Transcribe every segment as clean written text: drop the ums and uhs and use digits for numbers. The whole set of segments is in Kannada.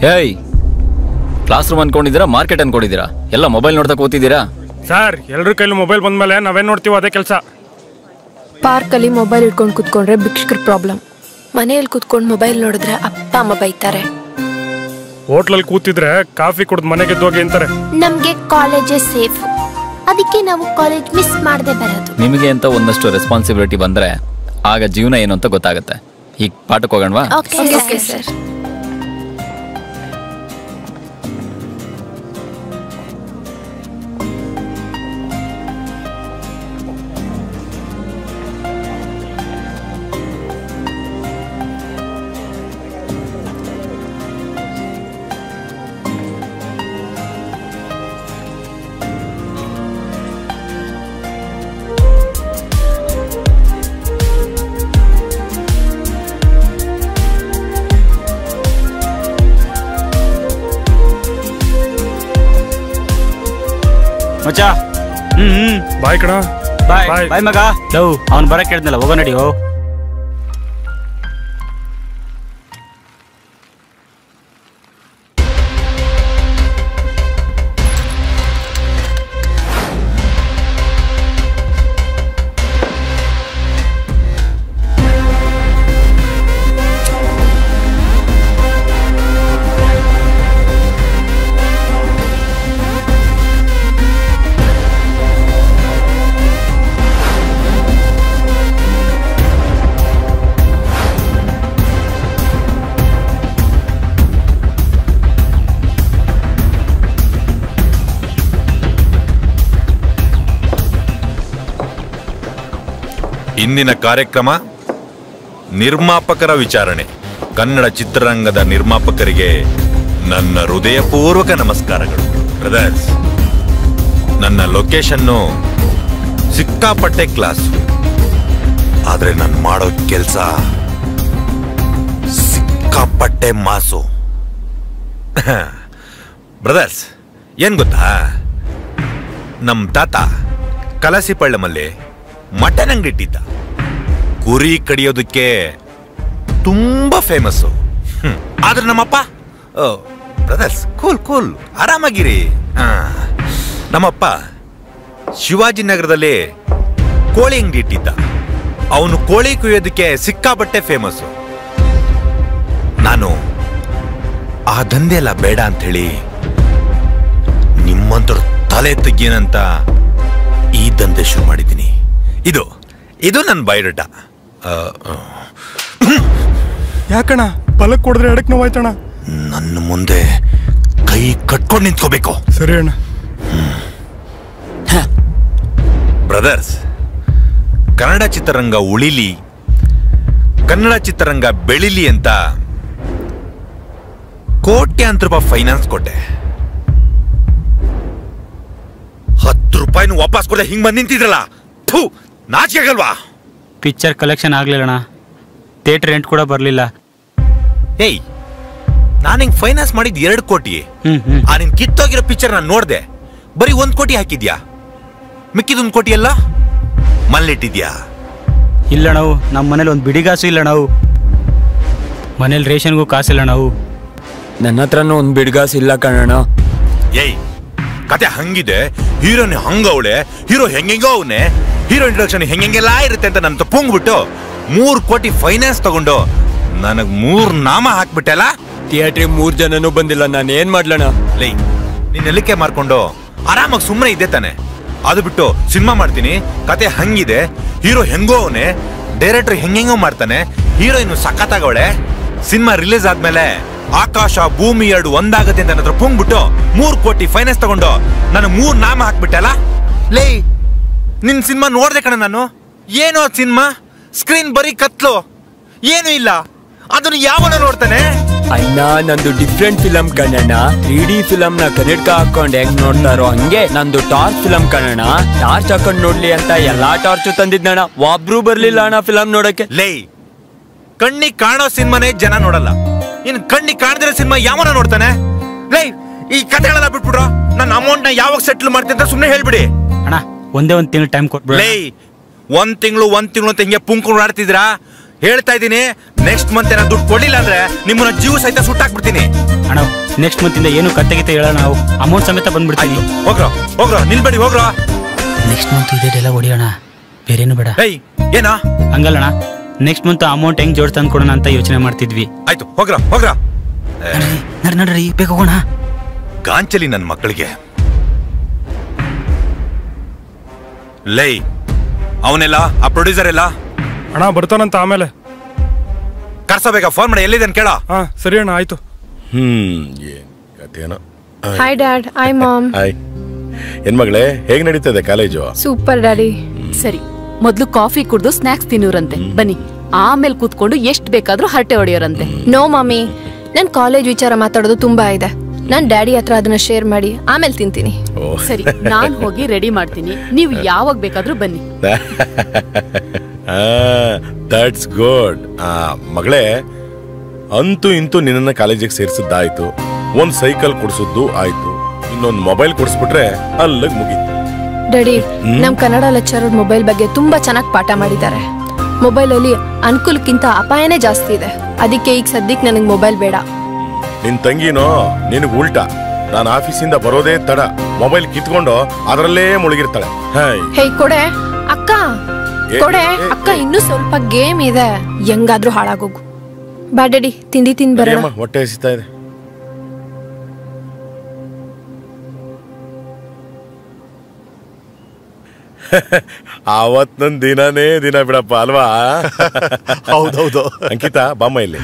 ಹೇಯ್, ಕ್ಲಾಸ್ ರೂಮ್ ಅನ್ಕೊಂಡಿದ್ದೀರಾ ಮಾರ್ಕೆಟ್ ಅನ್ಕೊಂಡಿದ್ದೀರಾ? ಎಲ್ಲ ಮೊಬೈಲ್ ನೋಡ್ತಾ ಕೂತಿದ್ದೀರಾ? ಸರ್, ಎಲ್ಲರ ಕೈಲಿ ಮೊಬೈಲ್ ಬಂದ್ಮೇಲೆ ನಾವೇನ್ ನೋಡ್ತೀವೋ ಅದೇ ಕೆಲಸ. ಪಾರ್ಕ್ ಅಲ್ಲಿ ಮೊಬೈಲ್ ಇಟ್ಕೊಂಡು ಕೂತ್ಕೊಂಡ್ರೆ ಭಿಕ್ಷಕರ ಪ್ರಾಬ್ಲಮ್. ಮನೆಯಲ್ಲಿ ಕೂತ್ಕೊಂಡು ಮೊಬೈಲ್ ನೋಡಿದ್ರೆ ಅಪ್ಪ ಅಮ್ಮ ಬೈತಾರೆ. ಹೋಟ್ಲಲ್ಲಿ ಕೂತಿದ್ರೆ ಕಾಫಿ ಕುಡಿದು ಮನೆಗೆ ಹೋಗಿ ಅಂತಾರೆ. ನಮ್ಗೆ ಕಾಲೇಜೇ ಸೇಫ್, ಅದಕ್ಕೆ ನಾವು ಕಾಲೇಜ್ ಮಿಸ್ ಮಾಡದೆ ಬರೋದು. ನಿಮಗೆ ಅಂತ ಒಂದಷ್ಟು ರೆಸ್ಪಾನ್ಸಿಬಿಲಿಟಿ ಬಂದ್ರೆ ಆಗ ಜೀವನ ಏನು ಅಂತ ಗೊತ್ತಾಗುತ್ತೆ. ಈಗ ಪಾಠಕ್ಕೆ ಹೋಗೋಣವಾ? Okay sir. ಮಚ್ಚಾ, ಬಾಯ್ ಕಣ. ಬಾಯ್ ಮಗ. ಲವ್ ಅವ್ನು ಬರಕ್ಕೆ ಹೇಳಿದ್ನಲ್ಲ, ಹೋಗೋ ನಡಿಯೋ. ಇಂದಿನ ಕಾರ್ಯಕ್ರಮ ನಿರ್ಮಾಪಕರ ವಿಚಾರಣೆ. ಕನ್ನಡ ಚಿತ್ರರಂಗದ ನಿರ್ಮಾಪಕರಿಗೆ ನನ್ನ ಹೃದಯಪೂರ್ವಕ ನಮಸ್ಕಾರಗಳು. ಬ್ರದರ್ಸ್, ನನ್ನ ಲೊಕೇಶನ್ನು ಸಿಕ್ಕಾಪಟ್ಟೆ ಕ್ಲಾಸ್, ಆದ್ರೆ ನಾನು ಮಾಡೋ ಕೆಲಸ ಸಿಕ್ಕಾಪಟ್ಟೆ ಮಾಸು. ಬ್ರದರ್ಸ್, ಏನ್ ಗೊತ್ತಾ, ನಮ್ ತಾತ ಕಲಸಿಪಳ್ಳಮಲ್ಲಿ ಮಟನ್ ಅಂಗಡಿ ಇಟ್ಟಿದ್ದ. ಕುರಿ ಕಡಿಯೋದಕ್ಕೆ ತುಂಬಾ ಫೇಮಸ್ಸು. ಆದ್ರೆ ನಮ್ಮಪ್ಪ, ಬ್ರದರ್ಸ್ ಕೂಲ್ ಕೂಲ್ ಆರಾಮಾಗಿರಿ. ನಮ್ಮಪ್ಪ ಶಿವಾಜಿನಗರದಲ್ಲಿ ಕೋಳಿ ಅಂಗಡಿ ಇಟ್ಟಿದ್ದ. ಅವನು ಕೋಳಿ ಕುಯ್ಯೋದಕ್ಕೆ ಸಿಕ್ಕಾಬಟ್ಟೆ ಫೇಮಸ್ಸು. ನಾನು ಆ ದಂಧೆ ಎಲ್ಲ ಬೇಡ ಅಂತ ಹೇಳಿ ನಿಮ್ಮಂತರು ತಲೆ ತೆಗೀನಂತ ಈ ದಂಧೆ ಶುರು ಮಾಡಿದ್ದೀನಿ. ಇದು ನನ್ನ ಬಯೋಡೇಟಾ. ಯಾಕಣ್ಣ ಬಲಕ್ ಕೊಡಿದ್ರೆ ಎಡಕ್ ನೋವಾಯ್ತಣ್ಣ. ನನ್ನ ಮುಂದೆ ಕೈ ಕಟ್ಕೊಂಡು ನಿಂತ್ಕೋಬೇಕು. ಸರಿ ಅಣ್ಣ. ಬ್ರದರ್ಸ್, ಕನ್ನಡ ಚಿತ್ರರಂಗ ಉಳಿಲಿ, ಕನ್ನಡ ಚಿತ್ರರಂಗ ಬೆಳಿಲಿ ಅಂತ ಕೋಟ್ಯಾಂತರ ರೂಪಾಯಿ ಫೈನಾನ್ಸ್ ಕೊಟ್ಟೆ. 10 ರೂಪಾಯಿನೂ ವಾಪಸ್ ಕೊಡದೆ ಹಿಂಗ್ ಬಂದ್ ನಿಂತಿದ್ರಲ್ಲ, ನಾಚಿಕೆ ಆಗಲ್ವಾ? ಪಿಕ್ಚರ್ ಕಲೆಕ್ಷನ್ ಆಗ್ಲಿಲ್ಲಣ್ಣ, ಥಿಯೇಟರ್ ರೆಂಟ್ ಕೂಡ ಬರ್ಲಿಲ್ಲ. ಏಯ್, ನಾನು ಹಿಂಗ್ ಫೈನಾನ್ಸ್ ಮಾಡಿದ್ 2 ಕೋಟಿ. ಆ ನಿನ್ ಕಿತ್ತೋಗಿರೋ ಪಿಕ್ಚರ್ ನಾನು ನೋಡ್ದೆ, ಬರೀ 1 ಕೋಟಿ ಹಾಕಿದ್ಯಾ. ಮಿಕ್ಕಿದ 1 ಕೋಟಿ ಎಲ್ಲ ಮಲ್ಲಿಟ್ಟಿದ್ಯಾ? ಇಲ್ಲ ನಾವು, ನಮ್ಮ ಮನೇಲಿ ಒಂದು ಬಿಡಿಗಾಸು ಇಲ್ಲ ನಾವು. ಮನೇಲಿ ರೇಷನ್ಗೂ ಕಾಸಿಲ್ಲ ನಾವು. ನನ್ನ ಹತ್ರನೂ ಒಂದು ಬಿಡ್ಗಾಸ್ ಇಲ್ಲ ಕಣಣ್ಣ. ಏಯ್, ಕತೆ ಹಂಗಿದೆ, ಹೀರೋನಿ ಹಂಗವಳೆ, ಹೀರೋ ಹೆಂಗೆಂಗೋ ಅವನೇ, ಹೀರೋ ಇಂಟ್ರೊಡಕ್ಷನ್ ಹೆಂಗೆಲ್ಲ ಇರುತ್ತೆ ಅಂತ ನನ್ನ ಪುಂಗ್ಬಿಟ್ಟು 3 ಕೋಟಿ ಫೈನಾನ್ಸ್ ತಗೊಂಡು ನನಗ್ 3 ನಾಮ ಹಾಕ್ಬಿಟ್ಟಲ್ಲ. ಥಿಯೇಟ್ರಿಗೆ 3 ಜನನೂ ಬಂದಿಲ್ಲ, ನಾನು ಏನ್ ಮಾಡ್ಲಣ್ಣ? ಲೈ, ನೀನ್ ಎಲ್ಲಿಕೆ ಮಾರ್ಕೊಂಡು ಆರಾಮಾಗಿ ಸುಮ್ಮನೆ ಇದ್ದೆ ತಾನೆ. ಅದು ಬಿಟ್ಟು ಸಿನಿಮಾ ಮಾಡ್ತೀನಿ, ಕತೆ ಹಂಗಿದೆ, ಹೀರೋ ಹೆಂಗೋ ಅವನೇ, ಡೈರೆಕ್ಟರ್ ಹೆಂಗೆಂಗೋ ಮಾಡ್ತಾನೆ, ಹೀರೋಯಿನ್ ಸಖತ್ತಾಗವಳೆ. ಸಿನಿಮಾ ರಿಲೀಸ್ ಆದ್ಮೇಲೆ ಆಕಾಶ ಭೂಮಿ 2 ಒಂದಾಗತ್ತೆ ಅಂತ ನನ್ನ ಹತ್ರ ಪುಂಗ್ಬಿಟ್ಟು 3 ಕೋಟಿ ಫೈನಾನ್ಸ್ ತಗೊಂಡು ನನಗೆ 3 ನಾಮ ಹಾಕ್ಬಿಟ್ಟಲ್ಲ. ಲೇ, ನಿನ್ ಸಿನಿಮಾ ನೋಡ್ದೆ ಕಣ ನಾನು. ಏನೋ ಸಿನಿಮಾ, ಸ್ಕ್ರೀನ್ ಬರೀ ಕತ್ಲು, ಏನು ಇಲ್ಲ. ಅದನ್ನು ಯಾವನ ನೋಡ್ತಾನೆ? ಅಣ್ಣ, ನಂದು ಡಿಫ್ರೆಂಟ್ ಫಿಲಮ್ ಕಣಣ್ಣ. 3D ಫಿಲಮ್ ನ ಕನ್ನಡಕ ಹಾಕೊಂಡು ಹೆಂಗ್ ನೋಡ್ತಾರೋ ಹಂಗೆ ನಂದು ಟಾರ್ಚ್ ಫಿಲಮ್ ಕಣಣ್ಣ. ಟಾರ್ಚ್ ಹಾಕೊಂಡ್ ನೋಡ್ಲಿ ಅಂತ ಎಲ್ಲಾ ಟಾರ್ಚು ತಂದಿದ್ನಣ್ಣ, ಒಬ್ರು ಬರ್ಲಿಲ್ಲ ಅಣ್ಣ ಫಿಲಮ್ ನೋಡಕ್ಕೆ. ಲೇ, ಕಣ್ಣಿಗೆ ಕಾಣೋ ಸಿನಿಮಾನೇ ಜನ ನೋಡಲ್ಲ, ಇನ್ ಕಣ್ಣಿಗೆ ಕಾಣದಿರೋ ಸಿನಿಮಾ ಯಾವನ ನೋಡ್ತಾನೆ? ಲೇ, ಈ ಕಥೆಗಳೆಲ್ಲ ಬಿಟ್ಬಿಡ್ರೋ. ನನ್ನ ಅಮೌಂಟ್ ನ ಯಾವಾಗ ಸೆಟ್ಲ್ ಮಾಡ್ತೀನಿ ಅಂತ ಸುಮ್ಮನೆ ಹೇಳ್ಬಿಡಿ. ಅಣ್ಣ, ಒಂದೇ 1 ತಿಂಗಳು ಟೈಮ್ ಕೊಟ್ಬಿಡ. ಲೇ, 1 ತಿಂಗಳು ಅಂತ ಹಿಂಗೆ ಪುಂಕೊಂಡು ಆಡ್ತಿದ್ರಾ? ಹೇಳ್ತಾ ಇದ್ದೀನಿ, ನೆಕ್ಸ್ಟ್ ಮಂತ್ ಏನಾದ್ರು ದುಡ್ಡು ಕೊಡ್ಲಿಲ್ಲ ಅಂದ್ರೆ ನಿಮ್ಮನ್ನ ಜೀವ ಸಹಿತ ಸುಟ್ಟಾಕ್ಬಿಡ್ತೀನಿ. ಅಣ್ಣ, ನೆಕ್ಸ್ಟ್ ಮಂತ್ ಇಂದ ಏನು ಕತ್ತೆ ಹೇಳೋಣ, ನಾವು ಅಮೌಂಟ್ ಸಮೇತ ಬಂದ್ಬಿಡ್ತೀನಿ. ಹೋಗ್ರೋ ನಿಲ್ಬೇಡಿ, ಹೋಗ್ರೋ. ನೆಕ್ಸ್ಟ್ ಮಂತ್ ಇದೇ ಡೈಲಾಗ್ ಹೊಡಿಯೋಣ, ಬೇರೇನು ಬೇಡ. ಏಯ್, ಏನಾ ಹಂಗಲ್ಲಣ್ಣ, ನೆಕ್ಸ್ಟ್ ಮಂತ್ ಅಮೌಂಟ್ ಹೆಂಗ್ ಜೋಡ್ ತಂದು ಕೊಡೋಣ ಅಂತ ಯೋಚನೆ ಮಾಡ್ತಿದ್ವಿ. ಆಯ್ತು, ಹೋಗ್ರ. ನಡ್ರಿ ಬೇಗ ಹೋಗೋಣ. ಗಾಂಚಲಿ ನನ್ನ ಮಕ್ಕಳಿಗೆ. ಲೈ, ಅವನೆಲ್ಲ ಆ ಪ್ರೊಡ್ಯೂಸರ್ ಎಲ್ಲ ಅಣ್ಣ ಬರ್ತಾನಂತ, ಆಮೇಲೆ ಕರ್ಸಬೇಕ, ಫೋನ್ ಮಾಡಿ ಎಲ್ಲಿದ್ದಾನೆ ಕೇಳ. ಹಾ ಸರಿ ಅಣ್ಣ, ಆಯ್ತು. ಏನ್ ಕಥೆನೋ. Hi dad, hi mom. Hi. ಏನ್ ಮಗಳೇ, ಹೇಗ್ ನಡೀತದೆ ಕಾಲೇಜು? Super daddy. ಸರಿ, ಮೊದ್ಲು ಕಾಫಿ ಕುಡ್ದು ಸ್ನಾಕ್ಸ್ ತಿನ್ನೋರಂತೆ, ಬನ್ನಿ. ಆಮೇಲೆ ಕೂತ್ಕೊಂಡು ಎಷ್ಟ್ ಬೇಕಾದ್ರೂ ಹರಟೆ ಹೊಡೆಯೋರಂತೆ. ನೋ ಮಮ್ಮಿ, ನನ್ ಕಾಲೇಜ್ ವಿಚಾರ ಮಾತಾಡೋದು ತುಂಬಾ ಇದೆ. ನಾನ್ ಡ್ಯಾಡಿ ಹತ್ರ ಅದನ್ನ ಶೇರ್ ಮಾಡಿ ಆಮೇಲೆ ತಿಂತೀನಿ. ಸರಿ, ನಾನ್ ಹೋಗಿ ರೆಡಿ ಮಾಡ್ತೀನಿ, ನೀವು ಯಾವಾಗ ಬೇಕಾದ್ರೂ ಬನ್ನಿ. That's good. ಮಗಳೇ, ಅಂತೂ ಇಂತೂ ನಿನ್ನ ಕಾಲೇಜಿಗೆ ಸೇರಿಸಿದ್ದಾಯ್ತು, ಒಂದ್ ಸೈಕಲ್ ಕೊಡ್ಸಿದ್ದು ಆಯ್ತು, ಇನ್ನೊಂದು ಮೊಬೈಲ್ ಕೊಡಿಸ್ಬಿಟ್ರೆ ಅಲ್ಲಿಗೆ ಮುಗೀತು. ಡ್ಯಾಡಿ, ನಮ್ ಕನ್ನಡ ಲೆಕ್ಚರರ್ ಮೊಬೈಲ್ ಬಗ್ಗೆ ತುಂಬಾ ಚೆನ್ನಾಗಿ ಪಾಠ ಮಾಡಿದ್ದಾರೆ. ಮೊಬೈಲ್ ಅಲ್ಲಿ ಅನುಕೂಲಕ್ಕಿಂತ ಅಪಾಯನೇ ಜಾಸ್ತಿ ಇದೆ. ಅದಕ್ಕೆ ಈಗ ಸದ್ಯಕ್ಕೆ ನನಗೆ ಮೊಬೈಲ್ ಬೇಡ. ನಿನ್ ತಂಗಿನೋ ನಿನಗ್ ಉಲ್ಟಾ, ನಾನು ಆಫೀಸಿಂದ ಬರೋದೇ ತಡ, ಮೊಬೈಲ್ ಕಿತ್ಕೊಂಡು ಅದರಲ್ಲೇ ಮುಳುಗಿರ್ತಾಳೆ. ಹೇ ಕೊಡೆ ಅಕ್ಕ, ಕೊಡೆ ಅಕ್ಕ, ಇನ್ನೂ ಸ್ವಲ್ಪ ಗೇಮ್ ಇದೆ, ಹೆಂಗಾದ್ರೂ ಹಾಳಾಗೋಗು. ಬಾ ಡ್ಯಾಡಿ, ತಿಂಡಿ ತಿಂದ್ ಬರೋಣ. ಹೊಟ್ಟೆ ಹಸಿತಾ ಇದೆ. ಆವತ್ ನನ್ ದಿನಾನೇ ದಿನ ಬಿಡಪ್ಪ ಅಲ್ವಾ? ಹೌದೌದು. ಅಂಕಿತಾ, ಬಾಮ್ಮ ಇಲ್ಲಿ.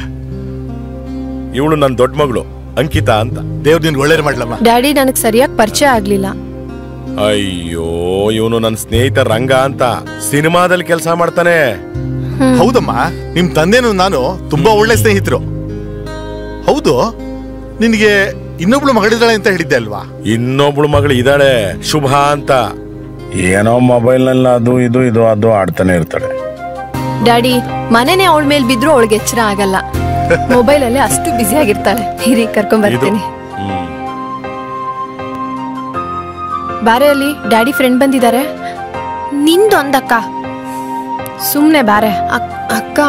ಇವಳು ನನ್ನ ದೊಡ್ಡ ಮಗಳು ಅಂಕಿತಾ ಅಂತ. ದೇವ್ರ ನಿನ್ ಒಳ್ಳೇದು ಮಾಡ್ಲಮ್ಮ. ಡ್ಯಾಡಿ, ನನಗ್ ಸರಿಯಾಗಿ ಪರಿಚಯ ಆಗ್ಲಿಲ್ಲ. ಅಯ್ಯೋ ಇವನು ನನ್ನ ಸ್ನೇಹಿತ ರಂಗ ಅಂತ ಸಿನಿಮಾದಲ್ಲಿ ಕೆಲಸ ಮಾಡ್ತಾನೆ. ಹೌದಮ್ಮ, ನಿಮ್ ತಂದೆನು ನಾನು ತುಂಬಾ ಒಳ್ಳೆ ಸ್ನೇಹಿತರು. ಹೌದು, ನಿನಗೆ ಇನ್ನೊಬ್ಳು ಮಗಳಿದ್ದಾಳೆ ಅಂತ ಹೇಳಿದ್ದೆ ಅಲ್ವಾ? ಇನ್ನೊಬ್ಳು ಮಗಳು ಇದ್ದಾಳೆ, ಶುಭ ಅಂತ. ಏನೋ ಮೊಬೈಲ್ ನಲ್ಲಿ ಅದು ಇದು ಅದು ಆಡ್ತಾನೆ ಇರ್ತಾಳೆ. ಡ್ಯಾಡಿ, ಮನೆನೇ ಅವಳ ಮೇಲೆ ಬಿದ್ರು ಅವಳಿಗೆ ಎಚ್ಚರ ಆಗಲ್ಲ. ಮೊಬೈಲ್ ಅಲ್ಲೇ ಅಷ್ಟು ಬ್ಯುಸಿ ಆಗಿರ್ತಾಳೆ. ಹಿರಿ ಕರ್ಕೊಂಡ್ ಬರ್ತೀನಿ. ಬಾರೆ ಅಲ್ಲಿ ಡ್ಯಾಡಿ ಫ್ರೆಂಡ್ ಬಂದಿದ್ದಾರೆ. ನಿಂದೊಂದಕ್ಕ. ಸುಮ್ನೆ ಬಾರೆ ಅಕ್ಕ.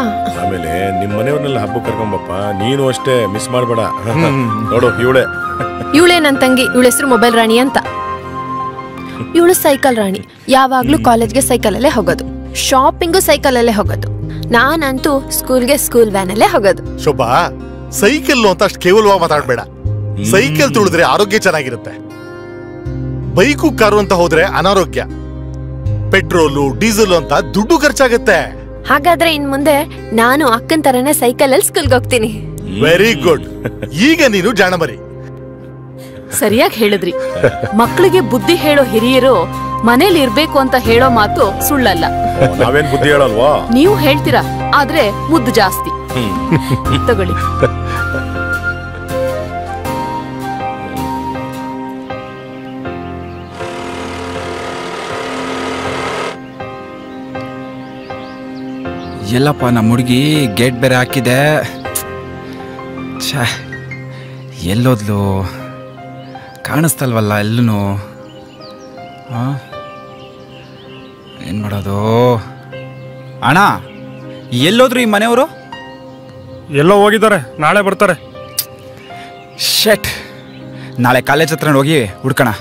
ಆಮೇಲೆ ನಿಮ್ ಮನೆಯವ್ರನ್ನೆಲ್ಲ ಹಬ್ಬ ಕರ್ಕೊಂಬಪ್ಪ. ನೀನು ಅಷ್ಟೇ ಮಿಸ್ ಮಾಡ್ಬೇಡ. ನೋಡು ಇವಳೇ ನನ್ ತಂಗಿ. ಇವಳ ಹೆಸರು ಮೊಬೈಲ್ ರಾಣಿ ಅಂತ. ಇವಳು ಸೈಕಲ್ ರಾಣಿ. ಯಾವಾಗ್ಲೂ ಕಾಲೇಜ್ಗೆ ಸೈಕಲ್ ಅಲ್ಲೇ ಹೋಗೋದು, ಶಾಪಿಂಗು ಸೈಕಲ್ ಅಲ್ಲೇ ಹೋಗೋದು. ನಾನಂತೂ ಸ್ಕೂಲ್ಗೆ ಸ್ಕೂಲ್ ವ್ಯಾನ್ ಅಲ್ಲೇ ಹೋಗೋದು. ಶೋಭಾ, ಸೈಕಲ್ ಅಂತ ಅಷ್ಟು ಕೇವಲವಾಗಿ ಮಾತಾಡ್ಬೇಡ. ಸೈಕಲ್ ತುಳಿದ್ರೆ ಆರೋಗ್ಯ ಚೆನ್ನಾಗಿರುತ್ತೆ. ಬೈಕು ಕಾರು ಅಂತ ಹೋದ್ರೆ ಅನಾರೋಗ್ಯ. ಪೆಟ್ರೋಲು ಡೀಸೆಲ್ ಅಂತ ದುಡ್ಡು ಖರ್ಚಾಗತ್ತೆ. ಹಾಗಾದ್ರೆ ಇನ್ ಮುಂದೆ ನಾನು ಅಕ್ಕನ್ ತರನೇ ಸೈಕಲ್ ಅಲ್ಲಿ ಸ್ಕೂಲ್ಗೆ ಹೋಗ್ತೀನಿ. Very good. ಈಗ ನೀನು ಜಾಣಮರಿ. ಸರಿಯಾಗಿ ಹೇಳಿದ್ರಿ. ಮಕ್ಕಳಿಗೆ ಬುದ್ಧಿ ಹೇಳೋ ಹಿರಿಯರು ಮನೇಲಿ ಇರ್ಬೇಕು ಅಂತ ಹೇಳೋ ಮಾತು ಸುಳ್ಳಲ್ಲ. ನಾವೇನ್ ಬುದ್ಧಿ ಹೇಳಲ್ವಾ? ನೀವು ಹೇಳ್ತೀರಾ, ಆದ್ರೆ ಮುದ್ದು ಜಾಸ್ತಿ. ತಗೊಳ್ಳಿ. ಎಲ್ಲಪ್ಪ ನಮ್ಮ ಹುಡುಗಿ ಗೇಟ್ ಬೇರೆ ಹಾಕಿದೆ. ಛೇ, ಎಲ್ಲೋದ್ಲು ಕಾಣಿಸ್ತಲ್ವಲ್ಲ ಎಲ್ಲೂ. ಏನು ಮಾಡೋದು? ಅಣ್ಣ, ಎಲ್ಲೋದ್ರು ಈ ಮನೆಯವರು? ಎಲ್ಲೋ ಹೋಗಿದ್ದಾರೆ, ನಾಳೆ ಬರ್ತಾರೆ. ಶೆಟ್, ನಾಳೆ ಕಾಲೇಜ್ ಹತ್ರ ಹೋಗಿ ಹುಡ್ಕೋಣ.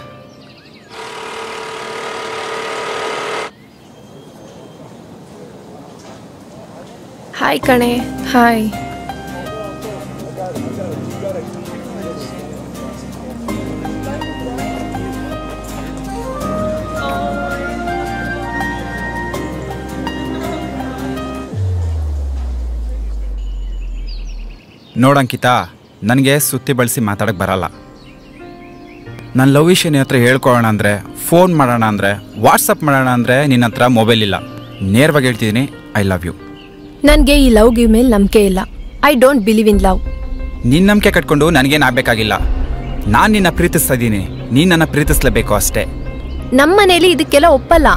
ಹಾಯ್ ಕಣೆ. ಹಾಯ್. ನೋಡಂಕಿತಾ, ನನಗೆ ಸುತ್ತಿ ಬಳಸಿ ಮಾತಾಡಕ್ಕೆ ಬರಲ್ಲ. ನನ್ನ ಲವ್ ವಿಷಯ ನಿನ್ನ ಹತ್ರ ಹೇಳ್ಕೊಳ್ಳೋಣ ಅಂದರೆ, ಫೋನ್ ಮಾಡೋಣ ಅಂದರೆ, ವಾಟ್ಸಪ್ ಮಾಡೋಣ ಅಂದರೆ ನಿನ್ನ ಹತ್ರ ಮೊಬೈಲ್ ಇಲ್ಲ. ನೇರವಾಗಿ ಹೇಳ್ತಿದ್ದೀನಿ, ಐ ಲವ್ ಯು. ನನಗೆ ಈ ಲವ್ ಗಿವ್ ಮೇಲೆ ನಂಬಿಕೆ ಇಲ್ಲ. I don't believe in love. ನಿನ್ನ ನಂಬಿಕೆ ಕಟ್ಕೊಂಡು ನನಗೇನು ಆಗಬೇಕಾಗಿಲ್ಲ. ನಾನು ನಿನ್ನ ಪ್ರೀತಿಸ್ತಾ ಇದ್ದೀನಿ, ನೀನು ನನ್ನ ಪ್ರೀತಿಸ್ಲೇಬೇಕು ಅಷ್ಟೇ. ನಮ್ಮ ಮನೇಲಿ ಇದಕ್ಕೆಲ್ಲ ಒಪ್ಪಲ್ಲ.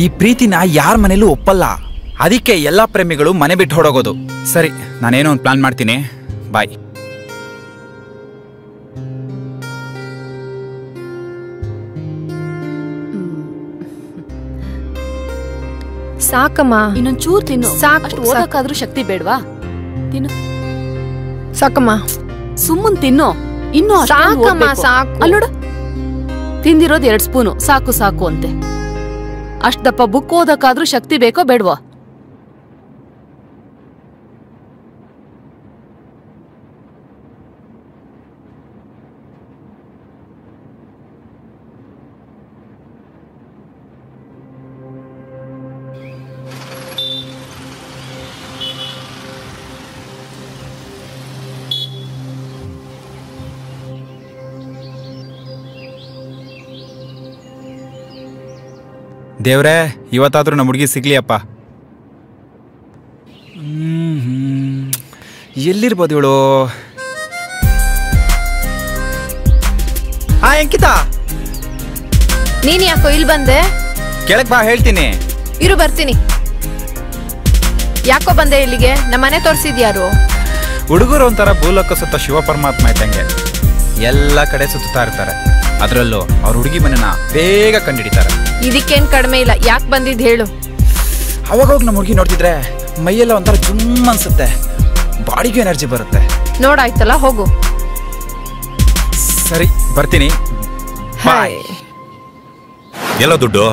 ಈ ಪ್ರೀತಿನ ಯಾರ ಮನೇಲೂ ಒಪ್ಪಲ್ಲ. ಅದಕ್ಕೆ ಎಲ್ಲ ಪ್ರೇಮಿಗಳು ಮನೆ ಬಿಟ್ಟು ಹೊಡೋಗೋದು. ಸರಿ, ನಾನೇನೋ ಒಂದು ಪ್ಲಾನ್ ಮಾಡ್ತೀನಿ. ಬಾಯ್. ಸಾಕಮ್ಮ, ಇನ್ನೊಂಚೂರು ತಿನ್ನು. ಸಾಕು. ಅಷ್ಟು ಓದಕ್ಕಾದ್ರೂ ಶಕ್ತಿ ಬೇಡ್ವಾ? ತಿನ್ನು. ಸಾಕಮ್ಮ, ಸುಮ್ಮನ್ ತಿನ್ನು. ಇನ್ನು ಸಾಕಮ್ಮ, ಸಾಕು. ಅಲ್ಲೋಡು, ತಿಂದಿರೋದು 2 ಸ್ಪೂನು. ಸಾಕು ಸಾಕು ಅಂತೆ. ಅಷ್ಟ್ ದಪ್ಪ ಬುಕ್ ಓದಕ್ಕಾದ್ರೂ ಶಕ್ತಿ ಬೇಕೋ ಬೇಡ್ವಾ? ದೇವ್ರೇ, ಇವತ್ತಾದ್ರೂ ನಮ್ಮ ಹುಡುಗಿ ಸಿಗ್ಲಿಯಪ್ಪ. ಎಲ್ಲಿರ್ಬೋದು ಇವಳು? ಅಂಕಿತಾ, ನೀನ್ ಯಾಕೋ ಇಲ್ಲಿ ಬಂದೆ? ಕೆಳಗ್ ಬಾ, ಹೇಳ್ತೀನಿ. ಇರು, ಬರ್ತೀನಿ. ಯಾಕೋ ಬಂದೆ ಇಲ್ಲಿಗೆ? ನಮ್ಮ ಮನೆ ತೋರಿಸಿದ್ಯಾರು? ಹುಡುಗರು ಒಂಥರ ಭೂಲೋಕ ಸುತ್ತ ಶಿವ ಪರಮಾತ್ಮ ಇದ್ದಂಗೆ ಎಲ್ಲ ಕಡೆ ಸುತ್ತಾ ಇರ್ತಾರೆ. ಅದರಲ್ಲೂ ಅವ್ರ ಹುಡುಗಿ ಮನೆನ ಬೇಗ ಕಂಡಿಡಿತಾರೆ. ಇದಕ್ಕೇನ್ ಕಡಿಮೆ ಇಲ್ಲ. ಯಾಕೆ ಬಂದಿದ್ ಹೇಳು? ಅವಾಗ ನಮ್ಮ ಹುಡುಗಿ ನೋಡ್ತಿದ್ರೆ ಮೈಯೆಲ್ಲ ಒಂಥರ ಜುಮ್ ಅನ್ಸುತ್ತೆ, ಬಾಡಿಗೆ ಎನರ್ಜಿ ಬರುತ್ತೆ. ನೋಡಾಯ್ತಲ್ಲ, ಹೋಗು. ಸರಿ, ಬರ್ತೀನಿ. ಬಾಯ್. ಎಲ್ಲೋ ದುಡ್ಡು?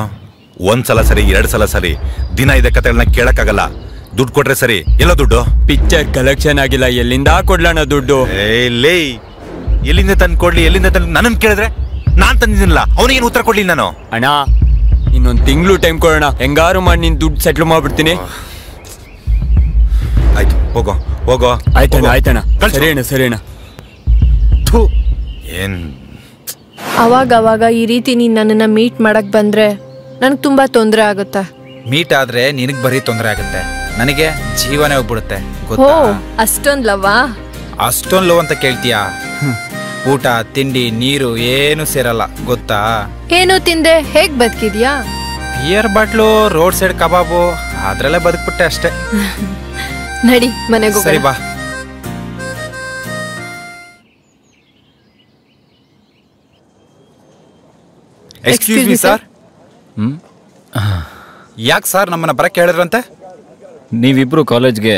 ಒಂದ್ಸಲ ಸರಿ, 2 ಸಲ ಸರಿ, ದಿನ ಇದೇ ಕಥೆಗಳನ್ನ ಕೇಳಕ್ಕಾಗಲ್ಲ. ದುಡ್ಡು ಕೊಟ್ರೆ ಸರಿ. ಎಲ್ಲೋ ದುಡ್ಡು? ಪಿಕ್ಚರ್ ಕಲೆಕ್ಷನ್ ಆಗಿಲ್ಲ, ಎಲ್ಲಿಂದ ಕೊಡ್ಲಣ್ಣ ದುಡ್ಡು? ಎಲ್ಲಿಂದ ತಂದು ಕೊಡ್ಲಿ? ಎಲ್ಲಿಂದ ತಂದು ನನ್ನ ಕೇಳಿದ್ರೆ ನಾನ್ ತಂದಿದ್ದೀನಲ್ಲ, ಅವನಿಗೇನು ಉತ್ತರ ಕೊಡ್ಲಿ ನಾನು? ಅಣ್ಣ, ಇನ್ನೊಂದು ತಿಂಗಳು ಟೈಮ್ ಕೊಡೋಣ, ಹೆಂಗಾರು ಮಾಡಿ ನಿನ್ ದುಡ್ಡು ಸೆಟ್ಲ್ ಮಾಡ್ಬಿಡ್ತೀನಿ. ಆಯ್ತು, ಹೋಗೋ ಹೋಗೋ. ಆಯ್ತಣ್ಣ, ಆಯ್ತಣ್ಣ. ಸರಿ ಅಣ್ಣ, ಸರಿ ಅಣ್ಣ. ಏನ್ ಅವಾಗ ಈ ರೀತಿ ನೀನು ನನ್ನನ್ನು ಮೀಟ್ ಮಾಡಕ್ ಬಂದ್ರೆ ನನಗೆ ತುಂಬಾ ತೊಂದರೆ ಆಗುತ್ತೆ. ಮೀಟ್ ಆದ್ರೆ ನಿನಗೆ ಬರೀ ತೊಂದರೆ ಆಗುತ್ತೆ, ನನಗೆ ಜೀವನೇ ಹೋಗ್ಬಿಡುತ್ತೆ ಓ ಗೊತ್ತಾ? ಅಷ್ಟೊಂದ್ ಲವ್ವಾ? ಅಷ್ಟೊಂದು ಲವ್ ಅಂತ ಕೇಳ್ತೀಯಾ? ಊಟ ತಿಂಡಿ ನೀರು ಏನು ಸೇರಲ್ಲ ಗೊತ್ತಾ? ಏನು ತಿಂದೆ, ಹೇಗ್ ಬದುಕಿದ್ಯಾ? ಬಿಯರ್ ಬಾಟ್ಲು, ರೋಡ್ ಸೈಡ್ ಕಬಾಬು, ಅದ್ರಲ್ಲೇ ಬದುಕ್ಬಿಟ್ಟೆ ಅಷ್ಟೇ. ನಡಿ ಮನೆಗೆ ಸರಿ ಬಾ. Excuse me sir. ಯಾಕೆ ಸರ್ ನಮ್ಮನ್ನ ಬರಕ್ಕೆ ಹೇಳಿದ್ರಂತೆ? ನೀವಿಬ್ರು ಕಾಲೇಜ್ಗೆ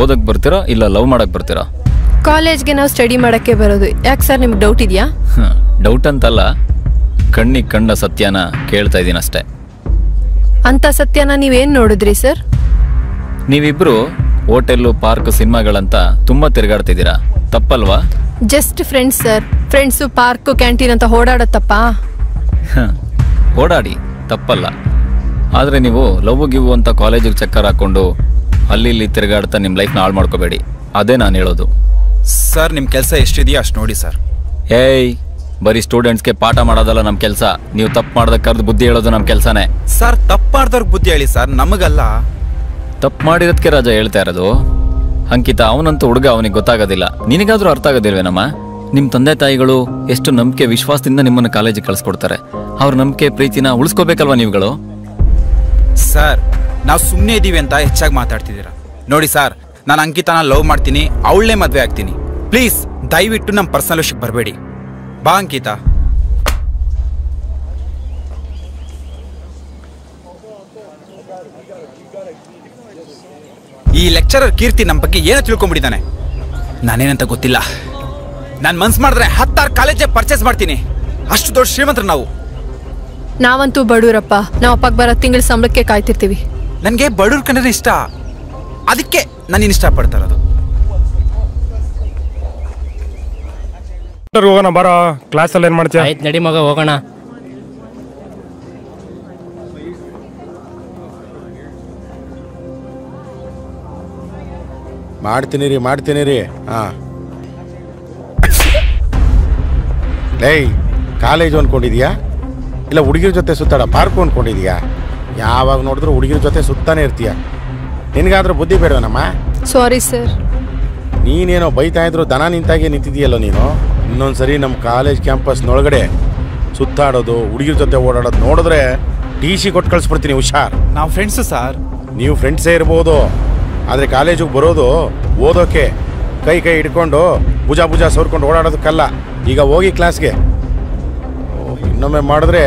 ಓದಕ್ ಬರ್ತೀರಾ ಇಲ್ಲ ಲವ್ ಮಾಡಕ್ ಬರ್ತೀರಾ? ಕಾಲೇಜ್ಗೆ ನಾವು ಸ್ಟಡಿ ಮಾಡಕ್ಕೆ ಬರೋದು. ಯಾಕೆ ಸರ್ ನಿಮ್ಗೆ ಡೌಟ್ ಇದೆಯಾ? ಡೌಟ್ ಅಂತಲ್ಲ, ಕಣ್ಣಿಗೆ ಕಂಡ ಸತ್ಯನ ಕೇಳ್ತಾ ಇದ್ದೀನಿ ಅಷ್ಟೇ. ಅಂತ ಸತ್ಯನ ನೀವೇನ್ ನೋಡಿದ್ರಿ ಸರ್? ನೀವಿಬ್ರು ಹೋಟೆಲ್ಲು ಪಾರ್ಕ್ ಸಿನಿಮಾಗಳಂತ ತುಂಬಾ ತಿರುಗಾಡ್ತಿದ್ದೀರಾ, ತಪ್ಪಲ್ವಾ? Just friends sir. Friends park canteen ಅಂತ ಓಡಾಡತ್ತಪ್ಪ. ಓಡಾಡಿ ತಪ್ಪಲ್ಲ, ಆದರೆ ನೀವು ಲವ್ ಗಿವ್ ಅಂತ ಕಾಲೇಜಿಗೆ ಚಕ್ಕರ್ ಹಾಕೊಂಡು ಅಲ್ಲಿ ಇಲ್ಲಿ ತಿರುಗಾಡ್ತಾ ನಿಮ್ಮ ಲೈಫ್ನ ಹಾಳು ಮಾಡ್ಕೋಬೇಡಿ, ಅದೇ ನಾನು ಹೇಳೋದು. ಸರ್ ನಿಮ್ಮ ಕೆಲಸ ಎಷ್ಟಿದೆಯೋ ಅಷ್ಟು ನೋಡಿ ಸರ್. ಏಯ್, ಬರೀ ಸ್ಟೂಡೆಂಟ್ಸ್ಗೆ ಪಾಠ ಮಾಡೋದಲ್ಲ ನಮ್ಮ ಕೆಲಸ. ನೀವು ತಪ್ಪು ಮಾಡ್ದಕ್ಕೆ ಕರೆದು ಬುದ್ಧಿ ಹೇಳೋದು ನಮ್ಮ ಕೆಲಸನೇ. ಸರ್ ತಪ್ಪು ಮಾಡ್ದವ್ರಿಗೆ ಬುದ್ಧಿ ಹೇಳಿ ಸರ್, ನಮಗಲ್ಲ. ತಪ್ಪು ಮಾಡಿರೋದಕ್ಕೆ ರಾಜ ಹೇಳ್ತಾ ಇರೋದು. ಅಂಕಿತ ಅವನಂತೂ ಹುಡುಗ, ಅವನಿಗೆ ಗೊತ್ತಾಗೋದಿಲ್ಲ. ನಿನಗಾದ್ರೂ ಅರ್ಥ ಆಗೋದಿಲ್ವೇನಮ್ಮ? ನಿಮ್ಮ ತಂದೆ ತಾಯಿಗಳು ಎಷ್ಟು ನಂಬಿಕೆ ವಿಶ್ವಾಸದಿಂದ ನಿಮ್ಮನ್ನು ಕಾಲೇಜಿಗೆ ಕಳಿಸ್ಕೊಡ್ತಾರೆ. ಅವ್ರ ನಂಬಿಕೆ ಪ್ರೀತಿನ ಉಳಿಸ್ಕೋಬೇಕಲ್ವಾ ನೀವುಗಳು? ಸರ್ ನಾವು ಸುಮ್ಮನೆ ಇದ್ದೀವಿ ಅಂತ ಹೆಚ್ಚಾಗಿ ಮಾತಾಡ್ತಿದ್ದೀರಾ. ನೋಡಿ ಸರ್, ನಾನು ಅಂಕಿತನ ಲವ್ ಮಾಡ್ತೀನಿ, ಅವಳನ್ನೇ ಮದುವೆ ಆಗ್ತೀನಿ. ಪ್ಲೀಸ್ ದಯವಿಟ್ಟು ನಮ್ಮ ಪರ್ಸನಲ್ ವಿಷಯಕ್ಕೆ ಬರಬೇಡಿ. ಬಾ ಅಂಕಿತ. ಈ ಲೆಕ್ಚರರ್ ಕೀರ್ತಿ ನಮ್ಮ ಬಗ್ಗೆ ಏನೋ ತಿಳ್ಕೊಂಡ್ಬಿಟ್ಟಿದ್ದಾನೆ. ನಾನೇನಂತ ಗೊತ್ತಿಲ್ಲ. ನಾನು ಮನ್ಸು ಮಾಡಿದ್ರೆ 10 ಕಾಲೇಜೇ ಪರ್ಚೇಸ್ ಮಾಡ್ತೀನಿ. ಅಷ್ಟು ದೊಡ್ಡ ಶ್ರೀಮಂತರು ನಾವು. ನಾವಂತೂ ಬಡೂರಪ್ಪ. ನಾವು ಅಪ್ಪಗೆ ಬರೋ ತಿಂಗಳ ಸಂಬಳಕ್ಕೆ ಕಾಯ್ತಿರ್ತೀವಿ. ನನಗೆ ಬಡವ್ರ ಕಂಡ್ರೆ ಇಷ್ಟ, ಅದಕ್ಕೆ ನಾನು ಇಷ್ಟಪಡ್ತಾ ಇರೋದು. ಹೋಗೋಣ ಬರೋ, ಕ್ಲಾಸಲ್ಲಿ ಏನು ಮಾಡ್ತೀಯ? ಆಯ್ತು ನಡಿ ಮಗ ಹೋಗೋಣ. ಮಾಡ್ತೀನಿ ರೀ. ಹಾಂ ಲೈ, ಕಾಲೇಜು ಅಂದ್ಕೊಂಡಿದ್ಯಾ ಇಲ್ಲ ಹುಡುಗಿರ ಜೊತೆ ಸುತ್ತಾಡ ಪಾರ್ಕು ಅಂದ್ಕೊಂಡಿದ್ಯಾ? ಯಾವಾಗ ನೋಡಿದ್ರು ಹುಡುಗಿರ ಜೊತೆ ಸುತ್ತಾನೆ ಇರ್ತೀಯ. ನಿನಗಾದ್ರೂ ಬುದ್ಧಿ ಬೇಡವನಮ್ಮ? Sorry sir. ನೀನೇನೋ ಬೈತಾ ಇದ್ರು ದನ ನಿಂತಾಗೆ ನಿಂತಿದೆಯಲ್ಲೋ ನೀನು. ಇನ್ನೊಂದ್ಸರಿ ನಮ್ಮ ಕಾಲೇಜ್ ಕ್ಯಾಂಪಸ್ನೊಳಗಡೆ ಸುತ್ತಾಡೋದು, ಹುಡುಗಿರ ಜೊತೆ ಓಡಾಡೋದು ನೋಡಿದ್ರೆ TC ಕೊಟ್ಟು ಕಳಿಸ್ಬಿಡ್ತೀನಿ, ಹುಷಾರ್. ನಾವು ಫ್ರೆಂಡ್ಸು ಸರ್. ನೀವು ಫ್ರೆಂಡ್ಸೇ ಇರ್ಬೋದು, ಆದರೆ ಕಾಲೇಜಿಗೆ ಬರೋದು ಓದೋಕೆ, ಕೈ ಹಿಡ್ಕೊಂಡು ಭುಜ ಸೋರ್ಕೊಂಡು ಓಡಾಡೋದಕ್ಕಲ್ಲ. ಈಗ ಹೋಗಿ ಕ್ಲಾಸ್ಗೆ. ಇನ್ನೊಮ್ಮೆ ಮಾಡಿದ್ರೆ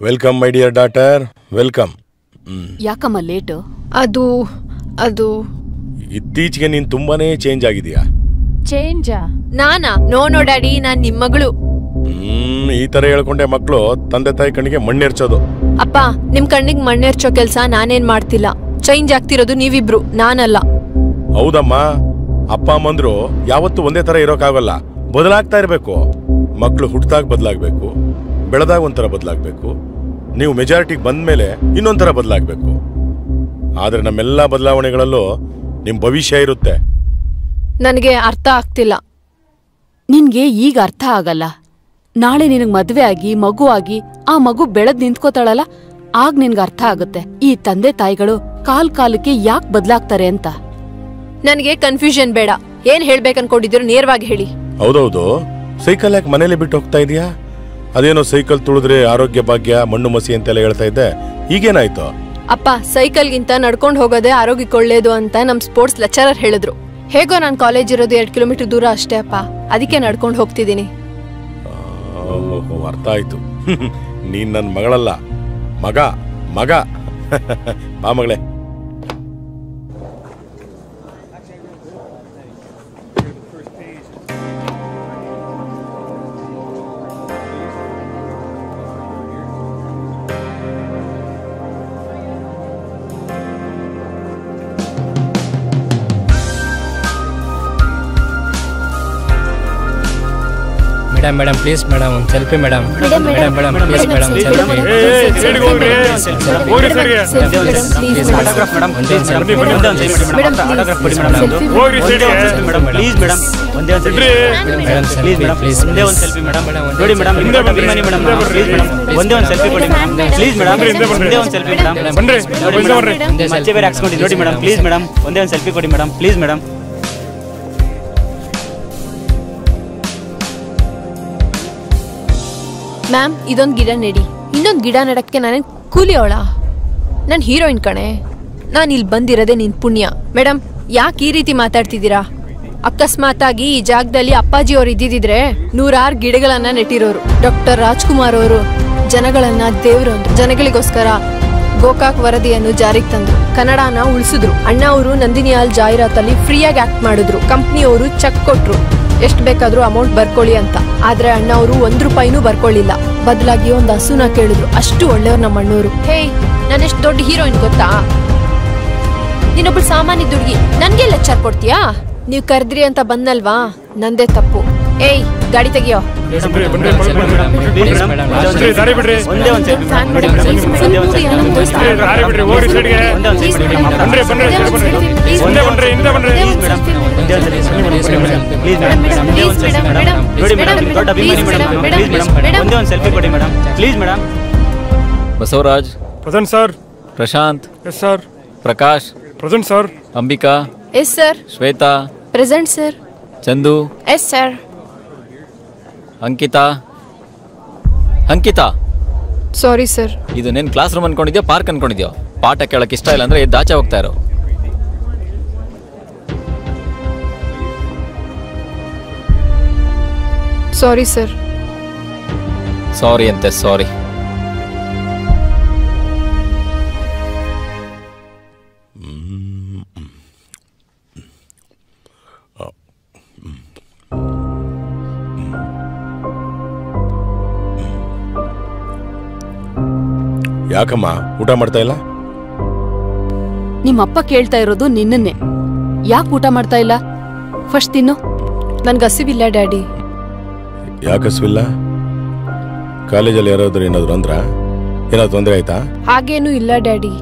welcome my dear daughter, welcome. ಯಾಕಮ್ಮ ಲೇಟು? ಅದು ಇತ್ತೀಚೆಗೆ ನೀನು ತುಂಬಾನೇ ಚೇಂಜ್ ಆಗಿದೆಯಾ? ಚೇಂಜಾ? ನಾನಾ? ನೋ ಡ್ಯಾಡಿ, ನಾನ್ ನಿಮ್ ಮಗಳು. ಈ ತರ ಹೇಳ್ಕೊಂಡೆ ಮಕ್ಕಳು ತಂದೆ ತಾಯಿ ಕಣ್ಣಿಗೆ ಮಣ್ಣೆರ್ಚೋದು. ಅಪ್ಪ, ನಿಮ್ ಕಣ್ಣಿಗೆ ಮಣ್ಣೆರ್ಚೋ ಕೆಲ್ಸ ನಾನೇನ್ ಮಾಡ್ತಿಲ್ಲ. ಚೇಂಜ್ ಆಗ್ತಿರೋದು ನೀವಿಬ್ರು, ನಾನಲ್ಲ. ಹೌದಮ್ಮ, ಅಪ್ಪ ಅಮ್ಮಂದ್ರು ಯಾವತ್ತೂ ಒಂದೇ ತರ ಇರೋಕ್ಕಾಗಲ್ಲ, ಬದಲಾಗ್ತಾ ಇರಬೇಕು. ಮಕ್ಕಳು ಹುಟ್ಟಿದಾಗ ಬದಲಾಗಬೇಕು, ಬೆಳೆದಾಗ ಒಂಥರ ಬದಲಾಗಬೇಕು, ನೀವು ಮೆಜಾರಿಟಿಗೆ ಬಂದ್ಮೇಲೆ ಇನ್ನೊಂಥರ ಬದಲಾಗಬೇಕು. ಆದ್ರೆ ನಮ್ಮೆಲ್ಲ ಬದಲಾವಣೆಗಳಲ್ಲೂ ನಿಮ್ ಭವಿಷ್ಯ ಇರುತ್ತೆ. ನನಗೆ ಅರ್ಥ ಆಗ್ತಿಲ್ಲ. ನಿನ್ಗೆ ಈಗ ಅರ್ಥ ಆಗಲ್ಲ. ನಾಳೆ ನಿನಗ್ ಮದ್ವೆ ಆಗಿ ಮಗು ಆಗಿ ಆ ಮಗು ಬೆಳೆದ್ ನಿಂತ್ಕೋತಾಳಲ್ಲ, ಆಗ ನಿನ್ಗೆ ಅರ್ಥ ಆಗುತ್ತೆ ಈ ತಂದೆ ತಾಯಿಗಳು ಕಾಲಕ್ಕೆ ಯಾಕೆ ಬದಲಾಗ್ತಾರೆ ಅಂತ. ನನಗೆ ಕನ್ಫ್ಯೂಷನ್ ಬೇಡ. ಏನ್ ಹೇಳ್ಬೇಕನ್ಕೊಂಡಿದ್ರು ನೇರವಾಗಿ ಹೇಳಿ. ಹೌದೌದು, ಸೈಕಲ್ ಯಾಕೆ ಮನೇಲಿ ಬಿಟ್ಟು ಹೋಗ್ತಾ ಇದೀಯಾ? ಅದೇನೋ ಸೈಕಲ್ ತುಳಿದ್ರೆ ಆರೋಗ್ಯ ಭಾಗ್ಯ, ಮಣ್ಣು ಮಸಿ ಅಂತೆಲ್ಲ ಹೇಳ್ತಾ ಇದ್ದೆ, ಈಗೇನಾಯ್ತು? ಅಪ್ಪ, ಸೈಕಲ್ಗಿಂತ ನಡ್ಕೊಂಡು ಹೋಗೋದೇ ಆರೋಗ್ಯಕ್ಕೆ ಒಳ್ಳೇದು ಅಂತ ನಮ್ ಸ್ಪೋರ್ಟ್ಸ್ ಲೆಕ್ಚರರ್ ಹೇಳಿದ್ರು. ಹೇಗೋ ನಾನು ಕಾಲೇಜ್ ಇರೋದು 2 ಕಿಲೋಮೀಟರ್ ದೂರ ಅಷ್ಟೇ ಅಪ್ಪ, ಅದಕ್ಕೆ ನಡ್ಕೊಂಡು ಹೋಗ್ತಿದ್ದೀನಿ. ಅರ್ಥ ಆಯ್ತು. ನೀನ್ ನನ್ನ ಮಗಳಲ್ಲ, ಮಗ. ಬಾ ಮಗಳೇ. ಮೇಡಮ್ ಮೇಡಮ್ ಪ್ಲೀಸ್ ಮೇಡಮ್ ಒಂದು selfie madam madam madam please madam ನೋಡಿ ಮೇಡಮ್ ಪ್ಲೀಸ್ ಮೇಡಮ್ ಒಂದೇ ಒಂದು ಸೆಲ್ಫಿ ಕೊಡಿ ಮೇಡಮ್ ಪ್ಲೀಸ್ ಮೇಡಮ್. ಮ್ಯಾಮ್ ಇದೊಂದು ಗಿಡ ನೆಡಿ. ಇನ್ನೊಂದು ಗಿಡ ನೆಡಕ್ಕೆ ನಾನೇನು ಕೂಲಿ ಅವಳ? ನಾನು ಹೀರೋಯಿನ್ ಕಣೆ. ನಾನು ಇಲ್ಲಿ ಬಂದಿರೋದೇ ನಿನ್ ಪುಣ್ಯ. ಮೇಡಮ್ ಯಾಕೆ ಈ ರೀತಿ ಮಾತಾಡ್ತಿದ್ದೀರಾ? ಅಕಸ್ಮಾತಾಗಿ ಈ ಜಾಗದಲ್ಲಿ ಅಪ್ಪಾಜಿ ಅವ್ರು ಇದ್ದಿದ್ರೆ 100 ಗಿಡಗಳನ್ನ ನೆಟ್ಟಿರೋರು. ಡಾಕ್ಟರ್ ರಾಜ್ಕುಮಾರ್ ಅವರು ಜನಗಳನ್ನ ದೇವ್ರು ಅಂದ್ರು. ಜನಗಳಿಗೋಸ್ಕರ ಗೋಕಾಕ್ ವರದಿಯನ್ನು ಜಾರಿಗೆ ತಂದ್ರು. ಕನ್ನಡನ ಉಳಿಸಿದ್ರು. ಅಣ್ಣ ಅವರು ನಂದಿನಿ ಹಾಲ್ ಜಾಹೀರಾತಲ್ಲಿ ಫ್ರೀಯಾಗಿ ಆಕ್ಟ್ ಮಾಡಿದ್ರು. ಕಂಪ್ನಿಯವರು ಚೆಕ್ ಕೊಟ್ರು, ಎಷ್ಟು ಬೇಕಾದ್ರೂ ಅಮೌಂಟ್ ಬರ್ಕೊಳ್ಳಿ ಅಂತ. ಆದ್ರೆ ಅಣ್ಣ ಅವರು 1 ರೂಪಾಯಿನೂ ಬರ್ಕೊಳ್ಳಿಲ್ಲ. ಬದಲಾಗಿ ಒಂದು ಹಸುನ ಕೇಳಿದ್ರು. ಅಷ್ಟು ಒಳ್ಳೆಯವ್ರು ನಮ್ಮ ಅಣ್ಣವರು. ಹೇ, ನಾನು ಎಷ್ಟು ದೊಡ್ಡ ಹೀರೋಯಿನ್ ಗೊತ್ತಾ? ನೀನೊಬ್ಳು ಸಾಮಾನ್ಯ ದುಡ್ಗಿ, ನನ್ಗೆ ಲೆಕ್ಚರ್ ಕೊಡ್ತೀಯಾ? ನೀವ್ ಕರೆದ್ರಿ ಅಂತ ಬಂದಲ್ವಾ, ನಂದೇ ತಪ್ಪು. ಏಯ್ ಗಾಡಿ ತೆಗಿಯೋ. Basavaraj present sir. Prashanth yes sir. Prakash present sir. Ambika yes sir. Shwetha present sir. Chandu yes sir. Ankita sorry sir. ಇದು ನೀನ್ ಕ್ಲಾಸ್ ರೂಮ್ ಅನ್ಕೊಂಡಿದ್ಯೋ ಪಾರ್ಕ್ ಅನ್ಕೊಂಡಿದ್ಯೋ? ಪಾಠ ಕೇಳಕ್ ಇಷ್ಟ ಇಲ್ಲ ಅಂದ್ರೆ ಎದ್ದಾಚೆ ಹೋಗ್ತಾ ಇರೋ. Sorry sir. ಸಾರಿ ಅಂತೆ ಸಾರಿ. ಯಾಕಮ್ಮ ಊಟ ಮಾಡ್ತಾ ಇಲ್ಲ? ನಿಮ್ಮಪ್ಪ ಕೇಳ್ತಾ ಇರೋದು ನಿನ್ನನ್ನೇ. ಯಾಕೆ ಊಟ ಮಾಡ್ತಾ ಇಲ್ಲ? ಫಸ್ಟ್ ತಿನ್ನು. ನನ್ಗೆ ಹಸಿವಿಲ್ಲ ಡ್ಯಾಡಿ. ಯಾಕೆ ಹಸಿವಿಲ್ಲ? ಕಾಲೇಜಲ್ಲಿ ಯಾರಾದ್ರೂ ಏನಾದ್ರು ಅಂದ್ರ? ಏನಾದ್ರು ತೊಂದರೆ ಆಯ್ತಾ? ಹಾಗೇನು ಇಲ್ಲ ಡ್ಯಾಡಿ.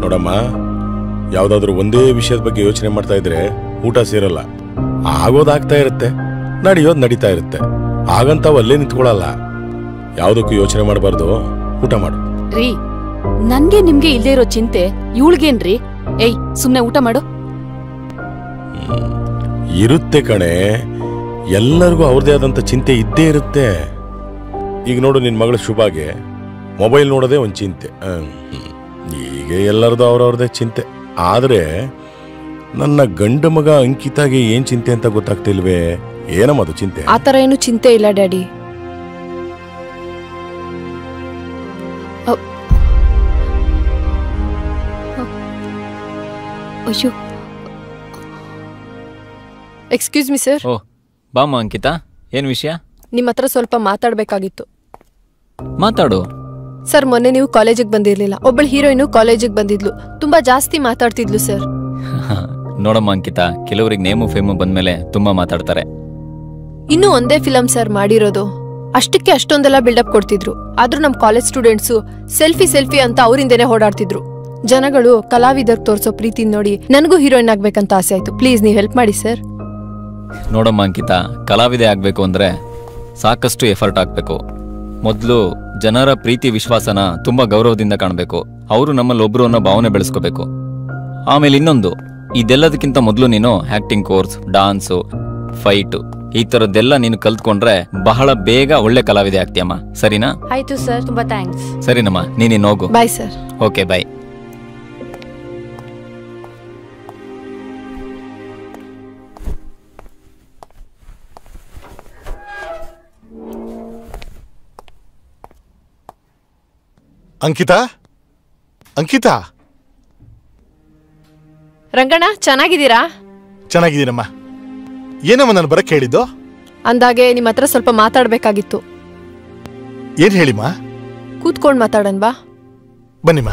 ನೋಡಮ್ಮ, ಯಾವ್ದಾದ್ರು ಒಂದೇ ವಿಷಯದ ಬಗ್ಗೆ ಯೋಚನೆ ಮಾಡ್ತಾ ಇದ್ರೆ ಊಟ ಸೇರಲ್ಲ. ಆಗೋದಾಗ್ತಾ ಇರುತ್ತೆ, ನಡೆಯೋದು ನಡೀತಾ ಇರುತ್ತೆ. ಹಾಗಂತಾವ್ ಅಲ್ಲೇ ನಿಂತ್ಕೊಳ್ಳಲ್ಲ. ಯಾವ್ದಕ್ಕೂ ಯೋಚನೆ ಮಾಡಬಾರ್ದು, ಊಟ ಮಾಡು. ರೀ, ನನ್ಗೆ ನಿಮ್ಗೆ ಇಲ್ಲದೆ ಇರೋ ಚಿಂತೆ ಇವಳಿಗೇನ್ರಿ? ಏಯ್ ಸುಮ್ನೆ ಊಟ ಮಾಡು. ಇರುತ್ತೆ ಕಣೆ, ಎಲ್ಲರಿಗೂ ಅವ್ರದೇ ಆದಂತ ಚಿಂತೆ ಇದ್ದೇ ಇರುತ್ತೆ. ಈಗ ನೋಡು, ನಿನ್ ಮಗಳ ಶುಭಾಗೆ ಮೊಬೈಲ್ ನೋಡೋದೇ ಒಂದ್ ಚಿಂತೆ. ಈಗ ಎಲ್ಲರದು ಅವ್ರವ್ರದೇ ಚಿಂತೆ. ಆದ್ರೆ ನನ್ನ ಗಂಡ ಮಗ ಅಂಕಿತಾಗೆ ಏನ್ ಚಿಂತೆ ಅಂತ ಗೊತ್ತಾಗ್ತಿಲ್ವೇ? ಏನಮ್ಮದು ಚಿಂತೆ? ಆತರ ಏನು ಚಿಂತೆ ಇಲ್ಲ ಡ್ಯಾಡಿ. ಅಯ್ಯೋ, ಎಕ್ಸ್ಕ್ಯೂಸ್ ಮಿ ಸರ್. ಓ ಬಾಮ್ಮ ಅಂಕಿತಾ, ಏನ್ ವಿಷಯ? ನಿಮ್ಮ ಹತ್ರ ಸ್ವಲ್ಪ ಮಾತಾಡ್ಬೇಕಾಗಿತ್ತು. ಮಾತಾಡು. ಸರ್, ಮೊನ್ನೆ ನೀವು ಕಾಲೇಜಿಗೆ ಬಂದಿರ್ಲಿಲ್ಲ. ಒಬ್ಬಳು ಹೀರೋಯಿನ್ ಕಾಲೇಜಿಗೆ ಬಂದಿದ್ಲು. ತುಂಬಾ ಜಾಸ್ತಿ ಮಾತಾಡ್ತಿದ್ಲು ಸರ್. ನೋಡಮ್ಮ ಅಂಕಿತಾ, ಕೆಲವರಿಗೆ ನೇಮು ಫೇಮು ಬಂದ್ಮೇಲೆ ತುಂಬಾ ಮಾತಾಡ್ತಾರೆ. ಇನ್ನು ಒಂದೇ ಫಿಲಂ ಸರ್ ಮಾಡಿರೋದು. ಅಷ್ಟಕ್ಕೆ ಅಷ್ಟೊಂದೆಲ್ಲ ಬಿಲ್ಡಪ್ ಕೊಡ್ತಿದ್ರು. ಆದ್ರೂ ನಮ್ ಕಾಲೇಜ್ ಸ್ಟೂಡೆಂಟ್ಸು ಸೆಲ್ಫಿ ಅಂತ ಅವರಿಂದೇನೆ ಓಡಾಡ್ತಿದ್ರು. ಜನಗಳು ಕಲಾವಿದರ್ ತೋರ್ಸೋ ಪ್ರೀತಿ ನೋಡಿ ನನಗೂ ಹೀರೋಯಿನ್ ಆಗ್ಬೇಕಂತ ಆಸೆ ಆಯ್ತು. ಪ್ಲೀಸ್ ನೀವ್ ಹೆಲ್ಪ್ ಮಾಡಿ ಸರ್. ನೋಡಮ್ಮ ಅಂಕಿತಾ, ಕಲಾವಿದೆ ಆಗ್ಬೇಕು ಅಂದ್ರೆ ಸಾಕಷ್ಟು ಎಫರ್ಟ್ ಹಾಕ್ಬೇಕು. ಮೊದಲು ಜನರ ಪ್ರೀತಿ ವಿಶ್ವಾಸನ ತುಂಬಾ ಗೌರವದಿಂದ ಕಾಣಬೇಕು. ಅವರು ನಮ್ಮಲ್ಲಿ ಒಬ್ರು ಅನ್ನೋ ಭಾವನೆ ಬೆಳೆಸ್ಕೋಬೇಕು. ಆಮೇಲೆ ಇನ್ನೊಂದು, ಇದೆಲ್ಲದಕ್ಕಿಂತ ಮೊದಲು ನೀನು ಆಕ್ಟಿಂಗ್ ಕೋರ್ಸ್, ಡಾನ್ಸು, ಫೈಟು ಈ ತರದ್ದೆಲ್ಲ ನೀನು ಕಲ್ತ್ಕೊಂಡ್ರೆ ಬಹಳ ಬೇಗ ಒಳ್ಳೆ ಕಲಾವಿದೆ ಆಗ್ತೀಯಮ್ಮ. ಸರಿನಾ? ಆಯ್ತು ಸರ್, ತುಂಬಾ ಥ್ಯಾಂಕ್ಸ್. ಸರಿನಮ್ಮ, ನೀನು ಹೋಗು. Bye sir. Okay bye. Ankita, Ankita. Ranganna, ಚೆನ್ನಾಗಿದ್ದೀರಾ? ಚೆನ್ನಾಗಿದ್ದೀನಮ್ಮ. ಏನಮ್ಮ ನಾನು ಬರಕ್ಕೆ ಹೇಳಿದ್ದು? ಅಂದಾಗೆ ನಿಮ್ಮ ಹತ್ರ ಸ್ವಲ್ಪ ಮಾತಾಡ್ಬೇಕಾಗಿತ್ತು. ಏನ್ ಹೇಳಿಮ್ಮ? ಕೂತ್ಕೊಂಡ್ ಮಾತಾಡೋಣ ಬಾ. ಬನ್ನಿಮ್ಮ.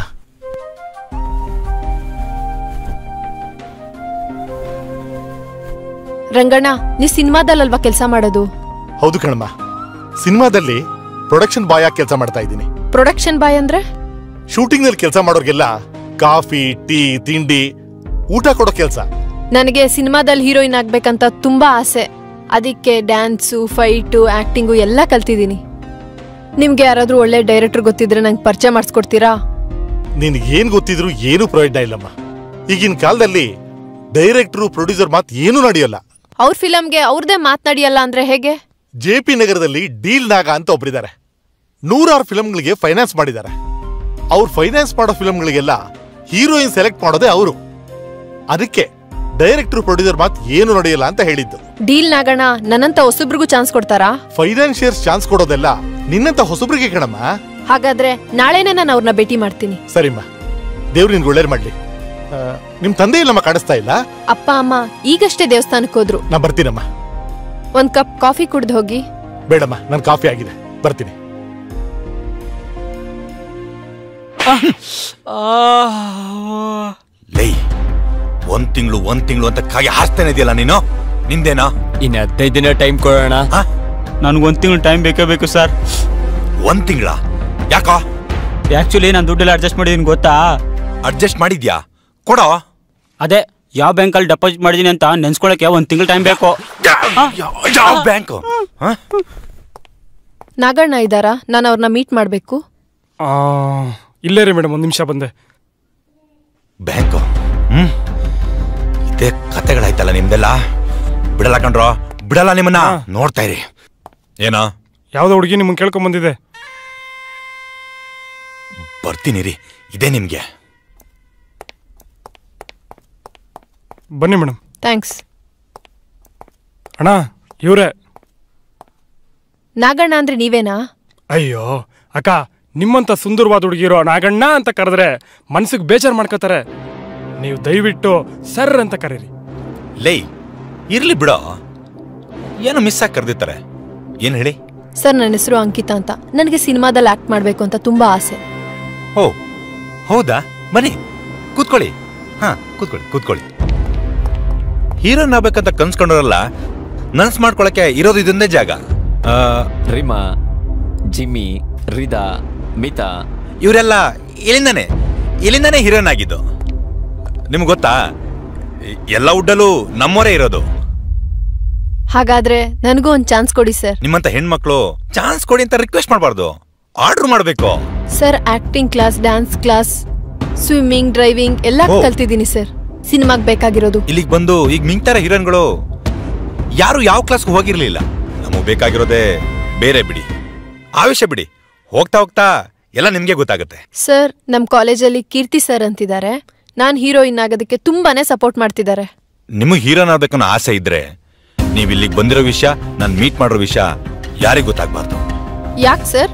ರಂಗಣ್ಣ ನೀ ಸಿನಿಮಾದಲ್ಲಲ್ವಾ ಕೆಲಸ ಮಾಡೋದು? ಹೌದು ಕಣಮ್ಮ, ಸಿನಿಮಾದಲ್ಲಿ ಪ್ರೊಡಕ್ಷನ್ ಬಾಯ್ ಆಗಿ ಕೆಲಸ ಮಾಡ್ತಾ ಇದ್ದೀನಿ. ಪ್ರೊಡಕ್ಷನ್ ಬಾಯ್ ಅಂದ್ರೆ? ಶೂಟಿಂಗ್ ನಲ್ಲಿ ಕೆಲಸ ಮಾಡೋರ್ಗೆಲ್ಲ ಕಾಫಿ, ಟೀ, ತಿಂಡಿ, ಊಟ ಕೊಡೋ ಕೆಲಸ. ನನಗೆ ಸಿನಿಮಾದಲ್ಲಿ ಹೀರೋಯಿನ್ ಆಗ್ಬೇಕಂತ ತುಂಬಾ ಆಸೆ. ಅದಕ್ಕೆ ಡ್ಯಾನ್ಸು, ಫೈಟು, ಆಕ್ಟಿಂಗು ಎಲ್ಲ ಕಲ್ತಿದ್ದೀನಿ. ನಿಮ್ಗೆ ಯಾರಾದ್ರೂ ಒಳ್ಳೆ ಡೈರೆಕ್ಟರ್ ಗೊತ್ತಿದ್ರೆ ನಂಗೆ ಪರಿಚಯ ಮಾಡಿಸ್ಕೊಡ್ತೀರಾ? ನಿನ್ಗೆ ಏನ್ ಗೊತ್ತಿದ್ರು ಏನು ಪ್ರಯೋಜನ ಇಲ್ಲಮ್ಮ. ಈಗಿನ ಕಾಲದಲ್ಲಿ ಡೈರೆಕ್ಟರ್, ಪ್ರೊಡ್ಯೂಸರ್ ಮಾತು ಏನೂ ನಡೆಯಲ್ಲ. ಅವ್ರ ಫಿಲಮ್ಗೆ ಅವ್ರದೇ ಮಾತನಾಡಿಯಲ್ಲ ಅಂದ್ರೆ ಹೇಗೆ? JP ನಗರದಲ್ಲಿ ಡೀಲ್ ನಾಗ ಅಂತ ಒಬ್ಬರಿದ್ದಾರೆ. 100 ಫಿಲಂಗಳಿಗೆ ಫೈನಾನ್ಸ್ ಮಾಡಿದ್ದಾರೆ. ಅವ್ರು ಫೈನಾನ್ಸ್ ಮಾಡೋ ಫಿಲಂಗಳಿಗೆಲ್ಲ ಹೀರೋಯಿನ್ ಸೆಲೆಕ್ಟ್ ಮಾಡೋದೇ ಅವರು. ಅದಕ್ಕೆ ಡೈರೆಕ್ಟರ್, ಪ್ರೊಡ್ಯೂಸರ್ ಮಾತು ಏನು ನಡೆಯಲ್ಲ ಅಂತ ಹೇಳಿದ್ದು. ಡೀಲ್ ನಾಗಣ್ಣ ನನ್ನಂತ ಹೊಸಬ್ರಿಗೂ ಚಾನ್ಸ್ ಕೊಡ್ತಾರಾ? ಫೈನಾನ್ಷಿಯರ್ಸ್ ಚಾನ್ಸ್ ಕೊಡೋದೆಲ್ಲ ನಿನ್ನಂತ ಹೊಸಬ್ರಿಗೆ ಕಣಮ್ಮ. ಹಾಗಾದ್ರೆ ನಾಳೆನೆ ನಾನು ಅವ್ರನ್ನ ಭೇಟಿ ಮಾಡ್ತೀನಿ. ಸರಿಮ್ಮ, ದೇವ್ರು ನಿನ್ಗೆ ಒಳ್ಳೇದು ಮಾಡ್ಲಿ. ನಿಮ್ ತಂದೆ ಇಲ್ಲಮ್ಮ, ಕಾಣಿಸ್ತಾ ಇಲ್ಲ. ಅಪ್ಪ ಅಮ್ಮ ಈಗಷ್ಟೇ ದೇವಸ್ಥಾನಕ್ಕೆ ಹೋದ್ರು. ನಾ ಬರ್ತೀನಮ್ಮ. ಒಂದ್ ಕಪ್ ಕಾಫಿ ಕುಡ್ದು ಹೋಗಿ. ಬೇಡಮ್ಮ, ನನ್ ಕಾಫಿ ಆಗಿದೆ, ಬರ್ತೀನಿ. ಲೈ, ಒಂದ್ ತಿಂಗಳು ಅಂತ ಕಾಗೆ ಹಾಸ್ತಾನೆ ಇದೆಯಲ್ಲ ನೀನು. ನಿಂದೇನಾ? ಇನ್ನು 15 ದಿನ ಟೈಮ್ ಕೊಡೋಣ. ನನ್ಗೊಂದ್ ತಿಂಗಳು ಟೈಮ್ ಬೇಕೇ ಬೇಕು ಸರ್. 1 ತಿಂಗಳ? ಯಾಕೋ? ಆಕ್ಚುಲಿ ನಾನು ದುಡ್ಡೆಲ್ಲ ಅಡ್ಜಸ್ಟ್ ಮಾಡಿದೀನಿ ಗೊತ್ತಾ? ಅಡ್ಜಸ್ಟ್ ಮಾಡಿದ್ಯಾ? ಕೊಡೋ. ಅದೇ ಯಾವ ಬ್ಯಾಂಕಲ್ಲಿ ಡೆಪಾಸಿಟ್ ಮಾಡಿದೀನಿ ಅಂತ ನೆನ್ಸ್ಕೊಳಕ್ಕೆ 1 ತಿಂಗಳು ಟೈಮ್ ಬೇಕು. ಯಾವ ಬ್ಯಾಂಕ್? ನಾಗಣ್ಣ ಇದ್ದಾರಾ? ನಾನು ಅವ್ರನ್ನ ಮೀಟ್ ಮಾಡ್ಬೇಕು. ಇಲ್ಲೇ ರೀ ಮೇಡಮ್, 1 ನಿಮಿಷ ಬಂದೆ. ಬ್ಯಾಂಕು? ಇದೇ ಕತೆಗಳಾಯ್ತಲ್ಲ ನಿಮ್ದೆಲ್ಲ. ಬಿಡಲ್ಲ ಕಣ್ರೋ, ಬಿಡಲ್ಲ ನಿಮ್ಮನ್ನ. ನೋಡ್ತಾ ಇರಿ. ಏನೋ ಯಾವ್ದೋ ಹುಡುಗಿ ನಿಮ್ಮನ್ನ ಕೇಳ್ಕೊಂಡ್ ಬಂದಿದೆ. ಬರ್ತೀನಿ ರೀ, ಇದೇ ನಿಮ್ಗೆ. ಬನ್ನಿ ಮೇಡಮ್. ಥ್ಯಾಂಕ್ಸ್. ಅಣ್ಣ ಇವ್ರೆ. ನಾಗಣ್ಣ ಅಂದ್ರೆ ನೀವೇನಾ? ಅಯ್ಯೋ ಅಕ್ಕ, ನಿಮ್ಮಂತ ಸುಂದರವಾದ ಹುಡುಗಿರೋ ನಾಗಣ್ಣ ಅಂತ ಕರೆದ್ರೆ ಮನ್ಸಿಗೆ ಬೇಜಾರು ಮಾಡ್ಕೋತಾರೆ. ನೀವು ದಯವಿಟ್ಟು ಸರ್ ಅಂತ ಕರೀರಿ. ಲೇ, ಇರ್ಲಿ ಬಿಡೋ, ಏನೋ ಮಿಸ್ ಆಗಿ ಕರೆದಿರ್ತಾರೆ. ಏನ್ ಹೇಳಿ? ಸರ್, ನನ್ನ ಹೆಸರು ಅಂಕಿತಾ ಅಂತ. ನನಗೆ ಸಿನಿಮಾದಲ್ಲಿ ಆಕ್ಟ್ ಮಾಡ್ಬೇಕು ಅಂತ ತುಂಬಾ ಆಸೆ. ಓ ಹೌದಾ? ಬನ್ನಿ ಕೂತ್ಕೊಳ್ಳಿ. ಹಾ ಕೂತ್ಕೊಳ್ಳಿ. ಹೀರೋನ್ ಆಗ್ಬೇಕಂತ ಕನ್ಸ್ಕೊಂಡ್ರಲ್ಲ, ನನ್ಸ್ ಮಾಡ್ಕೊಳಕ್ಕೆ ಇರೋದು ಇದೊಂದೇ ಜಾಗ. ರಿಮಾ, ಜಿಮ್ಮಿ, ರಿದಾ, ಮಿತಾ ಇವರೆಲ್ಲ ಇಲ್ಲಿಂದಾನೇ ಹೀರೋನ್ ಆಗಿದ್ದು. ನಿಮ್ಗೆ ಗೊತ್ತಾ? ಎಲ್ಲ ಉಡ್ಡಲ್ಲೂ ನಮ್ಮವರೇ ಇರೋದು. ಹಾಗಾದ್ರೆ ನನಗೂ ಒಂದು ಚಾನ್ಸ್ ಕೊಡಿ ಸರ್. ನಿಮ್ಮಂತ ಹೆಣ್ಮಕ್ಳು ಚಾನ್ಸ್ ಕೊಡಿ ಅಂತ ರಿಕ್ವೆಸ್ಟ್ ಮಾಡಬಾರ್ದು, ಆರ್ಡರ್ ಮಾಡಬೇಕು. Sir, acting class, dance class, swimming, driving ಎಲ್ಲ ಕಲ್ತಿದ್ದೀನಿ ಸರ್. ಸಿನಿಮಾಗ್ ಬೇಕಾಗಿರೋದು. ಇಲ್ಲಿಗೆ ಬಂದು ಈಗ ಮಿಂಗ್ತಾರ ಹೀರೋನ್ಗಳು ಯಾರು ಯಾವ ಕ್ಲಾಸ್ಗೂ ಹೋಗಿರ್ಲಿಲ್ಲ. ನಮಗ್ ಬೇಕಾಗಿರೋದೇ ಬೇರೆ. ಬಿಡಿ, ಆವೇಶ ಬಿಡಿ. ಹೋಗ್ತಾ ಎಲ್ಲ ನಿಮ್ಗೆ ಗೊತ್ತಾಗುತ್ತೆ. ಸರ್, ನಮ್ ಕಾಲೇಜಲ್ಲಿ ಕೀರ್ತಿ ಸರ್ ಅಂತಿದ್ದಾರೆ. ನಾನ್ ಹೀರೋಯಿನ್ ಆಗೋದಕ್ಕೆ ತುಂಬಾನೇ ಸಪೋರ್ಟ್ ಮಾಡ್ತಿದ್ದಾರೆ. ನಿಮಗ್ ಹೀರೋನ್ ಆಗ್ಬೇಕನ್ನೋ ಆಸೆ ಇದ್ರೆ ನೀವ್ ಇಲ್ಲಿಗೆ ಬಂದಿರೋ ವಿಷಯ, ನಾನ್ ಮೀಟ್ ಮಾಡಿರೋ ವಿಷಯ ಯಾರಿಗೂ ಗೊತ್ತಾಗ್ಬಾರ್ದು. ಯಾಕೆ ಸರ್?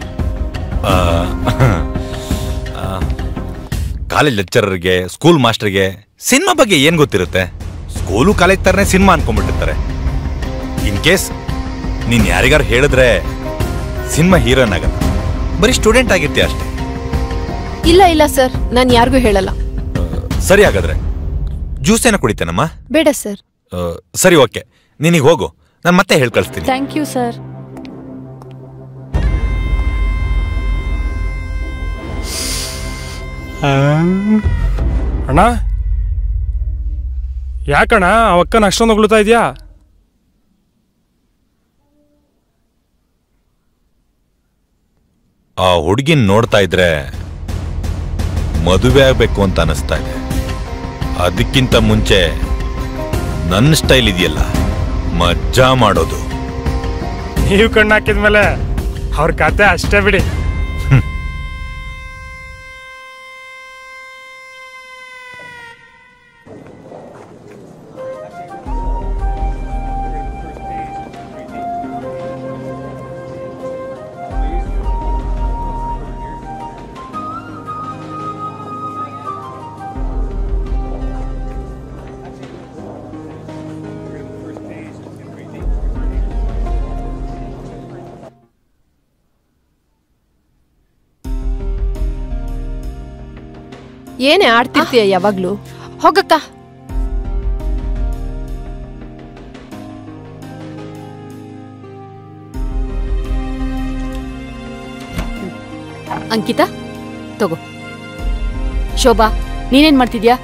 ಕಾಲೇಜ್ ಲೆಕ್ಚರರ್ಗೆ, ಸ್ಕೂಲ್ ಮಾಸ್ಟರ್ಗೆ ಸಿನಿಮಾ ಬಗ್ಗೆ ಏನ್ ಗೊತ್ತಿರುತ್ತೆ? ಸ್ಕೂಲು ಕಾಲೇಜ್ ತರನೇ ಸಿನಿಮಾ ಅನ್ಕೊಂಡ್ಬಿಟ್ಟಿರ್ತಾರೆ. ಇನ್ ಕೇಸ್ ನೀನ್ ಯಾರಿಗಾರು ಹೇಳಿದ್ರೆ ಸಿನಿಮಾ ಹೀರೋನ್ ಆಗಲ್ಲ, ಬರೀ ಸ್ಟೂಡೆಂಟ್ ಆಗಿರ್ತೀಯ ಅಷ್ಟೇ. ಇಲ್ಲ ಸರ್, ನಾನು ಯಾರಿಗೂ ಹೇಳಲ್ಲ. ಸರಿ, ಹಾಗಾದ್ರೆ ಜ್ಯೂಸ್ ಏನೋ ಕುಡಿತೇನಮ್ಮ? ಬೇಡ ಸರ್. ಸರಿ, ಓಕೆ, ನೀನೀಗ ಹೋಗು, ನಾನು ಮತ್ತೆ ಹೇಳಿ ಕಳಿಸ್ತೀನಿ. Thank you sir. ಅಣ್ಣ, ಯಾಕಣ್ಣ ಅವಕ್ಕನ ಅಷ್ಟೊಂದು ಹೊಗಳ್ತಾ ಇದೆಯಾ? ಆ ಹುಡುಗಿನ ನೋಡ್ತಾ ಇದ್ರೆ ಮದುವೆ ಆಗ್ಬೇಕು ಅಂತ ಅನಿಸ್ತಾ ಇದೆ. ಅದಕ್ಕಿಂತ ಮುಂಚೆ ನನ್ನ ಸ್ಟೈಲ್ ಇದೆಯಲ್ಲ, ಮಜ್ಜಾ ಮಾಡೋದು. ನೀವು ಕಣ್ಣು ಹಾಕಿದ್ಮೇಲೆ ಅವ್ರ ಕತೆ ಅಷ್ಟೇ ಬಿಡಿ. ಏನೇ ಆಡ್ತಿರ್ತೀಯ ಯಾವಾಗ್ಲೂ? ಹೋಗಕ್ಕ. ಅಂಕಿತಾ ತಗೋ. ಶೋಭಾ ನೀನೇನ್ ಮಾಡ್ತಿದ್ಯಾ?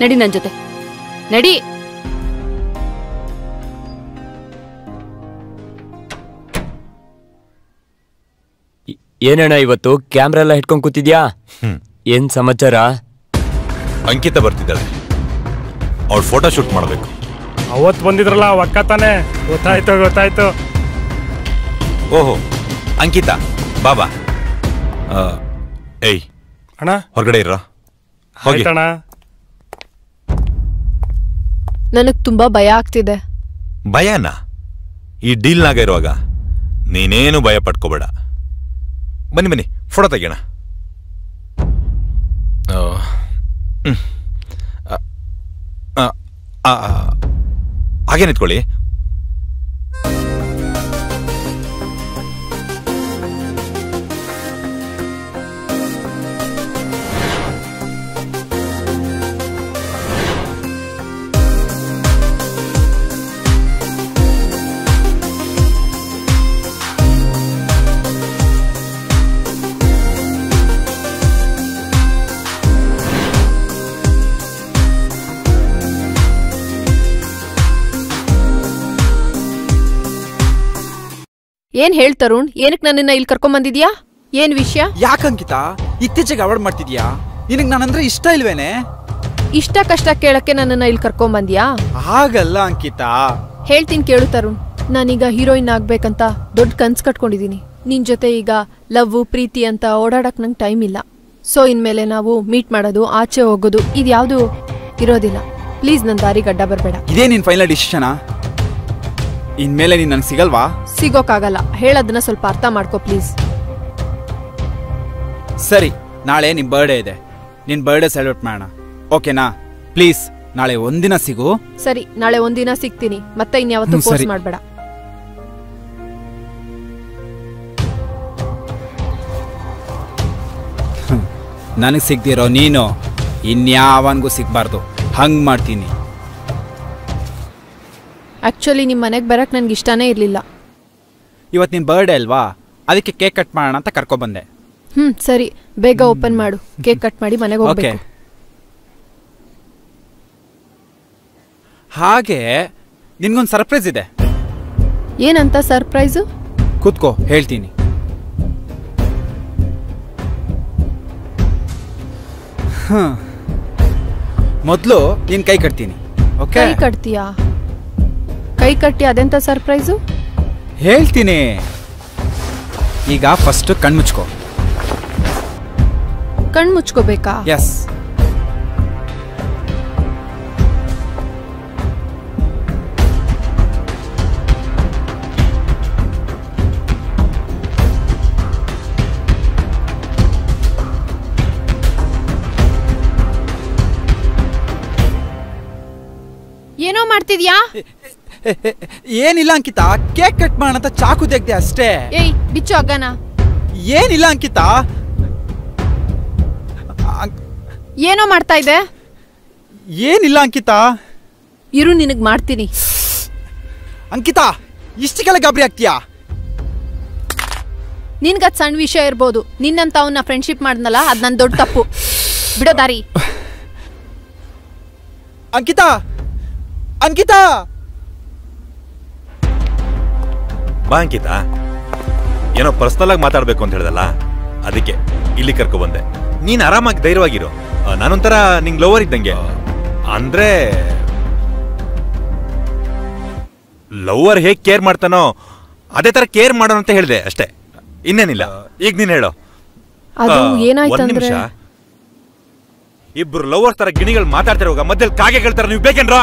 ನಡಿ ನನ್ ಜೊತೆ ನಡಿ. ಏನಣ್ಣ ಇವತ್ತು ಕ್ಯಾಮ್ರಾ ಎಲ್ಲ ಹಿಡ್ಕೊಂಡ್ ಕೂತಿದ್ಯಾ? ಏನ್ ಸಮಾಚಾರ? ಅಂಕಿತ ಬರ್ತಿದ್ದಾಳೆ, ಅವಳು ಫೋಟೋ ಶೂಟ್ ಮಾಡಬೇಕು. ಅವತ್ತು ಬಂದಿದ್ರಲ್ಲ ಅಕ್ಕ ತಾನೆ, ಗೊತ್ತಾಯ್ತು. ಓಹೋ ಅಂಕಿತಾ ಬಾಬಾ. ಏಯ್ ಅಣ್ಣ ಹೊರಗಡೆ ಇರ. ಆಯ್ತಣ್ಣ. ನನಗ್ ತುಂಬಾ ಭಯ ಆಗ್ತಿದೆ. ಭಯನಾ? ಈ ಡೀಲ್ನಾಗ ಇರುವಾಗ ನೀನೇನು ಭಯ ಪಡ್ಕೋಬೇಡ. ಬನ್ನಿ ಫೋಟೋ ತೆಗಿಯೋಣ. ಹಾಗೆ ನಿಂತ್ಕೊಳ್ಳಿ. ಏನ್ ಹೇಳ್ ತರುಣ್, ಏನಕ್ ನನ್ನನ್ನ ಇಲ್ಲಿ ಕರ್ಕೊಂಡ್ ಬಂದಿದ್ಯಾ? ಏನ್ ವಿಷಯ? ಯಾಕಂಕಿತಾ ಇತ್ತೀಚೆಗೆ ಅವಾಯ್ಡ್ ಮಾಡ್ತಿದ್ಯಾ? ನಿನಗ್ ನಾನಂದ್ರೆ ಇಷ್ಟ ಇಲ್ವೇನೆ? ಇಷ್ಟ ಕಷ್ಟ ಕೇಳಕ್ಕೆ ನನ್ನನ್ನ ಇಲ್ಲಿ ಕರ್ಕೊಂಡ್ ಬಂದ್ಯಾ? ಹಾಗಲ್ಲ ಅಂಕಿತಾ. ಹೇಳ್ತೀನಿ ಕೇಳು ತರುಣ್, ನಾನೀಗ ಹೀರೋಯಿನ್ ಆಗ್ಬೇಕಂತ ದೊಡ್ಡ ಕನ್ಸ್ ಕಟ್ಕೊಂಡಿದೀನಿ. ನಿನ್ ಜೊತೆ ಈಗ ಲವ್ ಪ್ರೀತಿ ಅಂತ ಓಡಾಡಕ್ ನಂಗೆ ಟೈಮ್ ಇಲ್ಲ. ಸೊ ಇನ್ಮೇಲೆ ನಾವು ಮೀಟ್ ಮಾಡೋದು, ಆಚೆ ಹೋಗೋದು ಇದ್ಯಾವುದು ಇರೋದಿಲ್ಲ. ಪ್ಲೀಸ್ ನನ್ನ ದಾರಿಗೆ ಅಡ್ಡ ಬರಬೇಡ. ಇದೇ ನಿನ್ ಫೈನಲ್ ಡಿಸಿಷನಾ? ಇನ್ಮೇಲೆ ನೀನ್ ನನಗೆ ಸಿಗಲ್ವಾ? ಸಿಗೋಕ್ಕಾಗಲ್ಲ. ಹೇಳೋದನ್ನ ಸ್ವಲ್ಪ ಅರ್ಥ ಮಾಡ್ಕೋ ಪ್ಲೀಸ್. ಸರಿ, ನಾಳೆ ನಿನ್ ಬರ್ಡೇ ಇದೆ, ನಿನ್ ಬರ್ಡೇ ಸೆಲೆಬ್ರೇಟ್ ಮಾಡೋಣ, ಓಕೆನಾ? ಪ್ಲೀಸ್ ನಾಳೆ ಒಂದಿನ ಸಿಗು. ಸರಿ, ನಾಳೆ ಒಂದಿನ ಸಿಗ್ತೀನಿ, ಮತ್ತೆ ಇನ್ಯಾವತ್ತೂ ಫೋರ್ಸ್ ಮಾಡ್ಬೇಡ. ನನಗ್ ಸಿಗ್ದಿರೋ ನೀನು ಇನ್ಯಾವನ್ಗೂ ಸಿಗ್ಬಾರ್ದು, ಹಂಗ್ ಮಾಡ್ತೀನಿ. ಆಕ್ಚುಲಿ ನಿಮ್ ಮನೆಗ್ ಬರಕ್ ನನ್ಗೆ ಇಷ್ಟನೇ ಇರ್ಲಿಲ್ಲ. ಇವತ್ತು ನಿನ್ ಬರ್ಡೇ ಅಲ್ವಾ, ಅದಕ್ಕೆ ಕೇಕ್ ಕಟ್ ಮಾಡೋಣ ಅಂತ ಕರ್ಕೊಬಂದೆ. ಸರಿ, ಬೇಗ ಓಪನ್ ಮಾಡು, ಕೇಕ್ ಕಟ್ ಮಾಡಿ ಮನೆಗೆ ಹೋಗ್ಬೇಕು. ಹಾಗೆ ನಿನ್ಗೊಂದು ಸರ್ಪ್ರೈಸ್ ಇದೆ. ಏನಂತ ಸರ್ಪ್ರೈಸು? ಕೂತ್ಕೋ, ಹೇಳ್ತೀನಿ. ಮೊದಲು ನೀನ್ ಕೈ ಕಟ್ತೀನಿ, ಓಕೆ? ಕೈ ಕಟ್ತೀಯಾ? ಕೈ ಕಟ್ಟಿ ಅದೆಂತ ಸರ್ಪ್ರೈಸು? ಹೇಳ್ತೀನಿ. ಈಗ ಫಸ್ಟ್ ಕಣ್ಮುಚ್ಕೋ. ಕಣ್ಮುಚ್ಕೋಬೇಕಾ? ಎಸ್. ಏನೋ ಮಾಡ್ತಿದ್ಯಾ? ಏನಿಲ್ಲ ಅಂಕಿತಾ, ಕೇಕ್ ಕಟ್ ಮಾಡೋಣ ಅಂತ ಚಾಕು ತೆಗ್ದೆ ಅಷ್ಟೇ. ಏಯ್ ಬಿಚ್ಚು ಅಗ್ಗನ. ಏನಿಲ್ಲ ಅಂಕಿತಾ. ಏನೋ ಮಾಡ್ತಾ ಇದೆ? ಏನಿಲ್ಲ ಅಂಕಿತಾ. ಇರು, ನಿನಗ್ ಮಾಡ್ತೀನಿ. ಅಂಕಿತಾ, ಇಷ್ಟಕ್ಕೆಲ್ಲ ಗಾಬರಿ ಆಗ್ತೀಯಾ? ನಿನ್ಗದ್ ಸಣ್ಣ ವಿಷಯ ಇರ್ಬೋದು, ನಿನ್ನಂತ ಅವನ್ನ ಫ್ರೆಂಡ್ಶಿಪ್ ಮಾಡ್ನಲ್ಲ, ಅದ್ ನನ್ ದೊಡ್ಡ ತಪ್ಪು. ಬಿಡೋ ದಾರಿ. ಅಂಕಿತಾ, ಅಂಕಿತಾ. ಬಾ ಅಂಕಿತಾ, ಏನೋ ಪರ್ಸನಲ್ ಆಗಿ ಮಾತಾಡ್ಬೇಕು ಅಂತ ಹೇಳ್ದಲ್ಲ, ಅದಕ್ಕೆ ಇಲ್ಲಿ ಕರ್ಕೊ ಬಂದೆ. ನೀನ್ ಆರಾಮಾಗಿ ಧೈರ್ಯವಾಗಿರು. ನಾನೊಂಥರ ನಿಂಗ್ ಲವರ್ ಇದ್ದಂಗೆ. ಅಂದ್ರೆ ಲವರ್ ಹೇಗ್ ಕೇರ್ ಮಾಡ್ತಾನೋ ಅದೇ ತರ ಕೇರ್ ಮಾಡೋಣ ಅಂತ ಹೇಳ್ದೆ ಅಷ್ಟೇ, ಇನ್ನೇನಿಲ್ಲ. ಈಗ ನೀನ್ ಹೇಳೋ. ಒಂದ್ ನಿಮಿಷ. ಇಬ್ರು ಲವರ್ ತರ ಗಿಣಿಗಳು ಮಾತಾಡ್ತಿರುವಾಗ ಮಧ್ಯದಲ್ಲಿ ಕಾಗೆ ಹೇಳ್ತಾರ, ನೀವು ಬೇಕೇನ್ರ?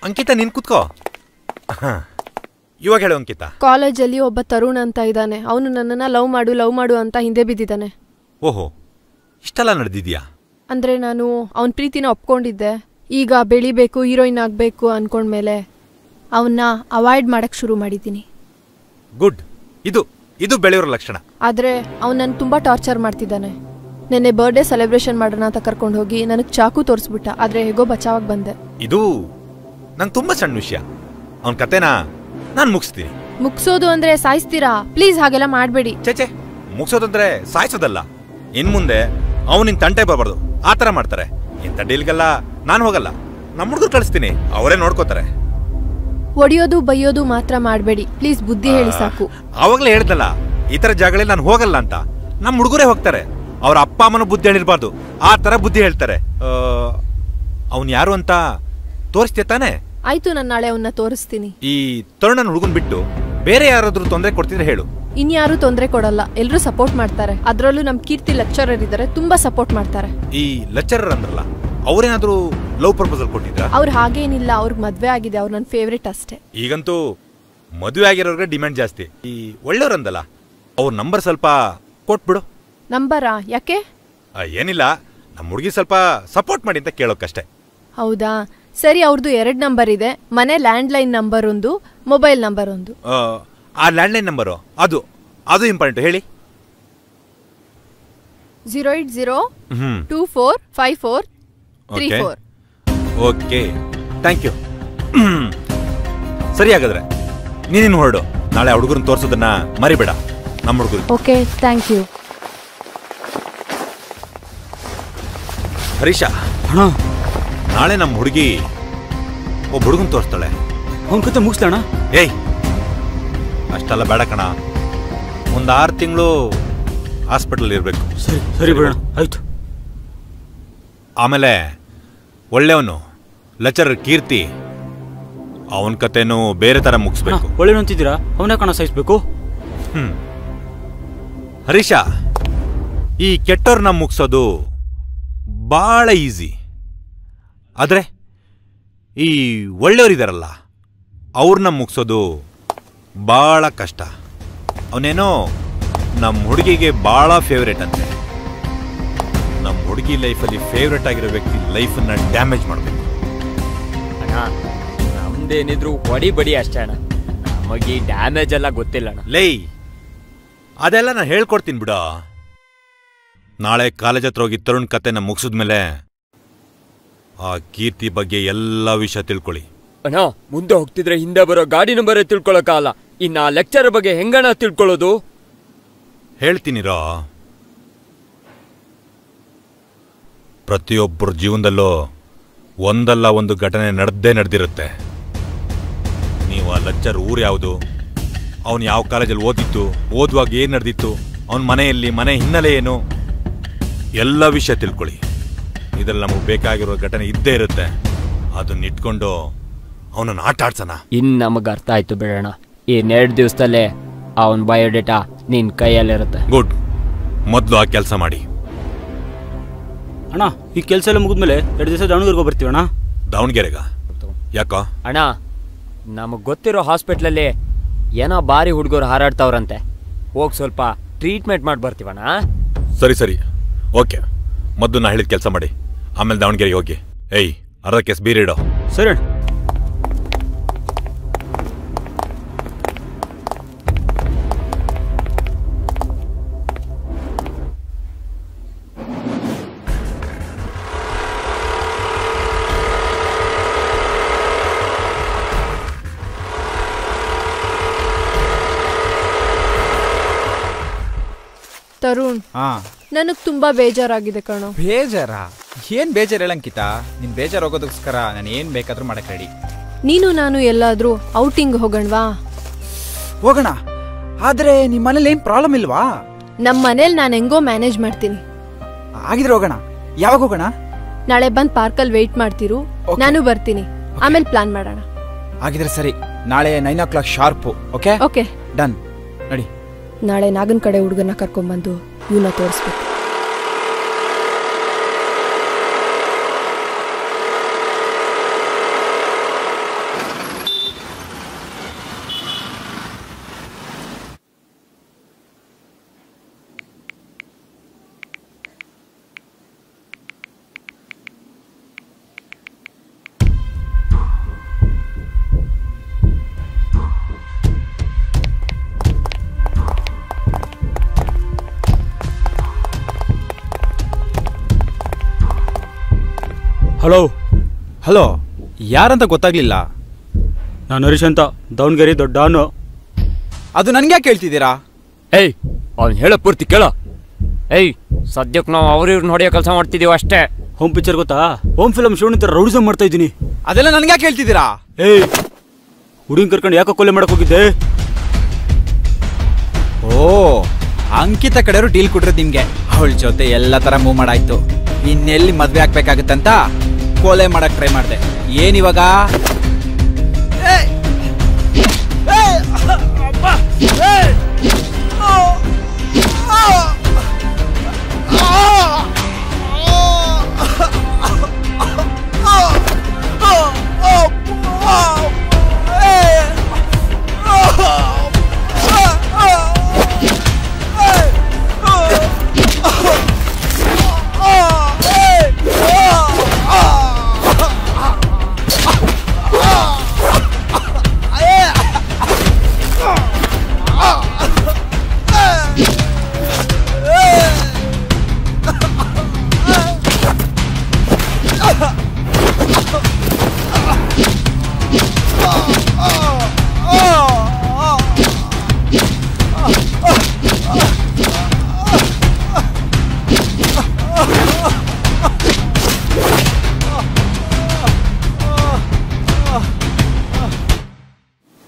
ಅಂಕಿತಾ, ನೀನ್ ಕುತ್ಕೋ. ಇವಾಗ ಹೇಳು ಅಂಕಿತಾ. ಕಾಲೇಜಲ್ಲಿ ಒಬ್ಬ ತರುಣ್ ಅಂತ ಇದ್ದಾನೆ, ಅವನು ನನ್ನನ್ನ ಲವ್ ಮಾಡು ಅಂತ ಹಿಂದೆ ಬಿದ್ದಿದ್ದಾನೆ. ಓಹೋ, ಇಷ್ಟೆಲ್ಲ ನಡೆದಿದ್ಯಾ? ಅಂದ್ರೆ ನಾನು ಅವನ ಪ್ರೀತಿನ ಒಪ್ಕೊಂಡಿದ್ದೆ. ಈಗ ಬೆಳಿಬೇಕು, ಹೀರೋಯಿನ್ ಆಗ್ಬೇಕು ಅನ್ಕೊಂಡ್ಮೇಲೆ ಅವನ್ನ ಅವಾಯ್ಡ್ ಮಾಡಕ್ ಶುರು ಮಾಡಿದ್ದೀನಿ. ಗುಡ್. ಇದು ಬೆಳೆಯೋರ ಲಕ್ಷಣ. ಆದ್ರೆ ಅವ್ನು ನನ್ನ ತುಂಬಾ ಟಾರ್ಚರ್ ಮಾಡ್ತಿದ್ದಾನೆ. ನೆನ್ನೆ ಬರ್ಡೇ ಸೆಲೆಬ್ರೇಷನ್ ಮಾಡೋಣ ಅಂತ ಕರ್ಕೊಂಡು ಹೋಗಿ ನನಗೆ ಚಾಕು ತೋರಿಸ್ಬಿಟ್ಟ. ಆದ್ರೆ ಹೇಗೋ ಬಚಾವಾಗಿ ಬಂದೆ. ಇದು ನಂಗೆ ತುಂಬಾ ಸಣ್ಣ ವಿಷಯ. ಅವನ ಕತೆನ ನಾನು ಮುಗಿಸ್ತೀನಿ. ಮುಗ್ಸೋದು ಅಂದ್ರೆ ಸಾಯಿಸ್ತೀರಾ? ಪ್ಲೀಸ್ ಹಾಗೆಲ್ಲ ಮಾಡ್ಬೇಡಿ. ಚೇಚೆ, ಮುಗಿಸೋದಂದ್ರೆ ಸಾಯಿಸೋದಲ್ಲ. ಇನ್ ಮುಂದೆ ಅವನಿನ್ ತಂಟೆ ಬರಬಾರ್ದು, ಆ ಥರ ಮಾಡ್ತಾರೆ. ಇಂಥ ಡೀಲ್ಗೆಲ್ಲ ನಾನು ಹೋಗಲ್ಲ, ನಮ್ಮ ಹುಡುಗರು ಕಳಿಸ್ತೀನಿ, ಅವರೇ ನೋಡ್ಕೋತಾರೆ. ಒಡಿಯೋದು ಬೈಯೋದು ಮಾತ್ರ ಮಾಡಬೇಡಿ ಪ್ಲೀಸ್, ಬುದ್ಧಿ ಹೇಳಿ ಸಾಕು. ಅವಾಗಲೇ ಹೇಳ್ದಲ್ಲ, ಈ ಥರ ಜಾಗಗಳಲ್ಲಿ ನಾನು ಹೋಗಲ್ಲ ಅಂತ. ನಮ್ಮ ಹುಡುಗರೇ ಹೋಗ್ತಾರೆ, ಅವ್ರ ಅಪ್ಪ ಅಮ್ಮನ ಬುದ್ಧಿ ಹೇಳಿರ್ಬಾರ್ದು, ಆ ಥರ ಬುದ್ಧಿ ಹೇಳ್ತಾರೆ. ಅವನು ಯಾರು ಅಂತ ತೋರಿಸ್ತೀಯ ತಾನೆ? ಆಯ್ತು, ನಾನು ನಾಳೆ ಅವನ್ನ ತೋರಿಸ್ತೀನಿ. ಈ ತರುಣನ ಹುಡುಗನ್ ಬಿಟ್ಟು ಬೇರೆ ಯಾರಾದ್ರೂ ತೊಂದರೆ ಕೊಡ್ತಿದ್ರೆ ಹೇಳು. ಇನ್ಯಾರು ತೊಂದರೆ ಕೊಡಲ್ಲ, ಎಲ್ಲರೂ ಸಪೋರ್ಟ್ ಮಾಡ್ತಾರೆ. ಅದ್ರಲ್ಲೂ ನಮ್ ಕೀರ್ತಿ ಲೆಕ್ಚರರ್ ಇದ್ದಾರೆ, ತುಂಬಾ ಸಪೋರ್ಟ್ ಮಾಡ್ತಾರೆ. ಈ ಲೆಕ್ಚರರ್ ಅಂದ್ರಲ್ಲ, ಅವ್ರೇನಾದ್ರೂ ಲವ್ ಪ್ರಪೋಸಲ್ ಕೊಟ್ಟಿದ್ರ? ಅವ್ರು ಹಾಗೇನಿಲ್ಲ, ಅವ್ರಿಗೆ ಮದ್ವೆ ಆಗಿದೆ, ಅವ್ರು ನನ್ನ ಫೇವ್ರೇಟ್ ಅಷ್ಟೇ. ಈಗಂತೂ ಮದುವೆ ಆಗಿರೋರ್ಗೆ ಡಿಮ್ಯಾಂಡ್ ಜಾಸ್ತಿ. ಈ ಒಳ್ಳೆಯವ್ರಂದಲ್ಲ, ಅವ್ರ ನಂಬರ್ ಸ್ವಲ್ಪ ಕೊಟ್ಬಿಡು. ನಂಬರಾ? ಯಾಕೆ? ಏನಿಲ್ಲ, ನಮ್ಮ ಹುಡುಗಿ ಸ್ವಲ್ಪ ಸಪೋರ್ಟ್ ಮಾಡಿ ಅಂತ ಕೇಳೋಕ್ಕಷ್ಟೇ. ಹೌದಾ, ಸರಿ. ಅವ್ರದ್ದು 2 ನಂಬರ್ ಇದೆ, ಮನೆ ಲ್ಯಾಂಡ್ಲೈನ್ ನಂಬರ್ ಒಂದು, ಮೊಬೈಲ್ ನಂಬರ್ ಒಂದು. ಆ ಲ್ಯಾಂಡ್ಲೈನ್ ನಂಬರು ಅದು ಇಂಪಾರ್ಟೆಂಟ್, ಹೇಳಿ. 080245434. Okay, thank you. ಸರಿ, ಹಾಗಾದ್ರೆ ನೀನಿನ್ನು ಹೊರಡು. ನಾಳೆ ಹುಡುಗರನ್ನ ತೋರಿಸೋದನ್ನ ಮರಿಬೇಡ, ನಮ್ಮ ಹುಡುಗರು. Okay, thank you. ಹರೀಶ, ನಾಳೆ ನಮ್ಮ ಹುಡುಗಿ ಒಬ್ಬ ಹುಡುಗನ್ ತೋರಿಸ್ತಾಳೆ. ಅವನ ಕತೆ ಮುಗಿಸ್ಲಣ್ಣ? ಏಯ್, ಅಷ್ಟೆಲ್ಲ ಬೇಡ ಕಣ. ಒಂದು 6 ತಿಂಗಳು ಹಾಸ್ಪಿಟಲ್ ಇರಬೇಕು. ಸರಿ ಬಿಡೋಣ, ಆಯ್ತು. ಆಮೇಲೆ ಒಳ್ಳೆಯವನು ಲೆಕ್ಚರರ್ ಕೀರ್ತಿ, ಅವನ ಕತೆನೂ ಬೇರೆ ತರ ಮುಗಿಸ್ಬೇಕು. ಒಳ್ಳೆಯವನು ಅಂತಿದ್ದೀರಾ? ಅವನೇ ಕಣ ಸಾಯಿಸ್ಬೇಕು. ಹರೀಶ, ಈ ಕೆಟ್ಟವ್ರನ್ನ ಮುಗಿಸೋದು ಬಹಳ ಈಸಿ. ಆದ್ರೆ ಈ ಒಳ್ಳೆಯವರಿದಾರಲ್ಲ, ಅವ್ರನ್ನ ಮುಗಿಸೋದು ಬಹಳ ಕಷ್ಟ. ಅವನೇನೋ ನಮ್ಮ ಹುಡುಗಿಗೆ ಬಹಳ ಫೇವ್ರೇಟ್ ಅಂತೆ. ನಮ್ಮ ಹುಡುಗಿ ಲೈಫಲ್ಲಿ ಫೇವ್ರೇಟ್ ಆಗಿರೋ ವ್ಯಕ್ತಿ ಲೈಫನ್ನ ಡ್ಯಾಮೇಜ್ ಮಾಡಬೇಕು. ಅಣ್ಣ, ನಮ್ದೇನಿದ್ರು ಹೊಡಿ ಬಡಿ ಅಷ್ಟೇ ಅಣ್ಣ, ನಮಗೆ ಡ್ಯಾಮೇಜ್ ಎಲ್ಲ ಗೊತ್ತಿಲ್ಲ ಅಣ್ಣ. ಲೈ, ಅದೆಲ್ಲ ನಾನು ಹೇಳ್ಕೊಡ್ತೀನಿ ಬಿಡ. ನಾಳೆ ಕಾಲೇಜ್ ಹತ್ರ ಹೋಗಿ ತರುಣ್ ಕತೆನ ಮುಗಿಸಿದ್ಮೇಲೆ ಆ ಕೀರ್ತಿ ಬಗ್ಗೆ ಎಲ್ಲ ವಿಷಯ ತಿಳ್ಕೊಳ್ಳಿ. ಅಣ್ಣ, ಮುಂದೆ ಹೋಗ್ತಿದ್ರೆ ಹಿಂದೆ ಬರೋ ಗಾಡಿ ನಂಬರ್ ತಿಳ್ಕೊಳಕ್ಕಾಗಲ್ಲ, ಇನ್ನ ಲೆಕ್ಚರ್ ಬಗ್ಗೆ ಹೆಂಗಣ್ಣ ತಿಳ್ಕೊಳ್ಳೋದು? ಹೇಳ್ತೀನಿರೋ. ಪ್ರತಿಯೊಬ್ಬರ ಜೀವನದಲ್ಲೂ ಒಂದಲ್ಲ ಒಂದು ಘಟನೆ ನಡೆದಿರುತ್ತೆ. ನೀವು ಆ ಲೆಕ್ಚರ್ ಊರು ಯಾವುದು, ಅವನು ಯಾವ ಕಾಲೇಜಲ್ಲಿ ಓದಿತ್ತು, ಓದುವಾಗ ಏನು ನಡೆದಿತ್ತು, ಅವನ ಮನೆಯಲ್ಲಿ ಮನೆ ಹಿನ್ನೆಲೆ ಏನು, ಎಲ್ಲ ವಿಷಯ ತಿಳ್ಕೊಳ್ಳಿ. ಇದ್ರಲ್ಲಿ ನಮಗೆ ಬೇಕಾಗಿರೋ ಘಟನೆ ಇದ್ದೇ ಇರುತ್ತೆ. ಅದನ್ನ ಇಟ್ಕೊಂಡು ಅವನನ್ನು ಆಟ ಆಡ್ಸೋಣ. ಇನ್ನು ನಮಗೆ ಅರ್ಥ ಆಯ್ತು ಬಿಡೋಣ. ಈ 2 ದಿವಸದಲ್ಲೇ ಅವನ ಬಯೋಡೇಟಾ ನಿನ್ನ ಕೈಯಲ್ಲಿರುತ್ತೆ. ಗುಡ್, ಮೊದಲು ಆ ಕೆಲಸ ಮಾಡಿ. ಅಣ್ಣ, ಈ ಕೆಲಸ ಎಲ್ಲ ಮುಗಿದ್ಮೇಲೆ 2 ದಿವಸ ದಾವಣಗೆರೆಗೆ ಬರ್ತೀವಣ್ಣ. ದಾವಣಗೆರೆಗ? ಯಾಕೋ? ಅಣ್ಣ, ನಮಗೆ ಗೊತ್ತಿರೋ ಹಾಸ್ಪಿಟ್ಲಲ್ಲಿ ಏನೋ ಬಾರಿ ಹುಡುಗರು ಹಾರಾಡ್ತಾವ್ರಂತೆ, ಹೋಗಿ ಸ್ವಲ್ಪ ಟ್ರೀಟ್ಮೆಂಟ್ ಮಾಡಿ ಬರ್ತೀವಣ್ಣ. ಸರಿ, ಓಕೆ. ಮೊದಲು ನಾ ಹೇಳಿದ ಕೆಲಸ ಮಾಡಿ, ಆಮೇಲೆ ದಾವಣಗೆರೆಗೆ ಹೋಗಿ. ಏಯ್, ಅರ್ಧ ಕೇಸ್ ಬೀರ್ ಇಡೋ. ಸರಿ. ತರುಣ್, ನನಗ್ ತುಂಬಾ ಬೇಜಾರಾಗಿದೆ ಕಣೋ. ಬೇಜಾರಾ? ಏನ್ ಬೇಜಾರು ಹೇಳಂಕಿತ? ನಿನ್ ಬೇಜಾರು ಹೋಗೋದಕ್ಕೋಸ್ಕರ ನಾನು ಏನ್ ಬೇಕಾದ್ರೂ ಮಾಡಕ್ ರೆಡಿ. ನೀನು ನಾನು ಎಲ್ಲಾದ್ರೂ ಔಟಿಂಗ್ ಹೋಗೋಣವಾ? ಹೋಗೋಣ, ಆದ್ರೆ ನಿಮ್ ಮನೇಲಿ ಏನ್ ಪ್ರಾಬ್ಲಮ್ ಇಲ್ವಾ? ನಮ್ ಮನೇಲಿ ನಾನು ಹೆಂಗೋ ಮ್ಯಾನೇಜ್ ಮಾಡ್ತೀನಿ. ಆಗಿದ್ರೆ ಹೋಗೋಣ. ಯಾವಾಗ ಹೋಗೋಣ? ನಾಳೆ ಬಂದ್ ಪಾರ್ಕಲ್ಲಿ ವೆಯ್ಟ್ ಮಾಡ್ತಿರು, ನಾನು ಬರ್ತೀನಿ, ಆಮೇಲೆ ಪ್ಲಾನ್ ಮಾಡೋಣ. ಆಗಿದ್ರೆ ಸರಿ, ನಾಳೆ 9 o'clock sharp. Okay okay, done. ನಡಿ. ನಾಳೆ ನಾಗನ್ ಕಡೆ ಹುಡುಗನ ಕರ್ಕೊಂಡ್ಬಂದು ಇವನ್ನ ತೋರಿಸ್ಬೇಕು. ಹಲೋ, ಯಾರಂತ ಗೊತ್ತಾಗ್ಲಿಲ್ಲ. ನಾನು ಹರೀಶ್ ಅಂತ ದಾವಣಗೆರೆ ದೊಡ್ಡವನು. ಅದು ನನ್ಗೆ ಕೇಳ್ತಿದ್ದೀರಾ? ಏಯ್ ಅವ್ನು ಹೇಳೋ ಪೂರ್ತಿ ಕೇಳೋ. ಏಯ್ ಸದ್ಯಕ್ಕೆ ನಾವು ಅವ್ರಿವ್ರನ್ನ ಹೊಡೆಯೋ ಕೆಲಸ ಮಾಡ್ತಿದೀವಿ ಅಷ್ಟೇ. ಹೋಮ್ ಪಿಕ್ಚರ್ ಗೊತ್ತಾ? ಹೋಮ್ ಫಿಲಮ್ ಶೋ ತರ ರೌಡಿಸಮ್ ಮಾಡ್ತಾ ಇದ್ದೀನಿ. ಅದೆಲ್ಲ ನನ್ಗೆ ಕೇಳ್ತಿದ್ದೀರಾ? ಏಯ್ ಹುಡುಗಿ ಕರ್ಕೊಂಡು ಯಾಕೆ ಕೊಲೆ ಮಾಡಕ್ ಹೋಗಿದ್ದೆ? ಓ, ಅಂಕಿತ ಕಡೆಯವರು ಡೀಲ್ ಕೊಟ್ರದ್ ನಿಮ್ಗೆ. ಅವಳ ಜೊತೆ ಎಲ್ಲ ತರ ಮೂವ್ ಮಾಡಾಯ್ತು. ಇನ್ನೆಲ್ಲಿ ಮದ್ವೆ ಆಗ್ಬೇಕಾಗತ್ತಂತ ಕೊಲೆ ಮಾಡಕ್ ಟ್ರೈ ಮಾಡ್ದೆ. ಏನಿವಾಗ?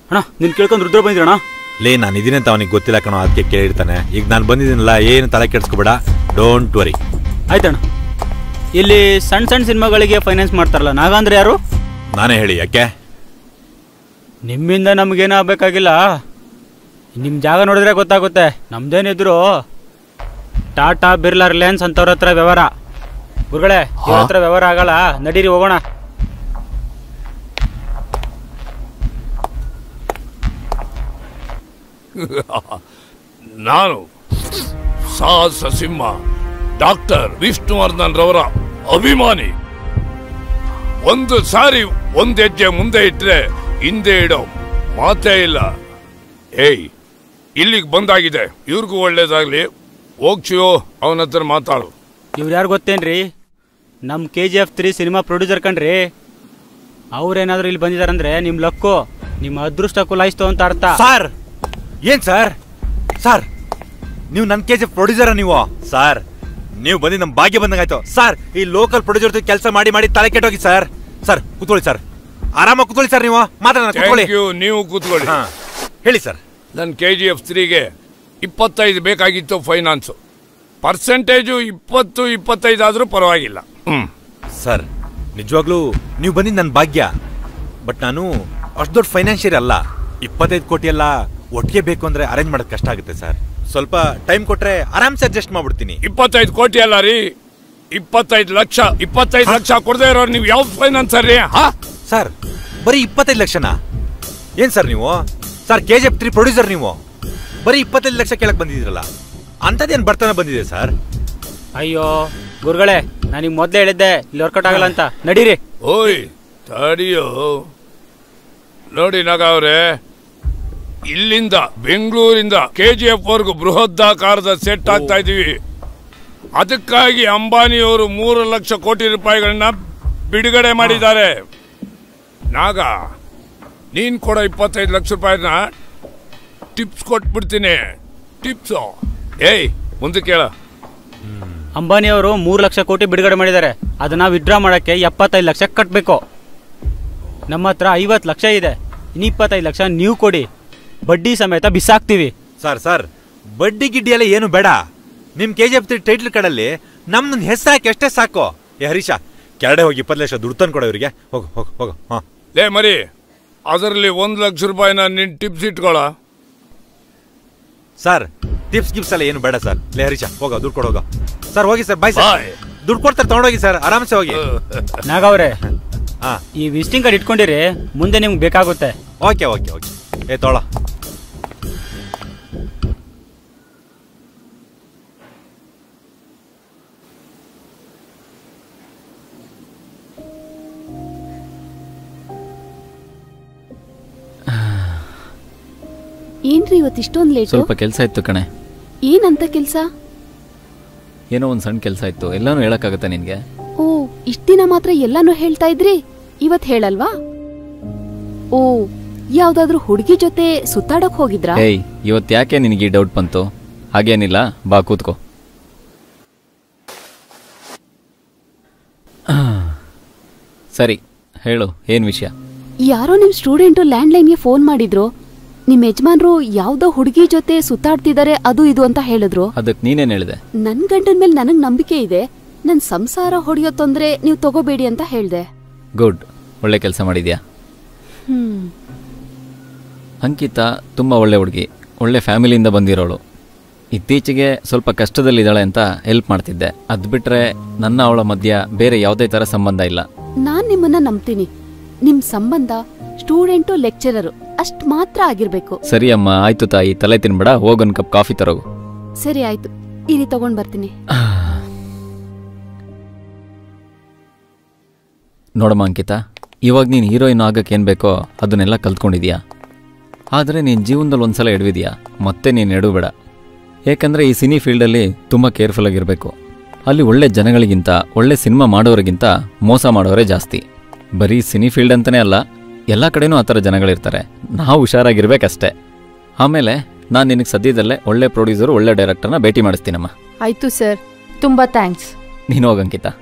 ಅಣ್ಣ ನಿನ್ ಕೇಳ್ಕೊಂಡು ರುದ್ರ ಬಂದಿರಣ್ಣ. ಲೇ ನಾನು ಇದೀನಿ ಅಂತ ಅವನಿಗೆ ಗೊತ್ತಿಲ್ಲ ಕಣೋ, ಅದಕ್ಕೆ ಕೇಳಿರ್ತಾನೆ. ಈಗ ನಾನು ಬಂದಿದ್ದೀನಲ್ಲ, ಏನು ತಲೆ ಕೆಡ್ಸ್ಕೊಬೇಡ, ಡೋಂಟ್ ವರಿ. ಆಯ್ತಣ್ಣ. ಇಲ್ಲಿ ಸಣ್ಣ ಸಣ್ಣ ಸಿನಿಮಾಗಳಿಗೆ ಫೈನಾನ್ಸ್ ಮಾಡ್ತಾರಲ್ಲ, ನಾಗಂದ್ರೆ ಯಾರು? ನಾನೇ ಹೇಳಿ, ಯಾಕೆ? ನಿಮ್ಮಿಂದ ನಮ್ಗೇನು ಆಗ್ಬೇಕಾಗಿಲ್ಲ. ನಿಮ್ಮ ಜಾಗ ನೋಡಿದ್ರೆ ಗೊತ್ತಾಗುತ್ತೆ. ನಮ್ದೇನಿದ್ರು ಟಾಟಾ ಬಿರ್ಲಾ ರಿಲಯನ್ಸ್ ಅಂತವ್ರ ಹತ್ರ ವ್ಯವಹಾರ. ಗುರುಗಳೇ ಇವ್ರ ಹತ್ರ ವ್ಯವಹಾರ ಆಗಲ್ಲ, ನಡೀರಿ ಹೋಗೋಣ. ನಾನು ಸಾಹಸ ಸಿಂಹ ಡಾಕ್ಟರ್ ವಿಷ್ಣುವರ್ಧನ್ ರವರ ಅಭಿಮಾನಿ. ಒಂದು ಸಾರಿ ಒಂದ್ ಹೆಜ್ಜೆ ಮುಂದೆ ಇಟ್ರೆ ಹಿಂದೆ ಇಡೋ ಮಾತೇ ಇಲ್ಲ. ಏಯ್ ಇಲ್ಲಿಗೆ ಬಂದಾಗಿದೆ, ಇವ್ರಿಗೂ ಒಳ್ಳೇದಾಗ್ಲಿ. ಹೋಗ್ಸಿಯೋ ಅವನ ಹತ್ರ ಮಾತಾಡು. ಇವ್ರು ಯಾರು ಗೊತ್ತೇನ್ರಿ? ನಮ್ಮ KGF 3 ಸಿನಿಮಾ ಪ್ರೊಡ್ಯೂಸರ್ ಕಣ್ರಿ. ಅವ್ರೇನಾದ್ರು ಇಲ್ಲಿ ಬಂದಿದಾರಂದ್ರೆ ನಿಮ್ ಲಕ್ಕು, ನಿಮ್ಮ ಅದೃಷ್ಟ ಕುಲಾಯಿಸ್ತು ಅಂತ ಅರ್ಥ. ಸರ್ ಏನ್ ಸರ್? ಸರ್ ನೀವು ನನ್ನ KGF ಪ್ರೊಡ್ಯೂಸರ ನೀವು? ಸರ್ ನೀವು ಬಂದು ನಮ್ಮ ಭಾಗ್ಯ ಬಂದಂಗಾಯ್ತು. ಸರ್ ಈ ಲೋಕಲ್ ಪ್ರೊಡ್ಯೂಸರ್ ಕೆಲಸ ಮಾಡಿ ಮಾಡಿ ತಲೆ ಕೆಟ್ಟೋಗಿ ಸರ್. ಸರ್ ಕೂತ್ಕೊಳ್ಳಿ ಸರ್, ಆರಾಮಾಗಿ ಕೂತ್ಕೊಳ್ಳಿ ಸರ್. ನೀವು ಮಾತಾಡೋಣ, ನೀವು ಕೂತ್ಕೊಳ್ಳಿ. ಹೇಳಿ ಸರ್. ನನ್ನ KGF 3ಗೆ 25 ಬೇಕಾಗಿತ್ತು ಫೈನಾನ್ಸು. ಪರ್ಸೆಂಟೇಜು 20-25 ಆದ್ರೂ ಪರವಾಗಿಲ್ಲ. ಸರ್ ನಿಜವಾಗ್ಲೂ ನೀವು ಬಂದಿದ್ದು ನನ್ನ ಭಾಗ್ಯ. ಬಟ್ ನಾನು ಅಷ್ಟು ದೊಡ್ಡ ಫೈನಾನ್ಷಿಯರ್ ಅಲ್ಲ. 25 ಕೋಟಿ ಎಲ್ಲ ಒಟ್ಟಿಗೆ ಬೇಕು ಅಂದ್ರೆ ಅರೇಂಜ್ ಮಾಡೋದು ಕಷ್ಟ ಆಗುತ್ತೆ ಸರ್. ಸ್ವಲ್ಪ ಟೈಮ್ ಕೊಟ್ರೆ ಆರಾಮ್ಸೆ ಅಡ್ಜಸ್ಟ್ ಮಾಡ್ಬಿಡ್ತೀನಿ. 25 ಕೋಟಿ ಅಲ್ಲ ರೀ, 25 ಲಕ್ಷ. 25 ಲಕ್ಷ ಕೊಡದೇ ಇರೋರು ನೀವು ಯಾವ ಫೈನಾನ್ಸರ್ ರೀ? ಸರ್ ಬರೀ 25 ಲಕ್ಷನಾ? ಏನ್ ಸರ್ ನೀವು? ಸರ್ KGF 3 ಪ್ರೊಡ್ಯೂಸರ್ ನೀವು, ಬರೀ 25 ಲಕ್ಷ ಕೇಳಕ್ ಬಂದಿದ್ದೀರಲ್ಲ, ಅಂತದೇನ್ ಬರ್ತಾನೆ ಬಂದಿದೆ ಸರ್? ಅಯ್ಯೋ ಗುರುಗಳೇ, ನಾನೀಗ ಮೊದಲೇ ಹೇಳಿದ್ದೆ ಇಲ್ಲಿ ವರ್ಕೌಟ್ ಆಗಲ್ಲ ಅಂತ. ನಡೀರಿ. ಓಯ್ ತಡಿಯೋ. ನೋಡಿ ನಾಗ ಅವ್ರೆ, ಇಲ್ಲಿಂದ ಬೆಂಗಳೂರಿಂದ KGF ವರ್ಗು ಬೃಹದಾಕಾರದ ಸೆಟ್ ಆಗ್ತಾ ಇದೀವಿ. ಅದಕ್ಕಾಗಿ ಅಂಬಾನಿಯವರು 3 ಲಕ್ಷ ಕೋಟಿ ರೂಪಾಯಿಗಳನ್ನ ಬಿಡುಗಡೆ ಮಾಡಿದ್ದಾರೆ. ನಾಗ ನೀನ್ ಕೊಡೋ 25 ಲಕ್ಷ ರೂಪಾಯಿನ ಟಿಪ್ಸ್ ಕೊಟ್ಬಿಡ್ತೀನಿ. ಟಿಪ್ಸು ಏಯ್ ಮುಂದೆ ಕೇಳ. ಅಂಬಾನಿ ಅವರು 3 ಲಕ್ಷ ಕೋಟಿ ಬಿಡುಗಡೆ ಮಾಡಿದ್ದಾರೆ. ಅದನ್ನ ವಿಡ್ರಾ ಮಾಡಕ್ಕೆ 75 ಲಕ್ಷ ಕಟ್ಟಬೇಕು. ನಮ್ಮ ಹತ್ರ 50 ಲಕ್ಷ ಇದೆ. ಇನ್ನು 25 ಲಕ್ಷ ನೀವು ಕೊಡಿ, ಬಡ್ಡಿ ಸಮೇತ ಬಿಸಾಕ್ತಿವಿ. ಸರ್ ಬಡ್ಡಿ ಗಿಡ್ಡಿ ಎಲ್ಲ ಏನು ಬೇಡ. ನಿಮ್ KGF 3 ಟೈಟ್ಲ್ ಕಾರ್ಡಲ್ಲಿ ನಮ್ನ ಹೆಸರು ಹಾಕಿ ಅಷ್ಟೇ ಸಾಕು. ಏ ಹರೀಶ, ಕೆರಡೆ ಹೋಗಿ 20 ಲಕ್ಷ ದುಡ್ಡು ತಂದು ಕೊಡೋ ಇವರಿಗೆ. ಹೋಗು ಹೋಗು ಹೋಗು. ಹಾ ಲೇ ಮರಿ, ಅದರಲ್ಲಿ 1 ಲಕ್ಷ ರೂಪಾಯಿನ ನಿನ್ ಟಿಪ್ಸ್ ಇಟ್ಕೊಳ್ಳ. ಸರ್ ಟಿಪ್ಸ್ ಗಿಪ್ಸ್ ಎಲ್ಲ ಏನು ಬೇಡ ಸರ್. ಲೇ ಹರೀಶ ಹೋಗ, ದುಡ್ಡು ಕೊಡೋಗ. ಸರ್ ಹೋಗಿ ಸರ್, ಬಾಯ್ ಸರ್. ದುಡ್ಡು ಕೊಡ್ತಾರೆ, ತಗೊಂಡೋಗಿ ಸರ್, ಆರಾಮ್ಸೆ ಹೋಗಿ. ನಾಗವ್ರೆ, ಈ ವಿಸಿಟಿಂಗ್ ಕಾರ್ಡ್ ಇಟ್ಕೊಂಡಿರಿ, ಮುಂದೆ ನಿಮ್ಗೆ ಬೇಕಾಗುತ್ತೆ. Okay okay okay. ಏ ತೊಳ. ಏನ್ರಿ ಇವತ್ತು ಇಷ್ಟೊಂದು ಲೇಟ್? ಸ್ವಲ್ಪ ಕೆಲಸ ಇತ್ತು ಕಣೆ. ಏನಂತ ಕೆಲಸ? ಏನೋ ಒಂದು ಸಣ್ಣ ಕೆಲಸ ಇತ್ತು. ಎಲ್ಲಾನು ಹೇಳಕ್ಕಾಗತ್ತಾ ನಿನ್ಗೆ? ಓ, ಇಷ್ಟ ದಿನ ಮಾತ್ರ ಎಲ್ಲಾನು ಹೇಳ್ತಾ ಇದ್ರಿ, ಇವತ್ ಹೇಳಲ್ವಾ? ಓ, ಯಾವ್ದಾದ್ರು ಹುಡುಗಿ ಜೊತೆ ಸುತ್ತಾಡಕ್ ಹೋಗಿದ್ರಾ? ಏಯ್, ಇವತ್ತು ಯಾಕೆ ನಿನಗೆ ಈ ಡೌಟ್ ಬಂತು? ಹಾಗೇನಿಲ್ಲ, ಬಾ ಕೂತ್ಕೋ. ಸರಿ ಹೇಳು, ಏನ್ ವಿಷಯ? ಯಾರೋ ನಿಮ್ ಸ್ಟೂಡೆಂಟು ಲ್ಯಾಂಡ್ಲೈನ್ಗೆ ಫೋನ್ ಮಾಡಿದ್ರು. ನಿಮ್ ಯಜಮಾನ್ರು ಯಾವ್ದೋ ಹುಡುಗಿ ಜೊತೆ ಸುತ್ತಾಡ್ತಿದ್ದಾರೆ, ಅದು ಇದು ಅಂತ ಹೇಳಿದ್ರು. ಅದಕ್ಕೆ ನೀನೇನ್ ಹೇಳಿದೆ? ನನ್ ಗಂಡನ್ ಮೇಲೆ ನನಗ್ ನಂಬಿಕೆ ಇದೆ, ನನ್ ಸಂಸಾರ ಹೊಡೆಯೋ ತೊಂದ್ರೆ ನೀವ್ ತಗೋಬೇಡಿ ಅಂತ ಹೇಳ್ದೆ. ಗುಡ್, ಒಳ್ಳೆ ಕೆಲಸ ಮಾಡಿದ್ಯಾ. ಅಂಕಿತಾ ತುಂಬಾ ಒಳ್ಳೆ ಹುಡುಗಿ, ಒಳ್ಳೆ ಫ್ಯಾಮಿಲಿಯಿಂದ ಬಂದಿರೋಳು. ಇತ್ತೀಚೆಗೆ ಸ್ವಲ್ಪ ಕಷ್ಟದಲ್ಲಿದ್ದಾಳೆ ಅಂತ ಹೆಲ್ಪ್ ಮಾಡ್ತಿದ್ದೆ. ಅದ್ ಬಿಟ್ರೆ ನನ್ನ ಅವಳ ಮಧ್ಯ ಬೇರೆ ಯಾವುದೇ ತರ ಸಂಬಂಧ ಇಲ್ಲ. ನಾನ್ ನಿಮ್ಮನ್ನ ನಂಬ್ತೀನಿ. ನಿಮ್ ಸಂಬಂಧ ಸ್ಟೂಡೆಂಟು ಲೆಕ್ಚರರು ಅಷ್ಟ್ ಮಾತ್ರ ಆಗಿರ್ಬೇಕು. ಸರಿ ಅಮ್ಮ, ಆಯ್ತು ತಾಯಿ, ತಲೆ ತಿನ್ಬೇಡ, ಹೋಗೊಂದ್ ಕಪ್ ಕಾಫಿ ತರೋಗು. ಸರಿ ಆಯ್ತು, ಇರಿ ತಗೊಂಡ್ ಬರ್ತೀನಿ. ನೋಡಮ್ಮ ಅಂಕಿತಾ, ಇವಾಗ ನೀನು ಹೀರೋಯಿನ್ ಆಗಕ್ಕೆ ಏನ್ ಬೇಕೋ ಅದನ್ನೆಲ್ಲ ಕಲ್ತ್ಕೊಂಡಿದ್ಯಾ. ಆದರೆ ನೀನು ಜೀವನದಲ್ಲಿ ಒಂದ್ಸಲ ಎಡವಿದ್ಯಾ, ಮತ್ತೆ ನೀನು ಎಡಬೇಡ. ಏಕೆಂದರೆ ಈ ಸಿನಿ ಫೀಲ್ಡಲ್ಲಿ ತುಂಬ ಕೇರ್ಫುಲ್ ಆಗಿರಬೇಕು. ಅಲ್ಲಿ ಒಳ್ಳೆ ಜನಗಳಿಗಿಂತ ಒಳ್ಳೆ ಸಿನಿಮಾ ಮಾಡೋರಿಗಿಂತ ಮೋಸ ಮಾಡೋರೇ ಜಾಸ್ತಿ. ಬರೀ ಸಿನಿ ಫೀಲ್ಡ್ ಅಂತಲೇ ಅಲ್ಲ, ಎಲ್ಲ ಕಡೆನೂ ಆ ಥರ ಜನಗಳಿರ್ತಾರೆ. ನಾವು ಹುಷಾರಾಗಿರ್ಬೇಕಷ್ಟೇ. ಆಮೇಲೆ ನಾನು ನಿನಗೆ ಸದ್ಯದಲ್ಲೇ ಒಳ್ಳೆ ಪ್ರೊಡ್ಯೂಸರು, ಒಳ್ಳೆ ಡೈರೆಕ್ಟರ್ನ ಭೇಟಿ ಮಾಡಿಸ್ತೀನಮ್ಮ. ಆಯ್ತು ಸರ್, ತುಂಬಾ ಥ್ಯಾಂಕ್ಸ್. ನೀನು ಹೋಗಂಕಿತಾ.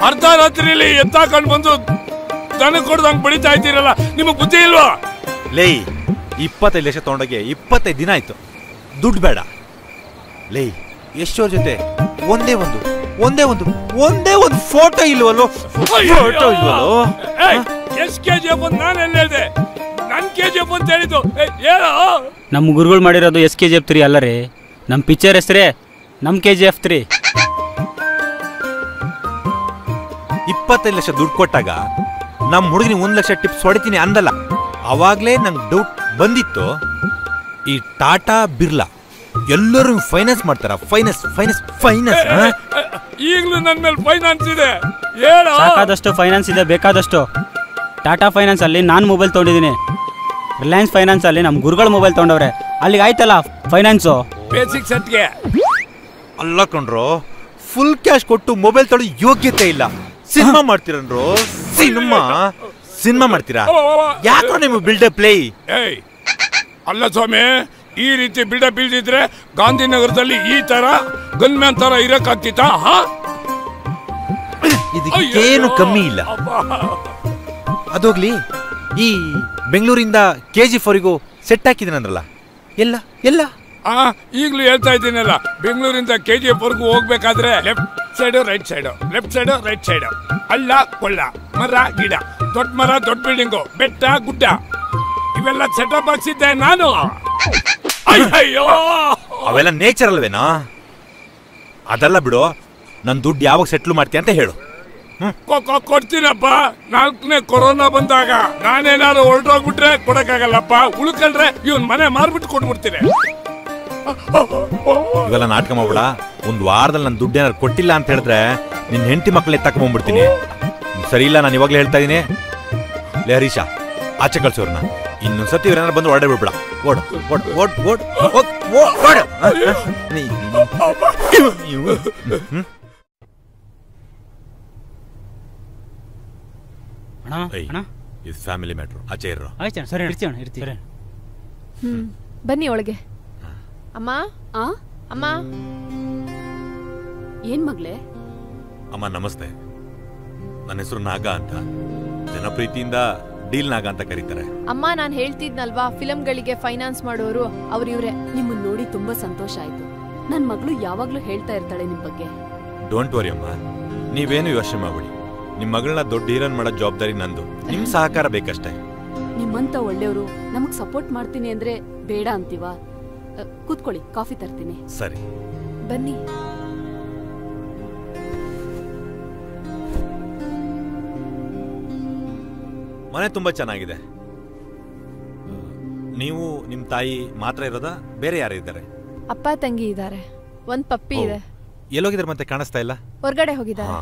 ಅರ್ಧ ರಾತ್ರಿಯಲ್ಲಿ ಎತ್ತಾಕೊಂಡು ಬಂದು ದನ ಕೊಡ್ದಂಗ್ ಬಡಿತಾ ಇದ್ದೀರಲ್ಲ, ನಿಮಗ್ ಬುದ್ಧಿ ಇಲ್ವಾ? ಲೇ, 25 ಲಕ್ಷ ತಗೊಂಡೋಗಿ 25 ದಿನ ಆಯ್ತು, ದುಡ್ಡು ಬೇಡ. ಲೇ, ಎಷ್ಟೋ ಜೊತೆ ಒಂದೇ ಒಂದು ಫೋಟೋ ಇಲ್ವಲ್ಲೋ? ಫೋಟೋ ಇಲ್ವಲ್ಲೋ? ಎಷ್ಟ್ KGF ಅಂತ ನಾನೆಲ್ಲ ಹೇಳಿದೆ? ನನ್ KGF ಅಂತ ಹೇಳಿದ್ದು ಏನೋ? ನಮ್ಮ ಗುರುಗಳು ಮಾಡಿರೋದು SKGF 3 ಅಲ್ಲ ರೀ, ನಮ್ಮ ಪಿಕ್ಚರ್ ಹೆಸರೇ ನಮ್ಮ KGF 3. 25 ಲಕ್ಷ ದುಡ್ಡು ಕೊಟ್ಟಾಗ ನಮ್ಮ ಹುಡುಗನಿ 1 ಲಕ್ಷ ಟಿಪ್ಸ್ ಹೊಡಿತೀನಿ ಅಂದಲ್ಲ, ಅವಾಗ್ಲೇ ನಂಗೆ ಡೌಟ್ ಬಂದಿತ್ತು. ಈ ಟಾಟಾ ಬಿರ್ಲಾ ಎಲ್ಲರೂ ಫೈನಾನ್ಸ್ ಮಾಡ್ತಾರ. ಫೈನಾನ್ಸ್ ಈಗಲೂ ನನ್ನ ಮೇಲೆ ಫೈನಾನ್ಸ್ ಇದೆ. ಸಾಕಾದಷ್ಟು ಫೈನಾನ್ಸ್ ಇದೆ, ಬೇಕಾದಷ್ಟು. ಟಾಟಾ ಫೈನಾನ್ಸ್ ಅಲ್ಲಿ ನಾನು ಮೊಬೈಲ್ ತೊಗೊಂಡಿದ್ದೀನಿ, ರಿಲಯನ್ಸ್ ಫೈನಾನ್ಸ್ ಅಲ್ಲಿ ನಮ್ಮ ಗುರುಗಳು ಮೊಬೈಲ್ ತೊಗೊಂಡವ್ರೆ. ಅಲ್ಲಿಗೆ ಆಯ್ತಲ್ಲ ಫೈನಾನ್ಸು. ಬೇಸಿಕ್ ಸೆಟ್ಗೆ ಅಲ್ಲ ಕಣ್ರೋ, ಫುಲ್ ಕ್ಯಾಶ್ ಕೊಟ್ಟು ಮೊಬೈಲ್ ತೊಗೊಳ್ಳೋ ಯೋಗ್ಯತೆ ಇಲ್ಲ. ಸಿನಿಮಾ ಮಾಡ್ತೀರನ್ರೋ, ಸಿನಿಮಾ ಮಾಡ್ತೀರಾ? ಯಾಕೋ ನಿಮ್ಗೆ ಬಿಲ್ಡಪ್ ಪ್ಲೇ? ಅಲ್ಲ ಸ್ವಾಮಿ, ಈ ರೀತಿ ಬಿಲ್ಡಪ್ ಇಲ್ದಿದ್ರೆ ಗಾಂಧಿನಗರದಲ್ಲಿ ಈ ತರ ಗನ್ಮ್ಯಾನ್ ತರ ಇರಕ್ಕಾಗ್ತಿತ್ತಾ? ಇದಕ್ಕೇನು ಕಮ್ಮಿ ಇಲ್ಲ. ಅದೋಗ್ಲಿ, ಈ ಬೆಂಗಳೂರಿಂದ KG4 ಸೆಟ್ ಹಾಕಿದ್ದೀನಂದ್ರಲ್ಲ, ಎಲ್ಲ ಈಗಲೂ ಹೇಳ್ತಾ ಇದ್ದೀನಲ್ಲ, ಬೆಂಗಳೂರಿಂದ KGF ಹೋಗ್ಬೇಕಾದ್ರೆ ಲೆಫ್ಟ್ ಸೈಡು ರೈಟ್ ಸೈಡು, ಹಳ್ಳ ಕೊಳ್ಳ, ಮರ ಗಿಡ, ದೊಡ್ಡ ಮರ, ದೊಡ್ಡ ಬಿಲ್ಡಿಂಗು, ಬೆಟ್ಟ ಗುಡ್ಡ, ಇವೆಲ್ಲ ಸೆಟಪ್ ಹಾಕ್ಸಿದ್ದೆ ನಾನು. ಅಯ್ಯೋ, ಅವೆಲ್ಲ ನೇಚರ್ ಅಲ್ವೇನಾ? ಅದೆಲ್ಲ ಬಿಡು, ನನ್ ದುಡ್ಡು ಯಾವಾಗ ಸೆಟ್ಲ್ ಮಾಡ್ತೀಯ ಅಂತ ಹೇಳು. ಕೊಡ್ತೀನಪ್ಪ. 4ನೇ ಕೊರೋನಾ ಬಂದಾಗ ನಾನೇನಾದ್ರು ಹೊರಟೋಗ್ಬಿಟ್ರೆ ಕೊಡಕ್ಕಾಗಲ್ಲಪ್ಪ, ಉಳ್ಕೊಂಡ್ರೆ ಇವನ್ ಮನೆ ಮಾರ್ಬಿಟ್ಟು ಕೊಟ್ಬಿಡ್ತೀನಿ. ಇವೆಲ್ಲ ನಾಟಕ ಮಾಡ್ಬೇಡ. ಒಂದ್ ವಾರದಲ್ಲಿ ನನ್ ದುಡ್ಡು ಏನಾದ್ರು ಕೊಟ್ಟಿಲ್ಲ ಅಂತ ಹೇಳಿದ್ರೆ ನಿನ್ ಹೆಂಡತಿ ಮಕ್ಕಳೇ ತಕೊಂಡ್ಬಿಡ್ತೀನಿ. ಸರಿ ಇಲ್ಲ, ನಾನು ಇವಾಗ್ಲೇ ಹೇಳ್ತಾ ಇದೀನಿ. ಲೇ ಹರೀಶ, ಆಚೆ ಕಳ್ಸೋರ್ನ. ಇನ್ನೊಂದ್ಸತಿ ಇವ್ರೇನಾರು ಬಂದು ಹೊರಡೆ ಬಿಡ್ಬೇಡ. ಇದು ಫ್ಯಾಮಿಲಿ ಮ್ಯಾಟ್ರು, ಆಚೆ ಇರೋ. ಆಯ್ತು ಸರಿ, ಇರ್ತೀವಿ. ಬನ್ನಿ ಒಳಗೆ. ಅಮ್ಮ ಅಮ್ಮ. ಏನ್ ಮಗ್ಲೆ? ಅಮ್ಮ ನಮಸ್ತೆ. ನನ್ನ ಹೆಸರು ನಾಗ ಅಂತ, ಜನಪ್ರೀತಿಯಿಂದ ಡೀಲ್ ನಾಗ ಅಂತ ಕರೀತಾರೆ. ಅಮ್ಮ, ನಾನು ಹೇಳ್ತಿದ್ನಲ್ವಾ, ಫಿಲಂಗಳಿಗೆ ಫೈನಾನ್ಸ್ ಮಾಡೋರು ಅವ್ರು ಇವ್ರೆ. ನಿಮ್ಮನ್ನ ನೋಡಿ ತುಂಬಾ ಸಂತೋಷ ಆಯ್ತು. ನನ್ ಮಗಳು ಯಾವಾಗ್ಲೂ ಹೇಳ್ತಾ ಇರ್ತಾಳೆ ನಿಮ್ ಬಗ್ಗೆ. ಡೋಂಟ್ ವರಿ ಅಮ್ಮ, ನೀವೇನು ಯೋಚನೆ ಮಾಡ್ಬಿಡಿ. ನಿಮ್ ಮಗಳನ್ನ ದೊಡ್ಡ ಹೀರೋನ್ ಮಾಡೋ ಜವಾಬ್ದಾರಿ ನಂದು. ನಿಮ್ ಸಹಕಾರ ಬೇಕಷ್ಟೇ. ನಿಮ್ಮಂತ ಒಳ್ಳೆಯವರು ನಮಗ್ ಸಪೋರ್ಟ್ ಮಾಡ್ತೀನಿ ಅಂದ್ರೆ ಬೇಡ ಅಂತೀವ? ಕೂತ್ಕೊಳ್ಳಿ, ಕಾಫಿ ತರ್ತೀನಿ. ಸರಿ ಬನ್ನಿ. ಮನೆ ತುಂಬಾ ಚೆನ್ನಾಗಿದೆ. ನೀವು ನಿಮ್ ತಾಯಿ ಮಾತ್ರ ಇರೋದಾ? ಬೇರೆ ಯಾರು ಇದ್ದಾರೆ? ಅಪ್ಪ ತಂಗಿ ಇದ್ದಾರೆ, ಒಂದ್ ಪಪ್ಪಿ ಇದೆ. ಎಲ್ಲೋಗಿದ್ರೆ ಮತ್ತೆ ಕಾಣಿಸ್ತಾ ಇಲ್ಲ? ಹೊರಗಡೆ ಹೋಗಿದ್ದಾರೆ.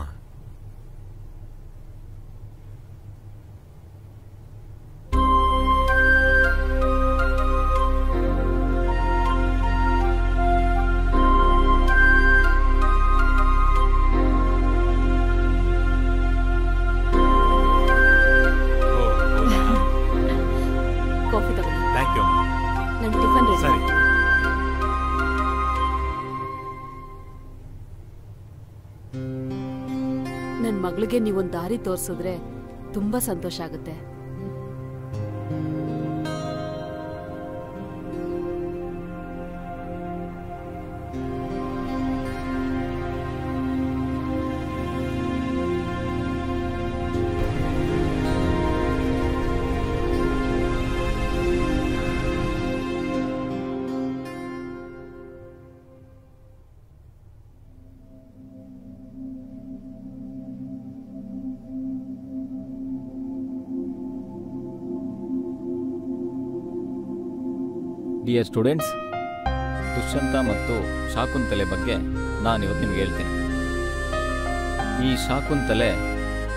ಮಗಳಿಗೆ ನೀವೊಂದ್ ದಾರಿ ತೋರ್ಸಿದ್ರೆ ತುಂಬಾ ಸಂತೋಷ ಆಗುತ್ತೆ. ಡಿಯರ್ ಸ್ಟೂಡೆಂಟ್ಸ್, ದುಷ್ಯಂತ ಮತ್ತು ಶಾಕುಂತಲೆ ಬಗ್ಗೆ ನಾನಿವತ್ತು ನಿಮ್ಗೆ ಹೇಳ್ತೀನಿ. ಈ ಶಾಕುಂತಲೆ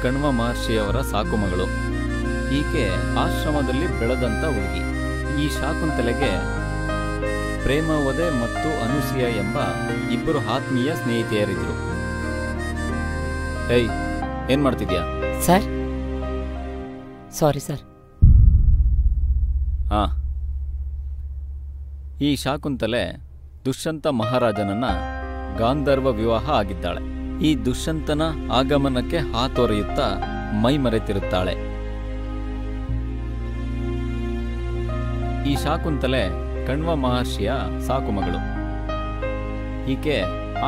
ಕಣ್ವ ಮಹರ್ಷಿಯವರ ಸಾಕುಮಗಳು. ಈಕೆ ಆಶ್ರಮದಲ್ಲಿ ಬೆಳೆದಂಥ ಹುಡುಗಿ. ಈ ಶಾಕುಂತಲೆಗೆ ಪ್ರೇಮವದೆ ಮತ್ತು ಅನುಸೂಯ ಎಂಬ ಇಬ್ಬರು ಆತ್ಮೀಯ ಸ್ನೇಹಿತೆಯರಿದ್ರು. ಏಯ್, ಏನ್ ಮಾಡ್ತಿದ್ಯಾ? Sir sorry sir. ಹಾ, ಈ ಶಾಕುಂತಲೆ ದುಷ್ಯಂತ ಮಹಾರಾಜನನ್ನ ಗಾಂಧರ್ವ ವಿವಾಹ ಆಗಿದ್ದಾಳೆ. ಈ ದುಷ್ಯಂತನ ಆಗಮನಕ್ಕೆ ಹಾತೊರೆಯುತ್ತಾ ಮೈ ಮರೆತಿರುತ್ತಾಳೆ. ಈ ಶಾಕುಂತಲೆ ಕಣ್ವ ಮಹರ್ಷಿಯ ಸಾಕುಮಗಳು. ಈಕೆ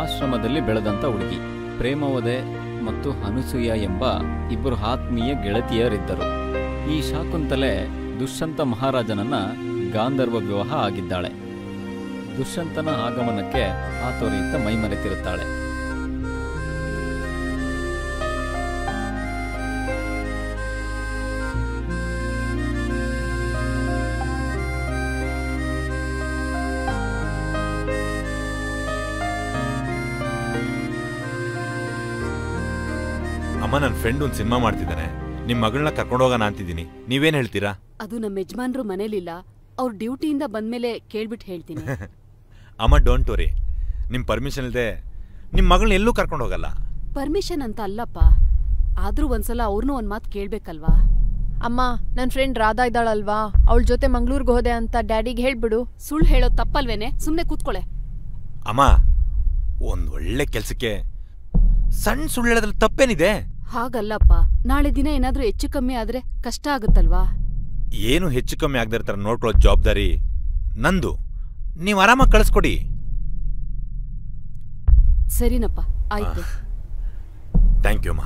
ಆಶ್ರಮದಲ್ಲಿ ಬೆಳೆದಂತ ಹುಡುಗಿ. ಪ್ರೇಮವದೆ ಮತ್ತು ಅನುಸೂಯ ಎಂಬ ಇಬ್ಬರು ಆತ್ಮೀಯ ಗೆಳತಿಯರಿದ್ದರು. ಈ ಶಾಕುಂತಲೆ ದುಷ್ಯಂತ ಮಹಾರಾಜನನ್ನ ಗಾಂಧರ್ವ ವಿವಾಹ ಆಗಿದ್ದಾಳೆ. ದುಷ್ಯಂತನ ಆಗಮನಕ್ಕೆ ಹಾತೊರೆಯುತ್ತಾ ಮೈ ಮರೆತಿರುತ್ತಾಳೆ. ಅಮ್ಮ, ನನ್ನ ಫ್ರೆಂಡ್ ಒಂದು ಸಿನಿಮಾ ಮಾಡ್ತಿದ್ದಾನೆ. ನಿಮ್ ಮಗಳನ್ನ ಕರ್ಕೊಂಡು ಹೋಗೋಣ ಅಂತಿದ್ದೀನಿ. ನೀವೇನ್ ಹೇಳ್ತೀರಾ? ಅದು ನಮ್ಮ ಯಜಮಾನ್ರು ಮನೇಲಿಲ್ಲ. ಅವ್ರ ಡ್ಯೂಟಿಯಿಂದ ಬಂದ್ಮೇಲೆ ಕೇಳ್ಬಿಟ್ಟು ಹೇಳ್ತೀನಿ. ಅಮ್ಮ, ಡೋಂಟ್ ವರಿ. ನಿಮ್ ಪರ್ಮಿಷನ್ ಇಲ್ಲದೆ ನಿಮ್ ಮಗಳನ್ನ ಎಲ್ಲೂ ಕರ್ಕೊಂಡು ಹೋಗಲ್ಲ. ಪರ್ಮಿಷನ್ ಅಂತ ಅಲ್ಲಪ್ಪ, ಆದ್ರೂ ಒಂದ್ಸಲ ಅವ್ರನ್ನೂ ಒಂದ್ ಮಾತು ಕೇಳ್ಬೇಕಲ್ವಾ? ಅಮ್ಮ, ನನ್ ಫ್ರೆಂಡ್ ರಾಧಾ ಇದ್ದಾಳಲ್ವಾ, ಅವಳ ಜೊತೆ ಮಂಗ್ಳೂರ್ಗೆ ಹೋದೆ ಅಂತ ಡ್ಯಾಡಿಗೆ ಹೇಳ್ಬಿಡು. ಸುಳ್ಳು ಹೇಳೋದ್ ತಪ್ಪಲ್ವೇನೆ? ಸುಮ್ನೆ ಕೂತ್ಕೊಳೆ. ಅಮ್ಮ, ಒಂದ್ ಒಳ್ಳೆ ಕೆಲ್ಸಕ್ಕೆ ಸಣ್ಣ ಸುಳ್ಳು ಹೇಳೋದ್ರಲ್ಲಿ ತಪ್ಪೇನಿದೆ? ಹಾಗಲ್ಲಪ್ಪ, ನಾಳೆ ದಿನ ಏನಾದ್ರೂ ಹೆಚ್ಚು ಕಮ್ಮಿ ಆದ್ರೆ ಕಷ್ಟ ಆಗುತ್ತಲ್ವಾ? ಏನು ಹೆಚ್ಚು ಕಮ್ಮಿ ಆಗದಿರ್ತಾರ ನೋಡ್ಕೊಳ್ಳೋ ಜವಾಬ್ದಾರಿ ನಂದು. ನೀವು ಆರಾಮಾಗಿ ಕಳಿಸ್ಕೊಡಿ. ಸರಿನಪ್ಪ, ಆಯ್ತು. ಥ್ಯಾಂಕ್ ಯು ಅಮ್ಮ.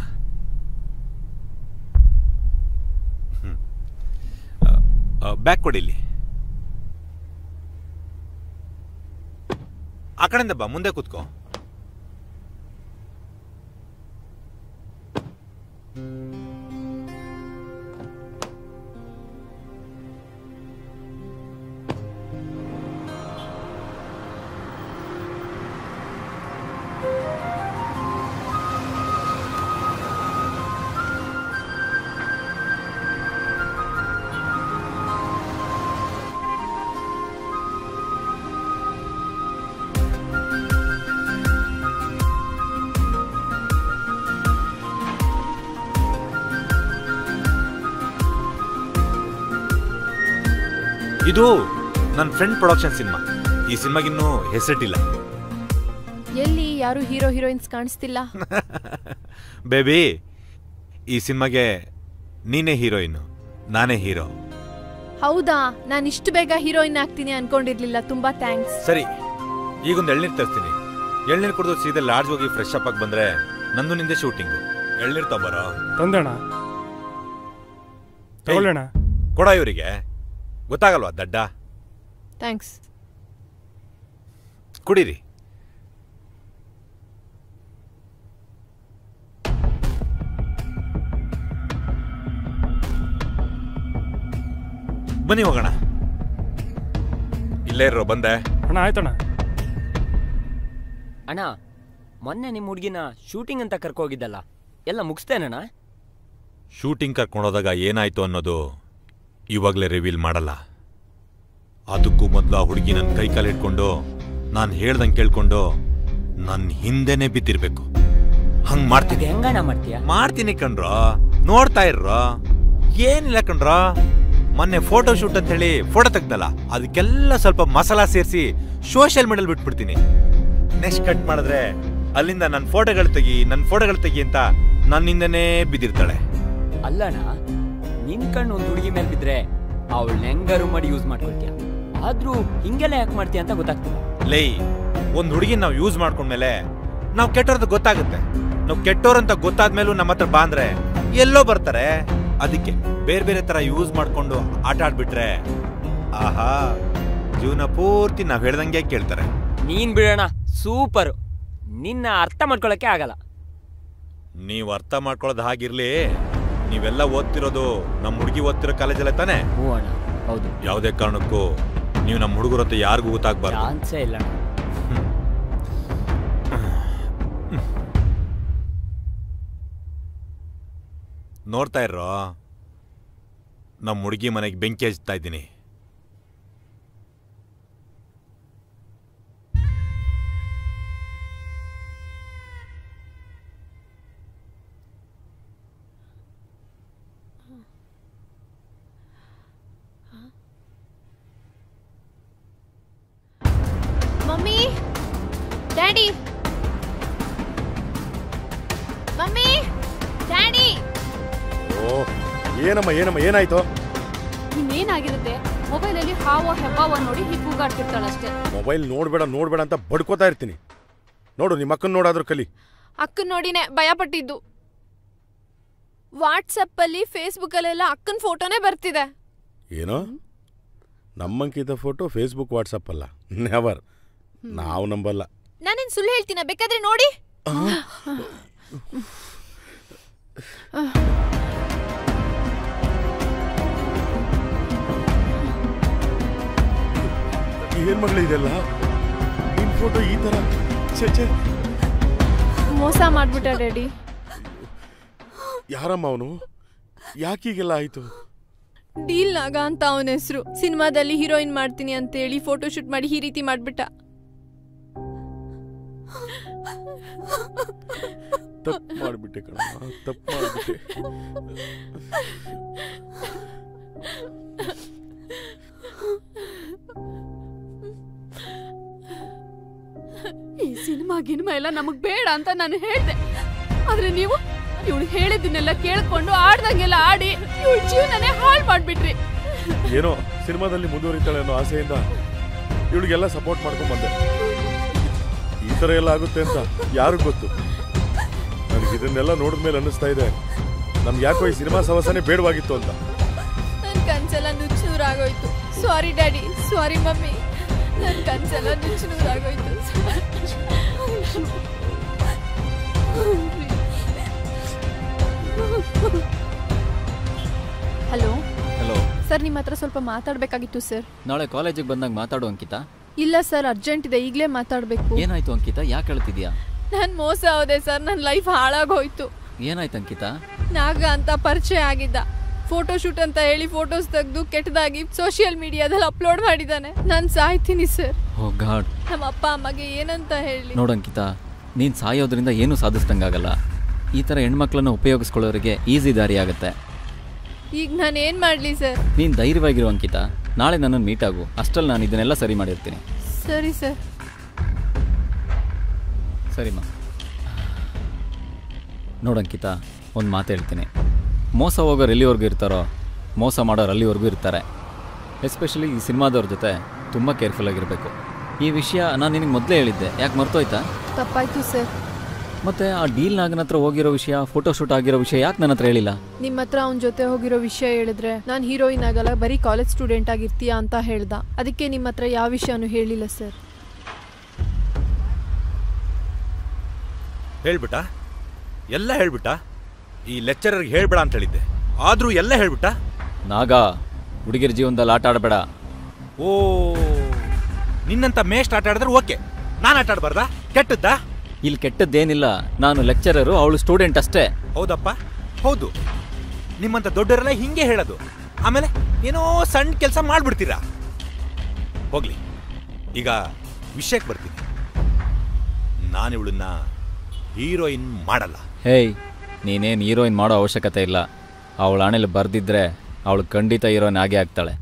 ಬ್ಯಾಗ್ ಕೊಡಿ. ಇಲ್ಲಿ ಆ ಕಡೆಯಿಂದ ಬಾ, ಮುಂದೆ ಕೂತ್ಕೋ. ಇದು ನನ್ನ ಫ್ರೆಂಡ್ ಪ್ರೊಡಕ್ಷನ್ ಸಿನಿಮಾ. ಈ ಸಿನಿಮಾಗಿನ್ನೂ ಹೆಸರಿಟ್ಟಿಲ್ಲ. ಎಲ್ಲಿ ಯಾರು ಹೀರೋ ಹೀರೋಯಿನ್ಸ್ ಕಾಣಿಸ್ತಿಲ್ಲ? ಬೇಬಿ, ಈ ಸಿನಿಮಾಗೆ ನೀನೇ ಹೀರೋಯಿನ್, ನಾನೇ ಹೀರೋ. ಹೌದಾ? ನಾನು ಇಷ್ಟು ಬೇಗ ಹೀರೋಯಿನ್ ಆಗ್ತೀನಿ ಅನ್ಕೊಂಡಿರ್ಲಿಲ್ಲ. ತುಂಬಾ ಥ್ಯಾಂಕ್ಸ್. ಸರಿ, ಈಗೊಂದು ಎಳ್ನೀರು ತರಿಸ್ತೀನಿ. ಎಳ್ನೀರು ಕುಡಿದು ಸೀದಾ ಲಾಡ್ಜ್ ಹೋಗಿ ಫ್ರೆಶ್ ಅಪ್ ಆಗಿ ಬಂದ್ರೆ ನಂದು ನಿಂದೆ ಶೂಟಿಂಗು. ಎಳ್ನೀರು ತಗೋಬಾರ. ತಂದಣ ತಗೊಳ್ಳೋಣ. ಕೊಡ ಇವರಿಗೆ, ಗೊತ್ತಾಗಲ್ವಾ ದಡ್ಡ? ಥ್ಯಾಂಕ್ಸ್. ಕುಡೀರಿ. ಬನ್ನಿ ಹೋಗೋಣ. ಇಲ್ಲೇ ಇರೋ. ಬಂದೆ ಅಣ್ಣ. ಆಯ್ತಣ್ಣ. ಅಣ್ಣ, ಮೊನ್ನೆ ನಿಮ್ಮ ಹುಡುಗಿನ ಶೂಟಿಂಗ್ ಅಂತ ಕರ್ಕೋಗಿದ್ದಲ್ಲ, ಎಲ್ಲ ಮುಗಿಸ್ತೇನಣ್ಣ? ಶೂಟಿಂಗ್ ಕರ್ಕೊಂಡೋದಾಗ ಏನಾಯ್ತು ಅನ್ನೋದು ಇವಾಗಲೇ ರಿವೀಲ್ ಮಾಡಲ್ಲ. ಅದಕ್ಕೂ ಮೊದಲು ಆ ಹುಡುಗಿ ನನ್ನ ಕೈ ಕಾಲು ಇಟ್ಕೊಂಡು ನಾನು ಹೇಳ್ದಂಗೆ ಕೇಳ್ಕೊಂಡು ನನ್ನ ಹಿಂದೆನೆ ಬಿದ್ದಿರ್ಬೇಕು. ಹಂಗ್ ಮಾಡ್ತೀನಿ. ಹೆಂಗಣ್ಣ ಮಾಡ್ತೀಯ? ಮಾಡ್ತೀನಿ ಕಣ್ರೋ, ನೋಡ್ತಾ ಇರ್ರೋ. ಏನಿಲ್ಲ ಕಣ್ರೋ, ಮೊನ್ನೆ ಫೋಟೋ ಶೂಟ್ ಅಂತ ಹೇಳಿ ಫೋಟೋ ತೆಗ್ದಲ್ಲ, ಅದಕ್ಕೆಲ್ಲ ಸ್ವಲ್ಪ ಮಸಾಲ ಸೇರಿಸಿ ಸೋಷಿಯಲ್ ಮೀಡಿಯಲ್ಲಿ ಬಿಟ್ಬಿಡ್ತೀನಿ. ನೆಕ್ಸ್ಟ್ ಕಟ್ ಮಾಡಿದ್ರೆ ಅಲ್ಲಿಂದ ನನ್ನ ಫೋಟೋಗಳು ತೆಗಿ ಅಂತ ನನ್ನಿಂದನೇ ಬಿದ್ದಿರ್ತಾಳೆ. ಅಲ್ಲಣ್ಣ, ನಿನ್ ಕಣ್ಣು ಒಂದು ಹುಡುಗಿ ಮೇಲೆ ಬಿದ್ರೆ ಅವಳು ಹೆಂಗಾರು ಮಾಡಿ ಯೂಸ್ ಮಾಡ್ಕೊಳ್ತೀಯ. ಆದ್ರೂ ಹಿಂಗೆಲ್ಲ ಯಾಕೆ ಮಾಡ್ತೀಯ ಅಂತ ಗೊತ್ತಾಗ್ತಿಲ್ಲ. ಲೇ, ಒಂದ್ ಹುಡುಗಿ ನಾವು ಯೂಸ್ ಮಾಡ್ಕೊಂಡ್ಮೇಲೆ ನಾವು ಕೆಟ್ಟೋರ್ದು ಗೊತ್ತಾಗುತ್ತೆ. ನಾವು ಕೆಟ್ಟೋರಂತ ಗೊತ್ತಾದ್ಮೇಲೂ ನಮ್ಮ ಹತ್ರ ಬಾಂದ್ರೆ ಎಲ್ಲೋ ಬರ್ತಾರೆ. ಅದಕ್ಕೆ ಬೇರೆ ಬೇರೆ ತರ ಯೂಸ್ ಮಾಡ್ಕೊಂಡು ಆಟ ಆಡ್ಬಿಟ್ರೆ ಆಹಾ, ಜೀವನ ಪೂರ್ತಿ ನಾವ್ ಹೇಳ್ದಂಗೆ ಕೇಳ್ತಾರೆ. ನೀನ್ ಬಿಡೋಣ, ಸೂಪರ್. ನಿನ್ನ ಅರ್ಥ ಮಾಡ್ಕೊಳಕ್ಕೆ ಆಗಲ್ಲ. ನೀವ್ ಅರ್ಥ ಮಾಡ್ಕೊಳ್ಳೋದು ಹಾಗಿರ್ಲಿ. ನೀವೆಲ್ಲ ಓದ್ತಿರೋದು ನಮ್ಮ ಹುಡುಗಿ ಓದ್ತಿರೋ ಕಾಲೇಜಲ್ಲೇ ತಾನೆ? ಹ್ಞೂ ಅಣ್ಣ, ಹೌದು. ಯಾವುದೇ ಕಾರಣಕ್ಕೂ ನೀವು ನಮ್ಮ ಹುಡುಗರ ಹತ್ರ ಯಾರಿಗೂ ಗೊತ್ತಾಗ್ಬಾರ್ದು. ಚಾನ್ಸೇ ಇಲ್ಲ. ನೋಡ್ತಾ ಇರೋ, ನಮ್ಮ ಹುಡುಗಿ ಮನೆಗೆ ಬೆಂಕಿ ಹಚ್ತಾ ಇದ್ದೀನಿ. Mummy, daddy, mummy, daddy. ಓ, ಏನಮ್ಮ ಏನಾಯ್ತು? ಇನ್ನೇನಾಗಿರುತ್ತೆ, ಮೊಬೈಲಲ್ಲಿ ಹಾವೋ ಹೆಬ್ಬಾವ ನೋಡಿ ಹೀಗೆ ಕೂಗಾಡ್ತಿರ್ತಾಳಷ್ಟೇ. ಮೊಬೈಲ್ ನೋಡ್ಬೇಡ ಅಂತ ಬಡ್ಕೋತಾ ಇರ್ತೀನಿ. ನೋಡು, ನಿಮ್ಮ ಅಕ್ಕನ ನೋಡಾದ್ರೂ ಕಲಿ. ಅಕ್ಕನ್ ನೋಡಿನೇ ಭಯ ಪಟ್ಟಿದ್ದು. ವಾಟ್ಸಪ್ ಅಲ್ಲಿ ಫೇಸ್ಬುಕ್ ಅಲ್ಲೆಲ್ಲ ಅಕ್ಕನ ಫೋಟೋನೇ ಬರ್ತಿದೆ. ಏನೋ ನಮ್ಮಂಕಿದ ಫೋಟೋ ಫೇಸ್ಬುಕ್ ವಾಟ್ಸಪ್ ಅಲ್ಲ, ನೆವರ್. ನಾವು ನಂಬಲ್ಲ. ನಾನೇನ್ ಸುಳ್ಳು ಹೇಳ್ತೀನ? ಬೇಕಾದ್ರೆ ನೋಡಿ. ಏನ್ ಮಗಳ ಇದೆಲ್ಲ? ನಿನ್ ಫೋಟೋ ಈ ತರ ಮೋಸ ಮಾಡ್ಬಿಟ್ಟ ಡ್ಯಾಡಿ. ಯಾರಮ್ಮ ಅವನು? ಯಾಕೀಗೆಲ್ಲ ಆಯ್ತು? ಡೀಲ್ ನಾಗ ಅಂತ ಅವನ ಹೆಸರು. ಸಿನಿಮಾದಲ್ಲಿ ಹೀರೋಯಿನ್ ಮಾಡ್ತೀನಿ ಅಂತೇಳಿ ಫೋಟೋ ಶೂಟ್ ಮಾಡಿ ಈ ರೀತಿ ಮಾಡ್ಬಿಟ್ಟ. ತಪ್ಪು ಮಾಡ್ಬಿಟ್ಟೆ ಕಣಮ್ಮ, ತಪ್ಪು ಮಾಡ್ಬಿಟ್ಟೆ. ಈ ಸಿನಿಮಾ ಎಲ್ಲ ನಮಗ್ ಬೇಡ ಅಂತ ನಾನು ಹೇಳ್ದೆ. ಆದ್ರೆ ನೀವು ಇವಳು ಹೇಳಿದ್ದನ್ನೆಲ್ಲ ಕೇಳ್ಕೊಂಡು ಆಡ್ದಂಗೆಲ್ಲ ಆಡಿ ಇವಳ ಜೀವನನೇ ಹಾಳು ಮಾಡ್ಬಿಟ್ರಿ. ಏನೋ ಸಿನಿಮಾದಲ್ಲಿ ಮುಂದುವರಿತಾಳೆ ಅನ್ನೋ ಆಸೆಯಿಂದ ಇವಳಿಗೆಲ್ಲ ಸಪೋರ್ಟ್ ಮಾಡ್ಕೊಂಡ್ ಬಂದೆ. ಈ ತರ ಎಲ್ಲ ಆಗುತ್ತೆ ಅಂತ ಯಾರಿಗೂ ಗೊತ್ತು? ನನಗೆ ಇದನ್ನೆಲ್ಲ ನೋಡಿದ್ಮೇಲೆ ಅನ್ನಿಸ್ತಾ ಇದೆ, ನಮ್ಗೆ ಯಾಕೋ ಈ ಸಿನಿಮಾ ಸವಸನೆ ಬೇಡವಾಗಿತ್ತು ಅಂತ. ನನ್ ಕನ್ಸೆಲ್ಲ ನುಚ್ಚುನೂರಾಗೋಯ್ತು. ಸಾರಿ ಡ್ಯಾಡಿ, ಸಾರಿ ಮಮ್ಮಿ. ನನ್ ಕನ್ಸೆಲ್ಲ ನುಚ್ಚುನೂರಾಗೋಯ್ತು. ಹಲೋ ಹಲೋ ಸರ್, ನಿಮ್ಮ ಹತ್ರ ಸ್ವಲ್ಪ ಮಾತಾಡ್ಬೇಕಾಗಿತ್ತು ಸರ್. ನಾಳೆ ಕಾಲೇಜಿಗೆ ಬಂದಾಗ ಮಾತಾಡು ಅಂಕಿತಾ. ಇಲ್ಲ ಸರ್, ಅರ್ಜೆಂಟ್ ಇದೆ, ಈಗಲೇ ಮಾತಾಡ್ಬೇಕು. ಏನಾಯ್ತು ಅಂಕಿತಾ? ಯಾಕೆ ಹೇಳ್ತಿದ್ಯಾ? ನಾನ್ ಮೋಸ ಹೋದೆ ಸರ್, ನನ್ನ ಲೈಫ್ ಹಾಳಾಗೋಯ್ತು. ಏನಾಯ್ತು ಅಂಕಿತಾ? ನಾಗ ಅಂತ ಪರಿಚಯ ಆಗಿದ್ದ. ಫೋಟೋ ಶೂಟ್ ಅಂತ ಹೇಳಿ ಫೋಟೋಸ್ ತೆಗೆದು ಕೆಟ್ಟದಾಗಿ ಸೋಷಿಯಲ್ ಮೀಡಿಯಾದಲ್ಲಿ ಅಪ್ಲೋಡ್ ಮಾಡಿದ್ದಾನೆ. ನಾನು ಸಾಯ್ತೀನಿ ಸರ್. ಓ ಗಾಡ್. ನಮ್ಮ ಅಪ್ಪ ಅಮ್ಮಗೆ ಏನಂತ ಹೇಳಿ? ನೋಡಂಕಿತಾ, ನೀನು ಸಾಯೋದ್ರಿಂದ ಏನೂ ಸಾಧಿಸ್ದಂಗಾಗಲ್ಲ. ಈ ಥರ ಹೆಣ್ಮಕ್ಳನ್ನ ಉಪಯೋಗಿಸ್ಕೊಳ್ಳೋರಿಗೆ ಈಸಿ ದಾರಿ ಆಗುತ್ತೆ. ಈಗ ನಾನು ಏನು ಮಾಡಲಿ ಸರ್? ನೀನು ಧೈರ್ಯವಾಗಿರೋ ಅಂಕಿತಾ, ನಾಳೆ ನನ್ನನ್ನು ಮೀಟ್ ಆಗು. ಅಷ್ಟರಲ್ಲಿ ನಾನು ಇದನ್ನೆಲ್ಲ ಸರಿ ಮಾಡಿರ್ತೀನಿ. ಸರಿ ಸರ್. ಸರಿಮ್ಮ. ನೋಡಂಕಿತಾ, ಒಂದು ಮಾತು ಹೇಳ್ತೀನಿ. ಮೋಸ ಹೋಗೋರು ಎಲ್ಲಿವರೆಗೂ ಇರ್ತಾರೋ, ಮೋಸ ಮಾಡೋರು ಅಲ್ಲಿವರೆಗೂ ಇರ್ತಾರೆ. ಎಸ್ಪೆಷಲಿ ಈ ಸಿನಿಮಾದವ್ರ ಜೊತೆ ತುಂಬ ಕೇರ್ಫುಲ್ಲಾಗಿರಬೇಕು. ಈ ವಿಷಯ ನಾನು ನಿನಗೆ ಮೊದಲೇ ಹೇಳಿದ್ದೆ, ಯಾಕೆ ಮರ್ತೋಯ್ತಾ? ತಪ್ಪಾಯ್ತು ಸರ್. ಮತ್ತೆ ಆ ಡೀಲ್ ನಾಗನ ಹತ್ರ ಹೋಗಿರೋ ವಿಷಯ, ಫೋಟೋ ಶೂಟ್ ಆಗಿರೋ ವಿಷಯ ಯಾಕೆ ನನ್ನ ಹತ್ರ ಹೇಳಿಲ್ಲ? ನಿಮ್ಮ ಹತ್ರ ಅವನ ಜೊತೆ ಹೋಗಿರೋ ವಿಷಯ ಹೇಳಿದ್ರೆ ನಾನು ಹೀರೋಯಿನ್ ಆಗಲ್ಲ, ಬರೀ ಕಾಲೇಜ್ ಸ್ಟೂಡೆಂಟ್ ಆಗಿರ್ತೀಯಾ ಅಂತ ಹೇಳ್ದ. ಅದಕ್ಕೆ ನಿಮ್ಮ ಹತ್ರ ಯಾವ ವಿಷಯನೂ ಹೇಳಿಲ್ಲ ಸರ್. ಹೇಳ್ಬಿಟ್ಟ? ಎಲ್ಲ ಹೇಳ್ಬಿಟ್ಟ? ಈ ಲೆಕ್ಚರರ್ಗೆ ಹೇಳ್ಬೇಡ ಅಂತ ಹೇಳಿದ್ದೆ, ಆದ್ರೂ ಎಲ್ಲ ಹೇಳ್ಬಿಟ್ಟ. ನಾಗ, ಹುಡುಗಿರ ಜೀವನದಲ್ಲಿ ಆಟ ಆಡಬೇಡ. ಓ, ನಿನ್ನಂತ ಮೇಸ್ಟ್ ಆಟ ಆಡಿದ್ರೆ ಓಕೆ, ನಾನು ಆಟ ಆಡಬಾರ್ದಾ? ಕೆಟ್ಟದ್ದಾ? ಇಲ್ಲಿ ಕೆಟ್ಟದ್ದೇನಿಲ್ಲ. ನಾನು ಲೆಕ್ಚರರು, ಅವಳು ಸ್ಟೂಡೆಂಟ್ ಅಷ್ಟೇ. ಹೌದಪ್ಪ, ಹೌದು. ನಿಮ್ಮಂತ ದೊಡ್ಡವರೆಲ್ಲ ಹಿಂಗೆ ಹೇಳೋದು. ಆಮೇಲೆ ಏನೋ ಸಣ್ಣ ಕೆಲಸ ಮಾಡ್ಬಿಡ್ತೀರಾ. ಹೋಗ್ಲಿ, ಈಗ ವಿಷಯಕ್ಕೆ ಬರ್ತೀನಿ. ನಾನು ಇವಳನ್ನ ಹೀರೋಯಿನ್ ಮಾಡಲ್ಲ. ಹೇಯ್, ನೀನೇನು ಹೀರೋಯಿನ್ ಮಾಡೋ ಅವಶ್ಯಕತೆ ಇಲ್ಲ. ಅವಳ ಹಣೆಯಲ್ಲಿ ಬರ್ದಿದ್ರೆ ಅವಳು ಖಂಡಿತ ಹೀರೋಯಿನ್ ಆಗೇ ಆಗ್ತಾಳೆ.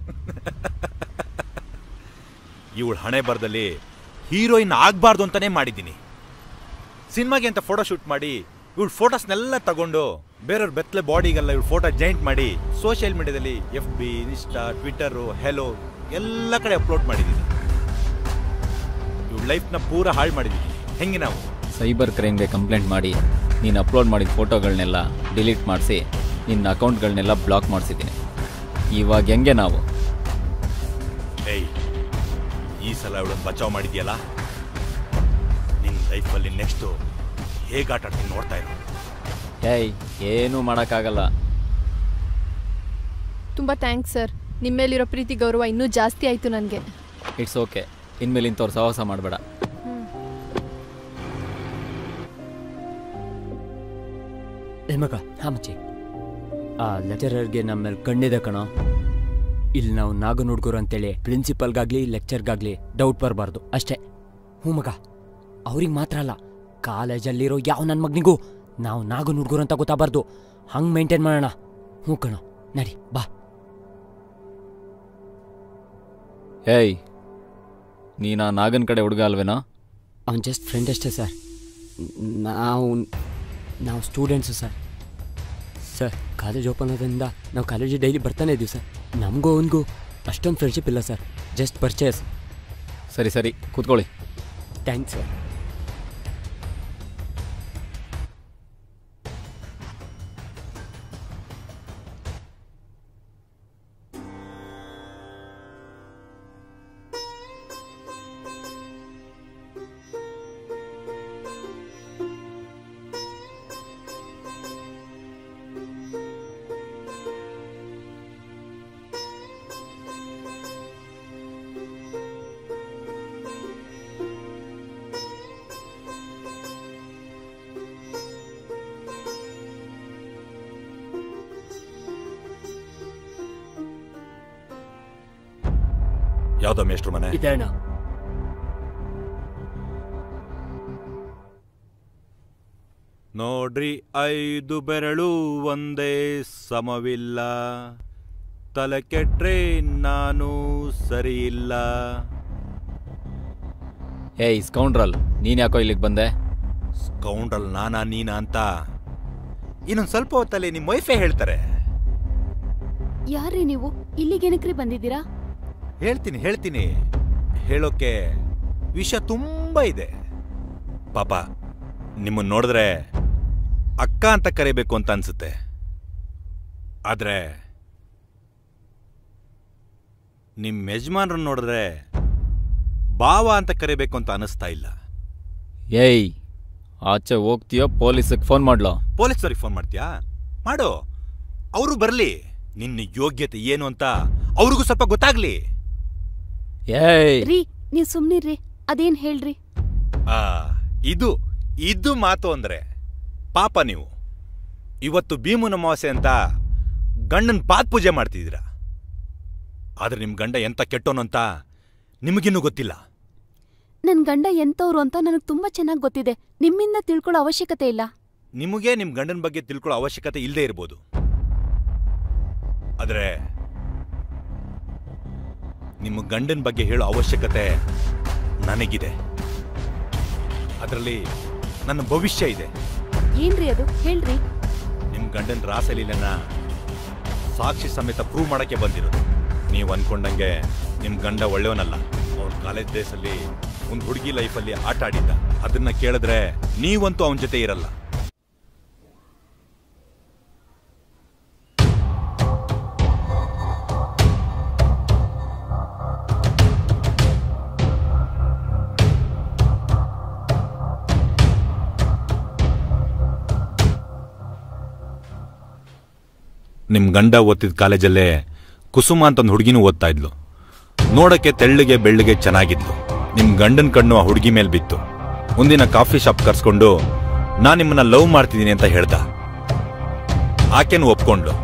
ಇವಳ ಹಣೆ ಬರದಲ್ಲಿ ಹೀರೋಯಿನ್ ಆಗ್ಬಾರ್ದು ಅಂತಾನೆ ಮಾಡಿದ್ದೀನಿ. ಸಿನಿಮಾಗೆ ಅಂತ ಫೋಟೋ ಶೂಟ್ ಮಾಡಿ ಇವಳು ಫೋಟೋಸ್ನೆಲ್ಲ ತಗೊಂಡು ಬೇರೆಯವ್ರ ಬೆತ್ತಲೆ ಬಾಡಿಗೆಲ್ಲ ಇವಳು ಫೋಟೋ ಜಾಯಿಂಟ್ ಮಾಡಿ ಸೋಷಿಯಲ್ ಮೀಡಿಯಾದಲ್ಲಿ FB, ಇನ್ಸ್ಟಾ, ಟ್ವಿಟರು, ಹೆಲೋ ಎಲ್ಲ ಕಡೆ ಅಪ್ಲೋಡ್ ಮಾಡಿದ್ದೀನಿ. ಇವಳು ಲೈಫ್ನ ಪೂರ ಹಾಳು ಮಾಡಿದ್ದೀನಿ. ಹೆಂಗೆ ನಾವು ಸೈಬರ್ ಕ್ರೈಮ್ಗೆ ಕಂಪ್ಲೇಂಟ್ ಮಾಡಿ ನೀನು ಅಪ್ಲೋಡ್ ಮಾಡಿದ ಫೋಟೋಗಳನ್ನೆಲ್ಲ ಡಿಲೀಟ್ ಮಾಡಿಸಿ ನಿನ್ನ ಅಕೌಂಟ್ಗಳನ್ನೆಲ್ಲ ಬ್ಲಾಕ್ ಮಾಡಿಸಿದ್ದೀನಿ. ಇವಾಗ ಹೆಂಗೆ ನಾವು? ಏಯ್, ಈ ಸಲ ಇವಳನ್ನು ಬಚಾವ್ ಮಾಡಿದ್ಯಲ್ಲ, ನಿನ್ನ ಲೈಫಲ್ಲಿ ನೆಕ್ಸ್ಟು ಹೇಗೆ ಆಟ ಆಡ್ತೀನಿ ನೋಡ್ತಾ ಇರೋ. ಏಯ್, ಏನೂ ಮಾಡೋಕ್ಕಾಗಲ್ಲ. ತುಂಬ ಥ್ಯಾಂಕ್ಸ್ ಸರ್. ನಿಮ್ಮ ಮೇಲಿರೋ ಪ್ರೀತಿ ಗೌರವ ಇನ್ನೂ ಜಾಸ್ತಿ ಆಯಿತು ನನಗೆ. It's okay. ಇನ್ಮೇಲೆ ಇಂಥವ್ರು ಸಹವಾಸ ಮಾಡಬೇಡ. ಏ ಮಗ, ಮಚ್ಚಿ, ಆ ಲೆಕ್ಚರರ್ಗೆ ನಮ್ಮ ಮೇಲೆ ಕಣ್ಣಿದೆ ಕಣೋ. ಇಲ್ಲಿ ನಾವು ನಾಗನ ಹುಡುಗರು ಅಂತೇಳಿ ಪ್ರಿನ್ಸಿಪಲ್ಗಾಗ್ಲಿ ಲೆಕ್ಚರ್ಗಾಗ್ಲಿ ಡೌಟ್ ಬರಬಾರ್ದು ಅಷ್ಟೇ. ಹ್ಞೂ ಮಗ, ಅವ್ರಿಗೆ ಮಾತ್ರ ಅಲ್ಲ, ಕಾಲೇಜಲ್ಲಿರೋ ಯಾವ ನನ್ನ ಮಗನಿಗೂ ನಾವು ನಾಗನ ಹುಡುಗರು ಅಂತ ಗೊತ್ತಾಗಬಾರ್ದು. ಹಂಗೆ ಮೇಂಟೈನ್ ಮಾಡೋಣ. ಹ್ಞೂ ಕಣೋ, ನಡಿ ಬಾ. ಏಯ್, ನೀನು ನಾಗನ ಕಡೆ ಹುಡುಗ ಅಲ್ವೇನೋ? ಅವ್ನು ಜಸ್ಟ್ ಫ್ರೆಂಡ್ ಅಷ್ಟೇ ಸರ್. ನಾವು ಸ್ಟೂಡೆಂಟ್ಸು ಸರ್. ಕಾಲೇಜ್ ಓಪನ್ ಆದ್ರಿಂದ ನಾವು ಕಾಲೇಜಿಗೆ ಡೈಲಿ ಬರ್ತಾನೆ ಇದ್ದೀವಿ ಸರ್. ನಮಗೂ ಅವನಿಗೂ ಅಷ್ಟೊಂದು ಫ್ರೆಂಡ್ಶಿಪ್ ಇಲ್ಲ ಸರ್, ಜಸ್ಟ್ ಪರ್ಚೇಸ್. ಸರಿ ಸರಿ, ಕೂತ್ಕೊಳ್ಳಿ. Thanks sir. ಯಾವ್ದೋ ಮೇಷ್ಟ್ರ ಮನೆ? ಇದಣ್ಣ. ನೋಡ್ರಿ 5 ಬೆರಳು ಒಂದೇ ಸಮವಿಲ್ಲ, ತಲೆ ಕೆಟ್ರೆ ನಾನು ಸರಿ ಇಲ್ಲ. ಏಯ್ ಸ್ಕೌಂಡ್ರಲ್, ನೀನ್ ಯಾಕೋ ಇಲ್ಲಿಗೆ ಬಂದೆ? ಸ್ಕೌಂಡ್ರಲ್ ನಾನಾ ನೀನಾ ಅಂತ ಇನ್ನೊಂದು ಸ್ವಲ್ಪ ಹೊತ್ತಲ್ಲಿ ನಿಮ್ಮ ವೈಫೇ ಹೇಳ್ತಾರೆ. ಯಾರ್ರೀ ನೀವು? ಇಲ್ಲಿಗೇನಕ್ರಿ ಬಂದಿದ್ದೀರಾ? ಹೇಳ್ತೀನಿ ಹೇಳೋಕೆ ವಿಷಯ ತುಂಬಾ ಇದೆ. ಪಾಪ ನಿಮ್ಮನ್ನು ನೋಡಿದ್ರೆ ಅಕ್ಕ ಅಂತ ಕರಿಬೇಕು ಅಂತ ಅನ್ಸುತ್ತೆ, ಆದ್ರೆ ನಿಮ್ಮ ಯಜಮಾನ್ರನ್ನ ನೋಡಿದ್ರೆ ಬಾವ ಅಂತ ಕರಿಬೇಕು ಅಂತ ಅನಿಸ್ತಾ ಇಲ್ಲ. ಏಯ್, ಆಚೆ ಹೋಗ್ತೀಯೋ ಪೊಲೀಸಿಗೆ ಫೋನ್ ಮಾಡ್ಲೋ? ಪೊಲೀಸರಿಗೆ ಫೋನ್ ಮಾಡ್ತೀಯಾ? ಮಾಡು, ಅವರು ಬರಲಿ, ನಿನ್ನ ಯೋಗ್ಯತೆ ಏನು ಅಂತ ಅವ್ರಿಗೂ ಸ್ವಲ್ಪ ಗೊತ್ತಾಗ್ಲಿ. ಏಯ್ ರೀ, ನೀವು ಸುಮ್ನಿರ್ರಿ, ಅದೇನ್ ಹೇಳ್ರಿ. ಇದು ಮಾತು ಅಂದ್ರೆ ಪಾಪ ನೀವು ಇವತ್ತು ಭೀಮನ ಅಮಾವಾಸ್ಯೆ ಅಂತ ಗಂಡನ ಪಾದ ಪೂಜೆ ಮಾಡ್ತಿದ್ದೀರಾ, ಆದ್ರೆ ನಿಮ್ ಗಂಡ ಎಂತ ಕೆಟ್ಟೋನು ಅಂತ ನಿಮಗಿನ್ನೂ ಗೊತ್ತಿಲ್ಲ. ನನ್ ಗಂಡ ಎಂತವ್ರು ಅಂತ ನನಗೆ ತುಂಬಾ ಚೆನ್ನಾಗಿ ಗೊತ್ತಿದೆ. ನಿಮ್ಮಿಂದ ತಿಳ್ಕೊಳ್ಳೋ ಅವಶ್ಯಕತೆ ಇಲ್ಲ. ನಿಮಗೆ ನಿಮ್ ಗಂಡನ ಬಗ್ಗೆ ತಿಳ್ಕೊಳ್ಳೋ ಅವಶ್ಯಕತೆ ಇಲ್ಲದೆ ಇರ್ಬೋದು, ಆದ್ರೆ ನಿಮ್ಮ ಗಂಡನ ಬಗ್ಗೆ ಹೇಳೋ ಅವಶ್ಯಕತೆ ನನಗಿದೆ. ಅದರಲ್ಲಿ ನನ್ನ ಭವಿಷ್ಯ ಇದೆ. ಏನ್ರಿ ಅದು? ಹೇಳ್ರಿ. ನಿಮ್ ಗಂಡನ ರಾಸಲೀಲನ ಸಾಕ್ಷಿ ಸಮೇತ ಪ್ರೂವ್ ಮಾಡಕ್ಕೆ ಬಂದಿರೋದು. ನೀವು ಅನ್ಕೊಂಡಂಗೆ ನಿಮ್ ಗಂಡ ಒಳ್ಳೆಯವನಲ್ಲ. ಅವ್ರ ಕಾಲೇಜ್ ಡೇಸಲ್ಲಿ ಒಂದು ಹುಡುಗಿ ಲೈಫಲ್ಲಿ ಆಟ ಆಡಿದ್ದ. ಅದನ್ನ ಕೇಳಿದ್ರೆ ನೀವಂತೂ ಅವನ ಜೊತೆ ಇರಲ್ಲ. ನಿಮ್ ಗಂಡ ಓದ್ತಿದ್ದ ಕಾಲೇಜಲ್ಲೇ ಕುಸುಮ ಅಂತ ಒಂದು ಹುಡುಗಿನೂ ಓದ್ತಾ ಇದ್ಲು. ನೋಡಕ್ಕೆ ತೆಳ್ಳಗೆ ಬೆಳ್ಳಗೆ ಚೆನ್ನಾಗಿದ್ಲು. ನಿಮ್ ಗಂಡನ ಕಣ್ಣು ಆ ಹುಡುಗಿ ಮೇಲೆ ಬಿತ್ತು. ಒಂದಿನ ಕಾಫಿ ಶಾಪ್ ಕರ್ಸ್ಕೊಂಡು ನಾನ್ ನಿಮ್ಮನ್ನ ಲವ್ ಮಾಡ್ತಿದ್ದೀನಿ ಅಂತ ಹೇಳ್ದ. ಆಕೆನು ಒಪ್ಕೊಂಡ್ಲು.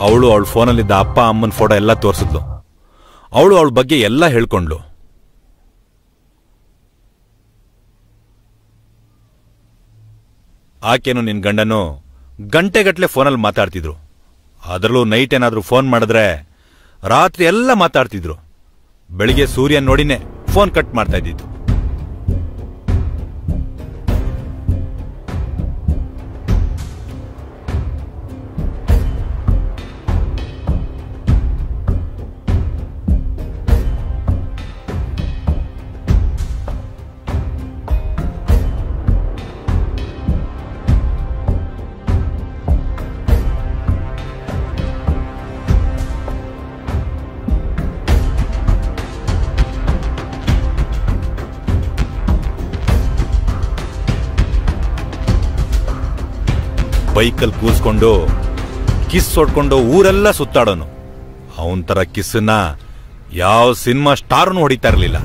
ಅವಳು ಅವಳ ಫೋನಲ್ಲಿದ್ದ ಅಪ್ಪ ಅಮ್ಮನ ಫೋಟೋ ಎಲ್ಲ ತೋರಿಸಿದ್ಲು. ಅವಳು ಅವಳ ಬಗ್ಗೆ ಎಲ್ಲ ಹೇಳ್ಕೊಂಡ್ಲು. ಆಕೆನು ನಿನ್ ಗಂಡನು ಗಂಟೆಗಟ್ಲೆ ಫೋನಲ್ಲಿ ಮಾತಾಡ್ತಿದ್ರು. ಅದರಲ್ಲೂ ನೈಟ್ ಏನಾದ್ರೂ ಫೋನ್ ಮಾಡಿದ್ರೆ ರಾತ್ರಿ ಎಲ್ಲ ಮಾತಾಡ್ತಿದ್ರು. ಬೆಳಿಗ್ಗೆ ಸೂರ್ಯ ನೋಡಿನೇ ಫೋನ್ ಕಟ್ ಮಾಡ್ತಾ ಇದ್ದಿದ್ದು. ಬೈಕಲ್ಲಿ ಕೂಸ್ಕೊಂಡು ಕಿಸ್ ಹೊಡ್ಕೊಂಡು ಊರೆಲ್ಲ ಸುತ್ತಾಡೋನು. ಅವನ್ ತರ ಕಿಸ್ಸನ್ನ ಯಾವ ಸಿನಿಮಾ ಸ್ಟಾರ್ನು ಹೊಡಿತಾ ಇರಲಿಲ್ಲ.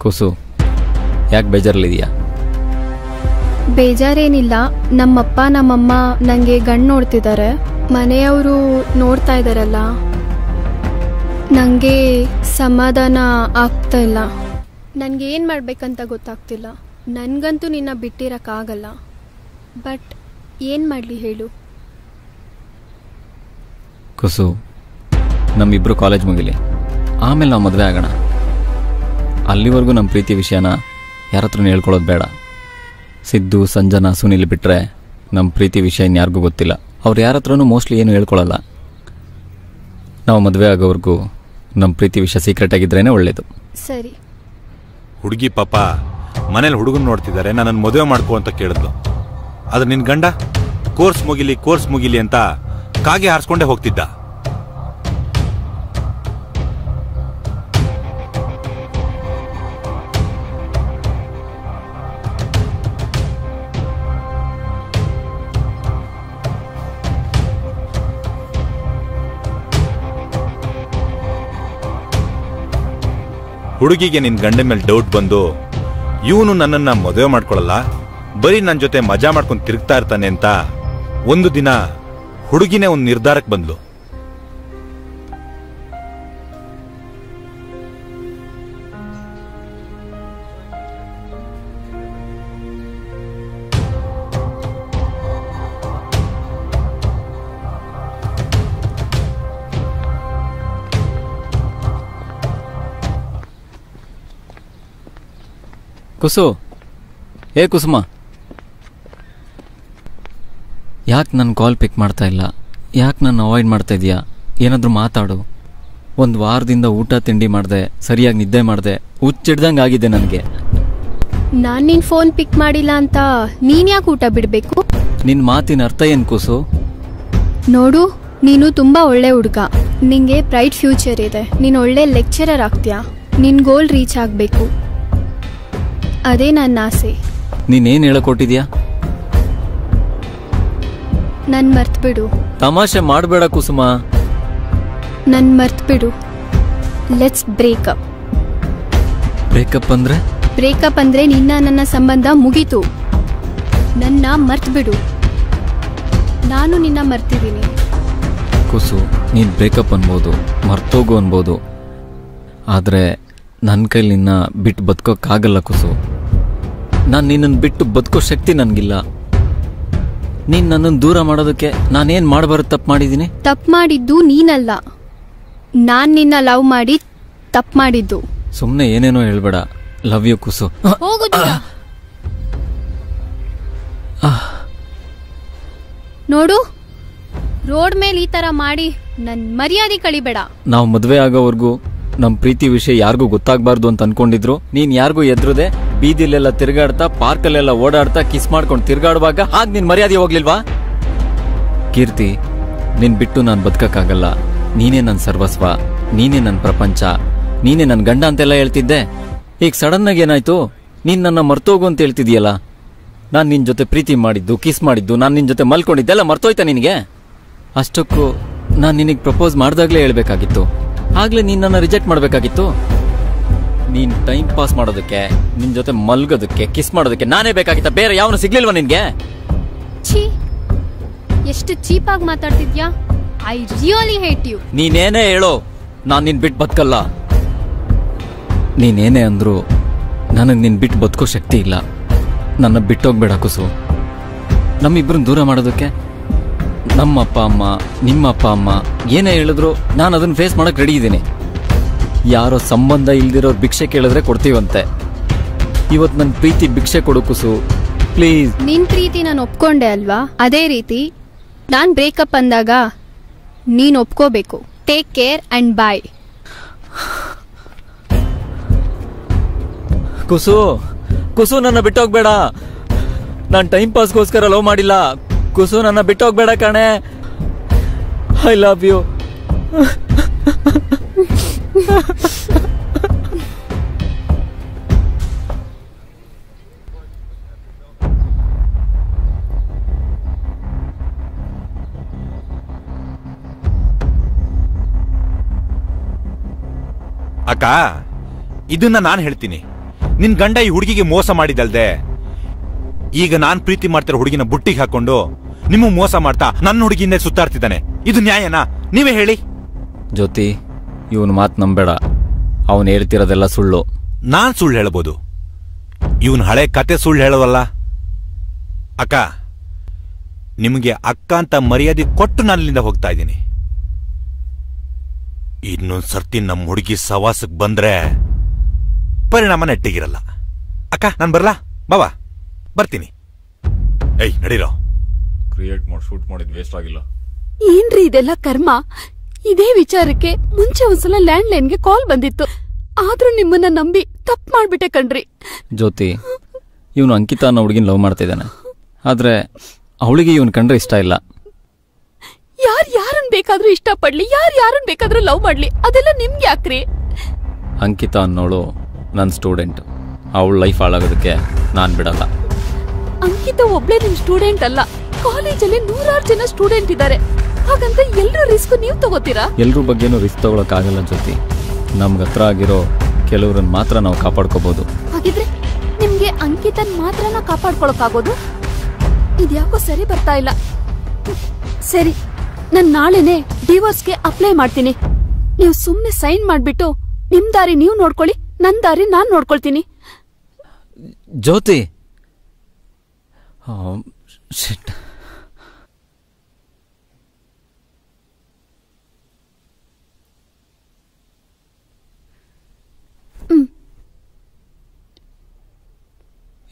ಕುಸು, ಯಾಕೆ ಬೇಜಾರಲ್ಲಿದೆಯಾ? ಬೇಜಾರೇನಿಲ್ಲ. ನಮ್ಮಪ್ಪ ನಮ್ಮಮ್ಮ ನನಗೆ ಗಂಡು ನೋಡ್ತಿದ್ದಾರೆ. ಮನೆಯವರು ನೋಡ್ತಾ ಇದ್ದಾರಲ್ಲ, ನನಗೆ ಸಮಾಧಾನ ಆಗ್ತಾ ಇಲ್ಲ. ನನಗೆ ಏನು ಮಾಡಬೇಕಂತ ಗೊತ್ತಾಗ್ತಿಲ್ಲ. ನನಗಂತೂ ನಿನ್ನ ಬಿಟ್ಟಿರೋಕ್ಕಾಗಲ್ಲ. ಬಟ್ ಏನು ಮಾಡಲಿ ಹೇಳು? ಕುಸು, ನಮ್ಮಿಬ್ರು ಕಾಲೇಜ್ ಮುಗಿಲಿ, ಆಮೇಲೆ ನಾವು ಮದುವೆ ಆಗೋಣ. ಅಲ್ಲಿವರೆಗೂ ನಮ್ಮ ಪ್ರೀತಿ ವಿಷಯನ ಯಾರ ಹತ್ರನೂ ಹೇಳ್ಕೊಳ್ಳೋದು ಬೇಡ. ಸಿದ್ದು, ಸಂಜನಾ, ಸುನಿಲ್ ಬಿಟ್ಟರೆ ನಮ್ಮ ಪ್ರೀತಿ ವಿಷಯ ಇನ್ಯಾರಿಗೂ ಗೊತ್ತಿಲ್ಲ. ಅವ್ರು ಯಾರ ಹತ್ರನೂ ಮೋಸ್ಟ್ಲಿ ಏನು ಹೇಳ್ಕೊಳ್ಳಲ್ಲ. ನಾವು ಮದುವೆ ಆಗೋವರೆಗೂ ನಮ್ಮ ಪ್ರೀತಿ ವಿಷಯ ಸೀಕ್ರೆಟ್ ಆಗಿದ್ರೇನೆ ಒಳ್ಳೇದು. ಸರಿ. ಹುಡುಗಿ ಪಾಪ ಮನೇಲಿ ಹುಡುಗನ್ ನೋಡ್ತಿದ್ದಾರೆ, ನನ್ನನ್ನು ಮದುವೆ ಮಾಡ್ಕೋ ಅಂತ ಕೇಳಿದ್ಲು. ಆದ್ರೆ ನಿನ್ ಗಂಡ ಕೋರ್ಸ್ ಮುಗಿಲಿ ಅಂತ ಕಾಗೆ ಹಾರಿಸ್ಕೊಂಡೇ ಹೋಗ್ತಿದ್ದ. ಹುಡುಗಿಗೆ ನಿನ್ ಗಂಡ ಮೇಲೆ ಡೌಟ್ ಬಂದು ಇವನು ನನ್ನನ್ನ ಮದುವೆ ಮಾಡ್ಕೊಳ್ಳಲ್ಲ, ಬರೀ ನನ್ನ ಜೊತೆ ಮಜಾ ಮಾಡ್ಕೊಂಡು ತಿರುಗ್ತಾ ಇರ್ತಾನೆ ಅಂತ ಒಂದು ದಿನ ಹುಡುಗಿನೇ ಒಂದು ನಿರ್ಧಾರಕ್ಕೆ ಬಂದ್ಲು. ಕುಸು, ಏ ಕುಸುಮ, ಯಾಕೆ ನನ್ನ ಕಾಲ್ ಪಿಕ್ ಮಾಡ್ತಾ ಇಲ್ಲ? ಯಾಕೆ ನನ್ನ ಅವಾಯ್ಡ್ ಮಾಡ್ತಾ ಇದೀಯಾ? ಏನಾದರೂ ಮಾತಾಡು. ಒಂದು ವಾರದಿಂದ ಊಟ ತಿಂಡಿ ಮಾಡಿದೆ, ಸರಿಯಾಗಿ ನಿದ್ದೆ ಮಾಡಿದೆ, ಹುಚ್ಚಿಡ್ದಂಗೆ ಆಗಿದೆ ನನಗೆ. ನಾನು ನಿನ್ನ ಫೋನ್ ಪಿಕ್ ಮಾಡಿಲ್ಲ ಅಂತ ನೀನು ಯಾಕೆ ಊಟ ಬಿಡಬೇಕು? ನಿನ್ನ ಮಾತಿನ ಅರ್ಥ ಏನು ಕುಸು? ನೋಡು, ನೀನು ತುಂಬ ಒಳ್ಳೆ ಹುಡುಗ. ನಿಂಗೆ ಬ್ರೈಟ್ ಫ್ಯೂಚರ್ ಇದೆ. ನೀನು ಒಳ್ಳೆ ಲೆಕ್ಚರರ್ ಆಗ್ತೀಯಾ. ನಿನ್ನ ಗೋಲ್ ರೀಚ್ ಆಗಬೇಕು, ಅದೇ ನನ್ನ ಆಸೆ. ನೀನೇನು ಹೇಳಕೊಟ್ಟಿದ್ಯಾ? ನನ್ ಮರ್ತ್ಬಿಡು. ತಮಾಷೆ ಮಾಡಬೇಡ ಕುಸುಮ. ನನ್ ಮರ್ತ್ಬಿಡು. Let's breakup. ಬ್ರೇಕಪ್ ಅಂದ್ರೆ? ಬ್ರೇಕಪ್ ಅಂದ್ರೆ ನಿನ್ನ ನನ್ನ ಸಂಬಂಧ ಮುಗೀತು. ನನ್ನ ಮರ್ತ್ಬಿಡು. ನಾನು ನಿನ್ನ ಮರ್ತಿದ್ದೀನಿ. ಕುಸು, ನೀನು ಬ್ರೇಕಪ್ ಅನ್ಬೋದು, ಮರ್ತೋಗು ಅನ್ಬೋದು, ಆದರೆ ನನ್ನ ಕೈಲಿ ನಿನ್ನ ಬಿಟ್ಟು ಬದುಕೋಕ್ಕಾಗಲ್ಲ ಕುಸು. ನಾನು ನಿನ್ನನ್ನು ಬಿಟ್ಟು ಬದುಕೋ ಶಕ್ತಿ ನನಗಿಲ್ಲ. ನೀನು ನನ್ನನ್ನು ದೂರ ಮಾಡೋದಕ್ಕೆ ನಾನೇನು ಮಾಡಬಾರ್ದು ತಪ್ಪು ಮಾಡಿದ್ದೀನಿ? ತಪ್ಪು ಮಾಡಿದ್ದು ನೀನಲ್ಲ, ನಾನು ನಿನ್ನ ಲವ್ ಮಾಡಿ ತಪ್ಪು ಮಾಡಿದ್ದು. ಸುಮ್ಮನೆ ಏನೇನೋ ಹೇಳ್ಬೇಡ. Love you Kusu. ನೋಡು, ರೋಡ್ ಮೇಲೆ ಈ ತರ ಮಾಡಿ ನನ್ ಮರ್ಯಾದೆ ಕಳಿಬೇಡ. ನಾವು ಮದುವೆ ಆಗೋವರೆಗೂ ನಮ್ಮ ಪ್ರೀತಿ ವಿಷಯ ಯಾರಿಗೂ ಗೊತ್ತಾಗಬಾರ್ದು ಅಂತ ಅನ್ಕೊಂಡಿದ್ರು. ನೀನ್ ಯಾರಿಗೂ ಎದ್ರದೆ ಬೀದಿಲೆಲ್ಲ ತಿರುಗಾಡ್ತಾ, ಪಾರ್ಕಲ್ಲೆಲ್ಲ ಓಡಾಡ್ತಾ, ಕಿಸ್ ಮಾಡ್ಕೊಂಡು ತಿರುಗಾಡುವಾಗ ಹಾಗೆ ನಿನ್ ಮರ್ಯಾದೆ ಹೋಗ್ಲಿಲ್ವಾ? ಕೀರ್ತಿ, ನಿನ್ ಬಿಟ್ಟು ನಾನು ಬದುಕಕ್ಕಾಗಲ್ಲ. ನೀನೇ ನನ್ನ ಸರ್ವಸ್ವ, ನೀನೇ ನನ್ನ ಪ್ರಪಂಚ, ನೀನೇ ನನ್ನ ಗಂಡ ಅಂತೆಲ್ಲ ಹೇಳ್ತಿದ್ದೆ. ಈಗ ಸಡನ್ ಆಗಿ ಏನಾಯ್ತು? ನೀನ್ ನನ್ನ ಮರ್ತೋಗು ಅಂತ ಹೇಳ್ತಿದ್ಯಲ್ಲ. ನಾನು ನಿನ್ನ ಜೊತೆ ಪ್ರೀತಿ ಮಾಡಿದ್ದು, ಕಿಸ್ ಮಾಡಿದ್ದು, ನಾನು ನಿನ್ನ ಜೊತೆ ಮಲ್ಕೊಂಡಿದ್ದೆಲ್ಲ ಮರ್ತೋಯ್ತಾ ನಿನಗೆ? ಅಷ್ಟಕ್ಕೂ ನಾನು ನಿನಗೆ ಪ್ರಪೋಸ್ ಮಾಡ್ದಾಗ್ಲೇ ಹೇಳ್ಬೇಕಾಗಿತ್ತು. ಆಗ್ಲೇ ನೀನು ನನ್ನ ರಿಜೆಕ್ಟ್ ಮಾಡಬೇಕಾಗಿತ್ತು. ನೀನ್ ಟೈಮ್ ಪಾಸ್ ಮಾಡೋದಕ್ಕೆ, ನಿನ್ ಜೊತೆ ಮಲ್ಗೋದಕ್ಕೆ, ಕಿಸ್ ಮಾಡೋದಕ್ಕೆ ನಾನೇ ಬೇಕಾಗಿತ್ತ, ಬೇರೆ ಯಾವನು ಸಿಗ್ಲಿಲ್ವಾ ನಿನ್ಗೆ? ಛೀ, ಎಷ್ಟು ಚೀಪಾಗಿ ಮಾತಾಡ್ತಿದ್ಯಾ. I really hate you. ನೀನೇನೇ ಹೇಳೋ, ನಾನ್ ನಿನ್ ಬಿಟ್ಟು ಬದುಕಲ್ಲ. ನೀನೇನೇ ಅಂದ್ರು ನನಗ್ ನಿನ್ ಬಿಟ್ಟು ಬದುಕೋ ಶಕ್ತಿ ಇಲ್ಲ. ನನ್ನ ಬಿಟ್ಟೋಗ್ಬೇಡ ಕುಸು. ನಮ್ಮಿಬ್ಬರನ್ನ ದೂರ ಮಾಡೋದಕ್ಕೆ ನಮ್ಮ ಅಪ್ಪ ಅಮ್ಮ, ನಿಮ್ಮ ಅಪ್ಪ ಅಮ್ಮ ಏನೇ ಹೇಳಿದ್ರು ನಾನು ಅದನ್ನ ಫೇಸ್ ಮಾಡಕ್ ರೆಡಿ ಇದ್ದೀನಿ. ಯಾರೋ ಸಂಬಂಧ ಇಲ್ದಿರೋ ಭಿಕ್ಷೆ ಕೇಳಿದ್ರೆ ಕೊಡ್ತೀವಂತೆ. ಇವತ್ತು ನನ್ನ ಪ್ರೀತಿ ಭಿಕ್ಷೆ ಕೊಡು ಕುಸು, ಪ್ಲೀಸ್. ನಿನ್ ಪ್ರೀತಿ ನಾನು ಒಪ್ಕೊಂಡೆ ಅಲ್ವಾ? ಅದೇ ರೀತಿ ನಾನ್ ಬ್ರೇಕಪ್ ಅಂದಾಗ ನೀನ್ ಒಪ್ಕೋಬೇಕು. ಟೇಕ್ ಕೇರ್ ಅಂಡ್ ಬಾಯ್. ಕುಸು, ಕುಸು ನನ್ನ ಬಿಟ್ಟೋಗ್ಬೇಡ. ನಾನು ಟೈಮ್ ಪಾಸ್ಗೋಸ್ಕರ ಲವ್ ಮಾಡಿಲ್ಲ. ಕುಸು ನನ್ನ ಬಿಟ್ಟೋಗ್ಬೇಡ ಕಣೆ. I love you. ಅಕ್ಕ, ಇದನ್ನ ನಾನು ಹೇಳ್ತೀನಿ. ನಿನ್ ಗಂಡ ಈ ಹುಡುಗಿಗೆ ಮೋಸ ಮಾಡಿದಲ್ದೆ ಈಗ ನಾನ್ ಪ್ರೀತಿ ಮಾಡ್ತಿರೋ ಹುಡುಗಿನ ಬುಟ್ಟಿಗೆ ಹಾಕೊಂಡು ನಿಮಗೆ ಮೋಸ ಮಾಡ್ತಾ ನನ್ನ ಹುಡುಗಿಯಿಂದ ಸುತ್ತಾಡ್ತಿದ್ದಾನೆ. ಇದು ನ್ಯಾಯನಾ? ನೀವೇ ಹೇಳಿ. ಜ್ಯೋತಿ, ಇವನ್ ಮಾತು ನಂಬೇಡ. ಅವನು ಹೇಳ್ತಿರೋದೆಲ್ಲ ಸುಳ್ಳು. ನಾನ್ ಸುಳ್ಳು ಹೇಳ್ಬೋದು, ಇವನ್ ಹಳೆ ಕತೆ ಸುಳ್ಳು ಹೇಳೋದಲ್ಲ. ಅಕ್ಕ, ನಿಮಗೆ ಅಕ್ಕ ಅಂತ ಮರ್ಯಾದೆ ಕೊಟ್ಟು ನಾನು ಇಲ್ಲಿಂದ ಹೋಗ್ತಾ ಇದ್ದೀನಿ. ಇನ್ನೊಂದ್ ಸರ್ತಿ ನಮ್ಮ ಹುಡುಗಿ ಸವಾಸಕ್ಕೆ ಬಂದ್ರೆ ಪರಿಣಾಮ ನೆಟ್ಟಿಗಿರಲ್ಲ. ಅಕ್ಕ, ನಾನು ಬರ್ಲಾ? ಬಾವಾ, ಬರ್ತೀನಿ. ಏಯ್, ನಡೀರೋ. ಕ್ರಿಯೇಟ್ ಮಾಡಿ ಶೂಟ್ ಮಾಡಿದ್ ವೇಸ್ಟ್ ಆಗಿಲ್ಲ. ಏನ್ರಿ ಇದೆಲ್ಲ ಕರ್ಮ? ಇದೇ ವಿಚಾರಕ್ಕೆ ಮುಂಚೆ ಒಂದ್ಸಲ ಲ್ಯಾಂಡ್ ಲೈನ್ಗೆ ಕಾಲ್ ಬಂದಿತ್ತು. ಆದ್ರೂ ನಿಮ್ಮನ್ನ ನಂಬಿ ತಪ್ಪು ಮಾಡ್ಬಿಟ್ಟೆ ಕಣ್ರಿ. ಜ್ಯೋತಿ, ಇವನು ಅಂಕಿತಾ ಅನ್ನೋ ಹುಡುಗಿನ ಲವ್ ಮಾಡ್ತಿದ್ದಾನೆ. ಆದ್ರೆ ಅವಳಿಗೆ ಇವನ್ ಕಂಡ್ರೆ ಇಷ್ಟ ಇಲ್ಲ. ಯಾರನ್ ಬೇಕಾದ್ರೂ ಇಷ್ಟ ಪಡ್ಲಿ, ಯಾರನ್ ಬೇಕಾದ್ರೂ ಲವ್ ಮಾಡ್ಲಿ, ಅದೆಲ್ಲ ನಿಮ್ಗೆ ಯಾಕ್ರಿ? ಅಂಕಿತಾ ಅನ್ನೋಳು ನನ್ನ ಸ್ಟೂಡೆಂಟ್. ಅವಳ ಲೈಫ್ ಹಾಳಾಗೋದಕ್ಕೆ ನಾನ್ ಬಿಡಲ್ಲ. ಅಂಕಿತಾ ಒಬ್ಳೆ ನಿಮ್ ಸ್ಟೂಡೆಂಟ್ ಅಲ್ಲ, ಕಾಲೇಜಲ್ಲಿ 100 ಜನ ಸ್ಟೂಡೆಂಟ್ ಇದ್ದಾರೆ. ಹಾಗಂತ ಎಲ್ರೂ ರಿಸ್ಕ್ ನೀವು ತಗೋತೀರಾ? ಎಲ್ರ ಬಗ್ಗೆನೂ ರಿಸ್ಕ್ ತಗೊಳಕ್ ಆಗಲ್ಲ ಜ್ಯೋತಿ. ನಮ್ಗೆ ಹತ್ರ ಆಗಿರೋ ಕೆಲವ್ರನ್ನ ಮಾತ್ರ ನಾವು ಕಾಪಾಡ್ಕೋಬಹುದು. ಹಾಗಿದ್ರೆ ನಿಮ್ಗೆ ಅಂಕಿತನ್ ಮಾತ್ರನ ಕಾಪಾಡ್ಕೊಳಕ್ಕಾಗೋದು? ಇದ್ಯಾಕೋ ಸರಿ ಬರ್ತಾ ಇಲ್ಲ. ಸರಿ, ನಾನ್ ನಾಳೆನೆ ಡಿವೋರ್ಸ್ಗೆ ಅಪ್ಲೈ ಮಾಡ್ತೀನಿ. ನೀವು ಸುಮ್ನೆ ಸೈನ್ ಮಾಡ್ಬಿಟ್ಟು ನಿಮ್ ದಾರಿ ನೀವು ನೋಡ್ಕೊಳ್ಳಿ, ನನ್ ದಾರಿ ನಾನ್ ನೋಡ್ಕೊಳ್ತೀನಿ. ಜ್ಯೋತಿ,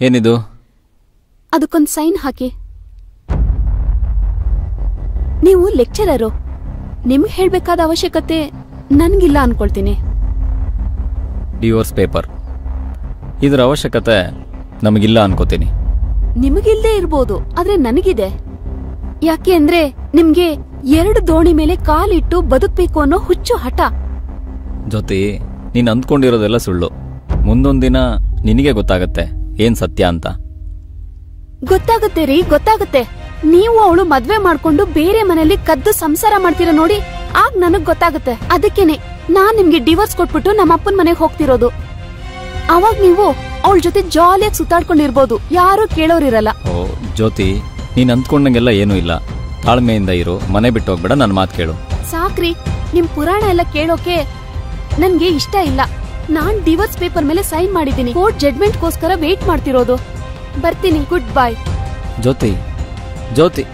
ಏನಿದು? ಅದಕ್ಕೊಂದ್ ಸೈನ್ ಹಾಕಿ. ನೀವು ಲೆಕ್ಚರರು, ನಿಮ್ಗೆ ಹೇಳ್ಬೇಕಾದ ಅವಶ್ಯಕತೆ ನನ್ಗಿಲ್ಲ ಅನ್ಕೊಳ್ತೀನಿ. ಡಿವೋರ್ಸ್ ಪೇಪರ್, ಇದರ ಅವಶ್ಯಕತೆ ನಮಗಿಲ್ಲ ಅನ್ಕೋತೀನಿ. ನಿಮಗಿಲ್ದೇ ಇರ್ಬೋದು, ಆದ್ರೆ ನನಗಿದೆ. ಯಾಕೆ ಅಂದ್ರೆ ನಿಮ್ಗೆ 2 ದೋಣಿ ಮೇಲೆ ಕಾಲಿಟ್ಟು ಬದುಕ್ಬೇಕು ಅನ್ನೋ ಹುಚ್ಚು ಹಠ. ಜ್ಯೋತಿ, ನೀನ್ ಅಂದ್ಕೊಂಡಿರೋದೆಲ್ಲ ಸುಳ್ಳು. ಮುಂದೊಂದ್ ದಿನ ನಿನಗೆ ಗೊತ್ತಾಗತ್ತೆ ಏನ್ ಸತ್ಯ ಅಂತ. ಗೊತ್ತಾಗುತ್ತೆ ರೀ, ಗೊತ್ತಾಗುತ್ತೆ. ನೀವು ಅವಳು ಮದ್ವೆ ಮಾಡ್ಕೊಂಡು ಬೇರೆ ಮನೆಯಲ್ಲಿ ಕದ್ದು ಸಂಸಾರ ಮಾಡ್ತೀರ ನೋಡಿ, ಆಗ ನನಗ್ ಗೊತ್ತಾಗುತ್ತೆ. ಅದಕ್ಕೇನೆ ನಾನ್ ನಿಮ್ಗೆ ಡಿವೋರ್ಸ್ ಕೊಟ್ಬಿಟ್ಟು ನಮ್ಮ ಅಪ್ಪನ ಮನೆಗೆ ಹೋಗ್ತಿರೋದು. ಅವಾಗ ನೀವು ಅವಳ ಜೊತೆ ಜಾಲಿಯಾಗಿ ಸುತ್ತಾಡ್ಕೊಂಡಿರ್ಬೋದು, ಯಾರು ಕೇಳೋರಿರಲ್ಲ. ಓ ಜ್ಯೋತಿ, ನೀನ್ ಅಂದ್ಕೊಂಡಂಗೆಲ್ಲ ಏನೂ ಇಲ್ಲ. ತಾಳ್ಮೆಯಿಂದ ಇರು, ಮನೆ ಬಿಟ್ಟು ಹೋಗ್ಬೇಡ, ನನ್ನ ಮಾತು ಕೇಳು. ಸಾಕ್ರಿ, ನಿಮ್ ಪುರಾಣ ಎಲ್ಲ ಕೇಳೋಕೆ ನನ್ಗೆ ಇಷ್ಟ ಇಲ್ಲ. ನಾನ್ ಡಿವೋರ್ಸ್ ಪೇಪರ್ ಮೇಲೆ ಸೈನ್ ಮಾಡಿದ್ದೀನಿ. ಕೋರ್ಟ್ ಜಡ್ಮೆಂಟ್ಗೋಸ್ಕರ ವೇಟ್ ಮಾಡ್ತಿರೋದು. ಬರ್ತೀನಿ, ಗುಡ್ ಬೈ. ಜ್ಯೋತಿ, ಜ್ಯೋತಿ,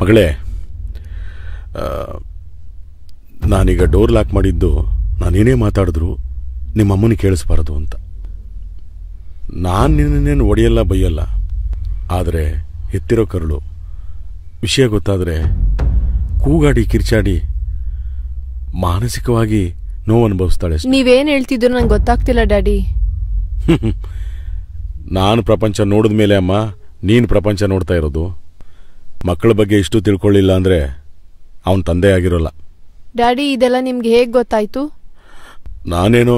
ಮಗಳೇ, ನಾನೀಗ ಡೋರ್ ಲಾಕ್ ಮಾಡಿದ್ದು ನಾನೇನೇ ಮಾತಾಡಿದ್ರು ನಿಮ್ಮ ಅಮ್ಮನಿಗೆ ಕೇಳಿಸ್ಬಾರದು ಅಂತ. ನಾನು ನಿನ್ನೇನು ಒಡೆಯಲ್ಲ ಬೈಯಲ್ಲ, ಆದರೆ ಎತ್ತಿರೋ ಕರುಳು ವಿಷಯ ಗೊತ್ತಾದರೆ ಕೂಗಾಡಿ ಕಿರ್ಚಾಡಿ ಮಾನಸಿಕವಾಗಿ ನೋವು ಅನುಭವಿಸ್ತಾಳೆ. ನೀವೇನ್ ಹೇಳ್ತಿದ್ರು ನಂಗೆ ಗೊತ್ತಾಗ್ತಿಲ್ಲ ಡ್ಯಾಡಿ. ನಾನು ಪ್ರಪಂಚ ನೋಡಿದ ಮೇಲೆ ಅಮ್ಮ ನೀನು ಪ್ರಪಂಚ ನೋಡ್ತಾ ಇರೋದು. ಮಕ್ಕಳ ಬಗ್ಗೆ ಇಷ್ಟು ತಿಳ್ಕೊಳ್ಳಿಲ್ಲ ಅಂದರೆ ಅವನ ತಂದೆ ಆಗಿರೋಲ್ಲ. ಡ್ಯಾಡಿ, ಇದೆಲ್ಲ ನಿಮ್ಗೆ ಹೇಗೆ ಗೊತ್ತಾಯ್ತು? ನಾನೇನೋ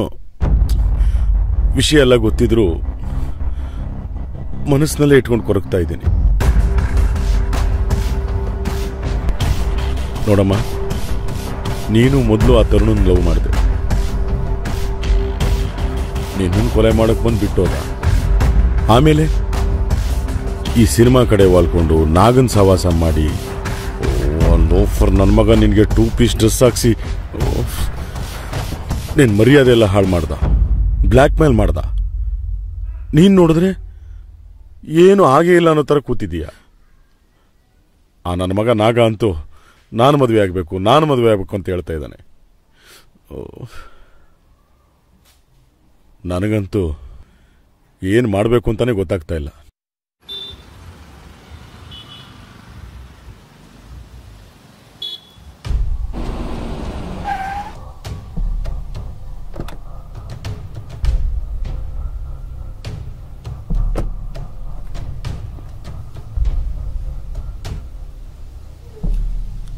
ವಿಷಯ ಎಲ್ಲ ಗೊತ್ತಿದ್ರೂ ಮನಸ್ಸಿನಲ್ಲೇ ಇಟ್ಕೊಂಡು ಕೊರಗ್ತಾ ಇದ್ದೀನಿ. ನೋಡಮ್ಮ, ನೀನು ಮೊದಲು ಆ ತರುಣನ ಲವ್ ಮಾಡಿದೆ. ನಿನ್ನನ್ನು ಕೊಲೆ ಮಾಡಕ್ಕೆ ಬಂದು ಬಿಟ್ಟೋದ. ಆಮೇಲೆ ಈ ಸಿನಿಮಾ ಕಡೆ ವಾಲ್ಕೊಂಡು ನಾಗನ್ ಸವಾಸ ಮಾಡಿ ಲೋಫರ್ ನನ್ನ ಮಗ ನಿನಗೆ 2 ಪೀಸ್ ಡ್ರೆಸ್ ಹಾಕ್ಸಿ ನಿನ್ನ ಮರ್ಯಾದೆ ಎಲ್ಲ ಹಾಳು ಮಾಡ್ದ, ಬ್ಲ್ಯಾಕ್ ಮೇಲ್ ಮಾಡ್ದ. ನೀನು ನೋಡಿದ್ರೆ ಏನು ಆಗೇ ಇಲ್ಲ ಅನ್ನೋ ಥರ ಕೂತಿದ್ದೀಯ. ಆ ನನ್ನ ಮಗ ನಾಗ ಅಂತೂ ನಾನು ಮದುವೆ ಆಗಬೇಕು ಅಂತ ಹೇಳ್ತಾ ಇದ್ದಾನೆ. ನನಗಂತೂ ಏನು ಮಾಡಬೇಕು ಅಂತಾನೆ ಗೊತ್ತಾಗ್ತಾ ಇಲ್ಲ.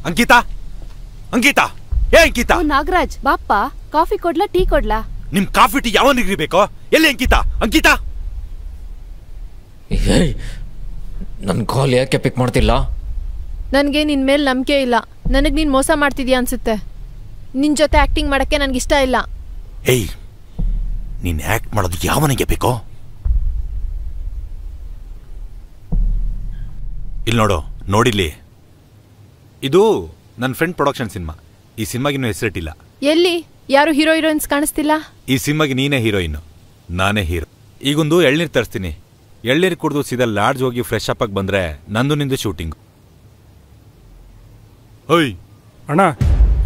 ಅಂಕಿತಾ, ಅಂಕಿತಾ, ಏ ಅಂಕಿತಾ. ನಾಗರಾಜ್, ಬಾಪ್ಪ, ಕಾಫಿ ಕೊಡ್ಲಾ ಟೀ ಕೊಡ್ಲಾ? ನಿಮ್ ಕಾಫಿ ಟೀ ಯಾವನಿಗ್ರಿ ಬೇಕೋ? ಎಲ್ಲಿ ಅಂಕಿತಾ? ಅಂಕಿತಾ, ನನ್ನ ಕಾಲ್ ಯಾಕೆ ಪಿಕ್ ಮಾಡ್ತಿಲ್ಲ? ನನಗೆ ನಿನ್ ಮೇಲೆ ನಂಬಿಕೆ ಇಲ್ಲ. ನನಗೆ ನೀನು ಮೋಸ ಮಾಡ್ತಿದ್ಯಾ ಅನ್ಸುತ್ತೆ. ನಿನ್ ಜೊತೆ ಆಕ್ಟಿಂಗ್ ಮಾಡಕ್ಕೆ ನನಗಿಷ್ಟ ಇಲ್ಲ. ಏಯ್, ನೀನ್ ಆಕ್ಟ್ ಮಾಡೋದು ಯಾವನಿಗೆ ಬೇಕೋ? ಇಲ್ಲಿ ನೋಡು, ನೋಡಿಲ್ಲಿ, ಇದು ನನ್ನ ಫ್ರೆಂಡ್ ಪ್ರೊಡಕ್ಷನ್ ಸಿನಿಮಾ. ಈ ಸಿನಿಮಾಗಿನ್ನೂ ಹೆಸರಿಟ್ಟಿಲ್ಲ. ಎಲ್ಲಿ? ಯಾರು ಹೀರೋ ಹೀರೋಯಿನ್ಸ್ ಕಾಣಿಸ್ತಿಲ್ಲ. ಈ ಸಿನಿಮಾಗೆ ನೀನೇ ಹೀರೋಯಿನ್, ನಾನೇ ಹೀರೋ. ಈಗೊಂದು ಎಳ್ನೀರು ತರಿಸ್ತೀನಿ. ಎಳ್ನೀರು ಕುಡಿದು ಸೀದಾ ಲಾಡ್ಜ್ ಹೋಗಿ ಫ್ರೆಶ್ ಅಪ್ ಆಗಿ ಬಂದ್ರೆ ನಂದು ನಿಂದು ಶೂಟಿಂಗ್. ಓಯ್ ಅಣ್ಣ,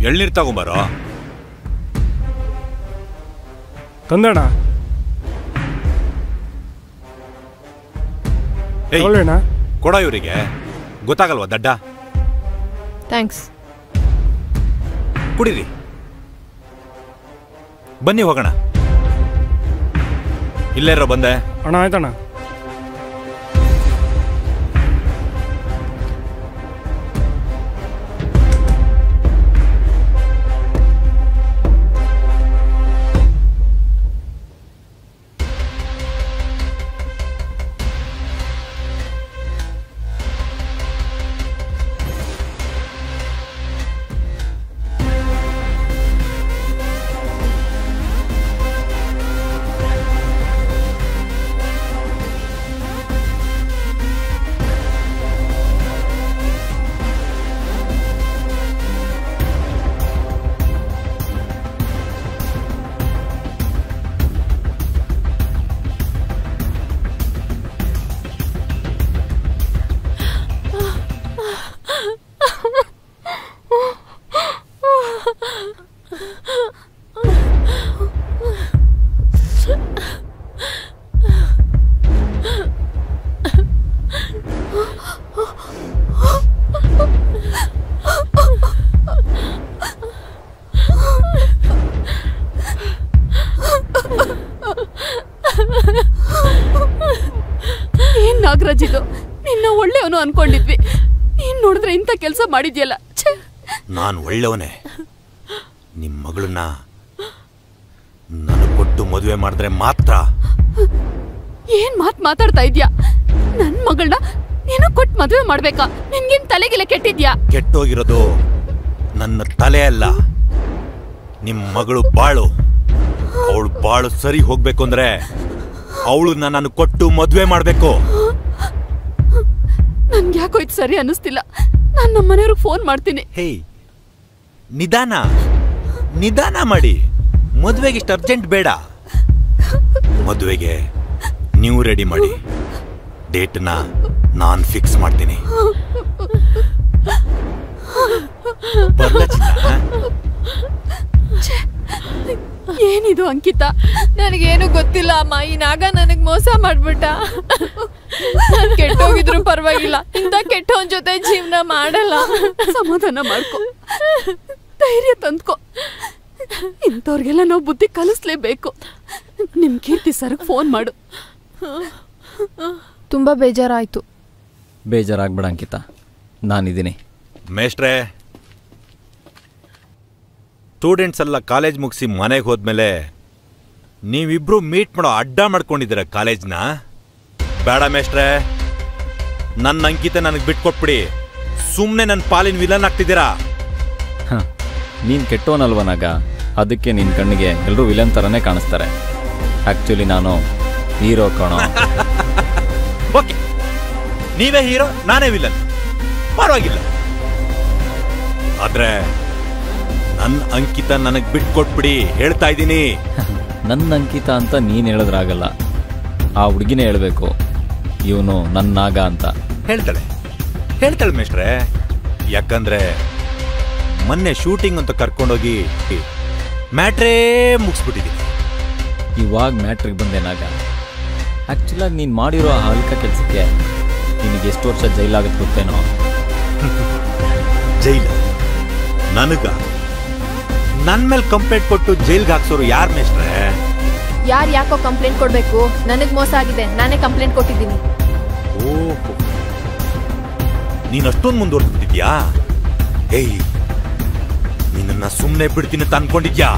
ಎಳ್ನೀರು ತಗೊಂಬಾರೋ. ತಂದಣ್ಣ. ಕೊಡೋ ಇವರಿಗೆ, ಗೊತ್ತಾಗಲ್ವಾ ದಡ್ಡ? ಥ್ಯಾಂಕ್ಸ್. ಕುಡೀರಿ, ಬನ್ನಿ ಹೋಗೋಣ. ಇಲ್ಲೇ ಇರೋ ಬಂದೆ. ಅಣ್ಣ ಆಯ್ತಣ್ಣ. ಏನ್ ನಾಗರಾಜ್ ಇದು? ನಿನ್ನ ಒಳ್ಳೆಯವನು ಅನ್ಕೊಂಡಿದ್ವಿ, ನೀನ್ ನೋಡಿದ್ರೆ ಇಂಥ ಕೆಲಸ ಮಾಡಿದ್ಯಲ್ಲ. ನಾನು ಒಳ್ಳೆಯವನೇ. ನಿಮ್ಮ ಮಗಳನ್ನ ನನಗೆ ಕೊಟ್ಟು ಮದುವೆ ಮಾಡಿದ್ರೆ ಮಾತ್ರ. ಏನ್ ಮಾತಾಡ್ತಾ ಇದ್ಯಾ? ನನ್ ಮಗಳನ್ನ ನೀನು ಕೊಟ್ಟು ಮದುವೆ ಮಾಡ್ಬೇಕಾ? ನಿನ್ಗೇನ್ ತಲೆಗಿಲ್ಲ ಕೆಟ್ಟಿದ್ಯಾ? ಕೆಟ್ಟೋಗಿರೋದು ನನ್ನ ತಲೆ ಅಲ್ಲ, ನಿಮ್ಮ ಮಗಳು ಬಾಳು. ಅವಳು ಬಾಳು ಸರಿ ಹೋಗ್ಬೇಕು ಅಂದ್ರೆ ಅವಳನ್ನ ನಾನು ಕೊಟ್ಟು ಮದುವೆ ಮಾಡ್ಬೇಕು. ನನ್ಗೆ ಯಾಕೋ ಇದು ಸರಿ ಅನ್ನಿಸ್ತಿಲ್ಲ. ನಾನು ನಮ್ಮ ಮನೆಯವ್ರಿಗೆ ಫೋನ್ ಮಾಡ್ತೀನಿ. ಹೇ, ನಿಧಾನ ನಿಧಾನ ಮಾಡಿ. ಮದುವೆಗೆ ಇಷ್ಟು ಅರ್ಜೆಂಟ್ ಬೇಡ. ಮದುವೆಗೆ ನೀವು ರೆಡಿ ಮಾಡಿ. ಡೇಟ್ನ ನಾನು ಫಿಕ್ಸ್ ಮಾಡ್ತೀನಿ. ಏನಿದು ಅಂಕಿತಾ? ನನಗೇನು ಗೊತ್ತಿಲ್ಲ ಅಮ್ಮ. ಈ ನಾಗ ನನಗ್ ಮೋಸ ಮಾಡ್ಬಿಟ್ಟ. ನಾನು ಕೆಟ್ಟೋಗಿದ್ರು ಪರವಾಗಿಲ್ಲ, ಇಂಥ ಕೆಟ್ಟವನ್ ಜೊತೆ ಜೀವನ ಮಾಡಲ್ಲ. ಸಮಾಧಾನ ಮಾಡ್ಕೊ, ಧೈರ್ಯ ತಂದ್ಕೊ. ಇಂಥವ್ರಿಗೆಲ್ಲ ನಾವು ಬುದ್ಧಿ ಕಲಿಸ್ಲೇಬೇಕು. ನಿಮ್ ಕೀರ್ತಿ ಸರ್ಗ್ ಫೋನ್ ಮಾಡು. ತುಂಬ ಬೇಜಾರಾಯಿತು. ಬೇಜಾರಾಗ್ಬೇಡ ಅಂಕಿತ, ನಾನಿದ್ದೀನಿ. ಮೇಷ್ಟ್ರೆ, ಸ್ಟೂಡೆಂಟ್ಸ್ ಎಲ್ಲ ಕಾಲೇಜ್ ಮುಗಿಸಿ ಮನೆಗೆ ಹೋದ್ಮೇಲೆ ನೀವಿಬ್ರು ಮೀಟ್ ಮಾಡೋ ಅಡ್ಡ ಮಾಡ್ಕೊಂಡಿದ್ದೀರ ಕಾಲೇಜ್ನ. ಬೇಡ ಮೇಷ್ಟ್ರೆ, ನನ್ನ ಅಂಕಿತ ನನಗೆ ಬಿಟ್ಕೊಟ್ಬಿಡಿ. ಸುಮ್ಮನೆ ನನ್ನ ಪಾಲಿನ ವಿಲನ್ ಆಗ್ತಿದ್ದೀರಾ. ನೀನು ಕೆಟ್ಟವನಲ್ವನಾಗ, ಅದಕ್ಕೆ ನಿನ್ನ ಕಣ್ಣಿಗೆ ಎಲ್ಲರೂ ವಿಲನ್ ಥರನೇ ಕಾಣಿಸ್ತಾರೆ. ಆ್ಯಕ್ಚುಲಿ ನಾನು ಹೀರೋ ಕಣೋ. ಓಕೆ, ನೀವೇ ಹೀರೋ, ನಾನೇ ವಿಲನ್, ಪರವಾಗಿಲ್ಲ. ಆದ್ರೆ ನನ್ನ ಅಂಕಿತ ನನಗೆ ಬಿಟ್ಕೊಟ್ಬಿಡಿ, ಹೇಳ್ತಾ ಇದ್ದೀನಿ. ನನ್ನ ಅಂಕಿತ ಅಂತ ನೀನು ಹೇಳಿದ್ರಾಗಲ್ಲ, ಆ ಹುಡುಗಿನೇ ಹೇಳಬೇಕು ಇವನು ನನ್ನ ನಾಗ ಅಂತ. ಹೇಳ್ತಾಳೆ ಮೇಷ್ಟ್ರೆ. ಯಾಕಂದ್ರೆ ಮೊನ್ನೆ ಶೂಟಿಂಗ್ ಅಂತ ಕರ್ಕೊಂಡೋಗಿ ಮ್ಯಾಟ್ರೇ ಮುಗಿಸ್ಬಿಟ್ಟಿದ್ದೀನಿ. ಇವಾಗ ಮ್ಯಾಟ್ರಿಗೆ ಬಂದೆ ನಾಗ. ಆ್ಯಕ್ಚುಲಾಗಿ ನೀನು ಮಾಡಿರೋ ಆ ಹಲ್ಕ ಕೆಲಸಕ್ಕೆ ನಿನಗೆ ಎಷ್ಟು ವರ್ಷ ಜೈಲಾಗುತ್ತೆ ಗೊತ್ತೇನೋ? ಜೈಲ ನನಗ? ನನ್ನ ಮೇಲೆ ಕಂಪ್ಲೇಂಟ್ ಕೊಟ್ಟು ಜೈಲ್ಗೆ ಹಾಕ್ಸೋರು ಯಾರು ಮೇಷ್ಟ್ರೆ? ಯಾಕೋ ಕಂಪ್ಲೇಂಟ್ ಕೊಡಬೇಕು? ನನಗೆ ಮೋಸ ಆಗಿದೆ, ನಾನೇ ಕಂಪ್ಲೇಂಟ್ ಕೊಟ್ಟಿದ್ದೀನಿ. ಓಹೋ, ನೀನು ಅಷ್ಟೊಂದು ಮುಂದುವರೆದ್ಬಿಟ್ಟಿದ್ಯಾ? ಏಯ್, ನಿನ್ನ ಸುಮ್ಮನೆ ಬಿಡ್ತೀನಿ ಅಂತ ಅನ್ಕೊಂಡಿದ್ಯಾ?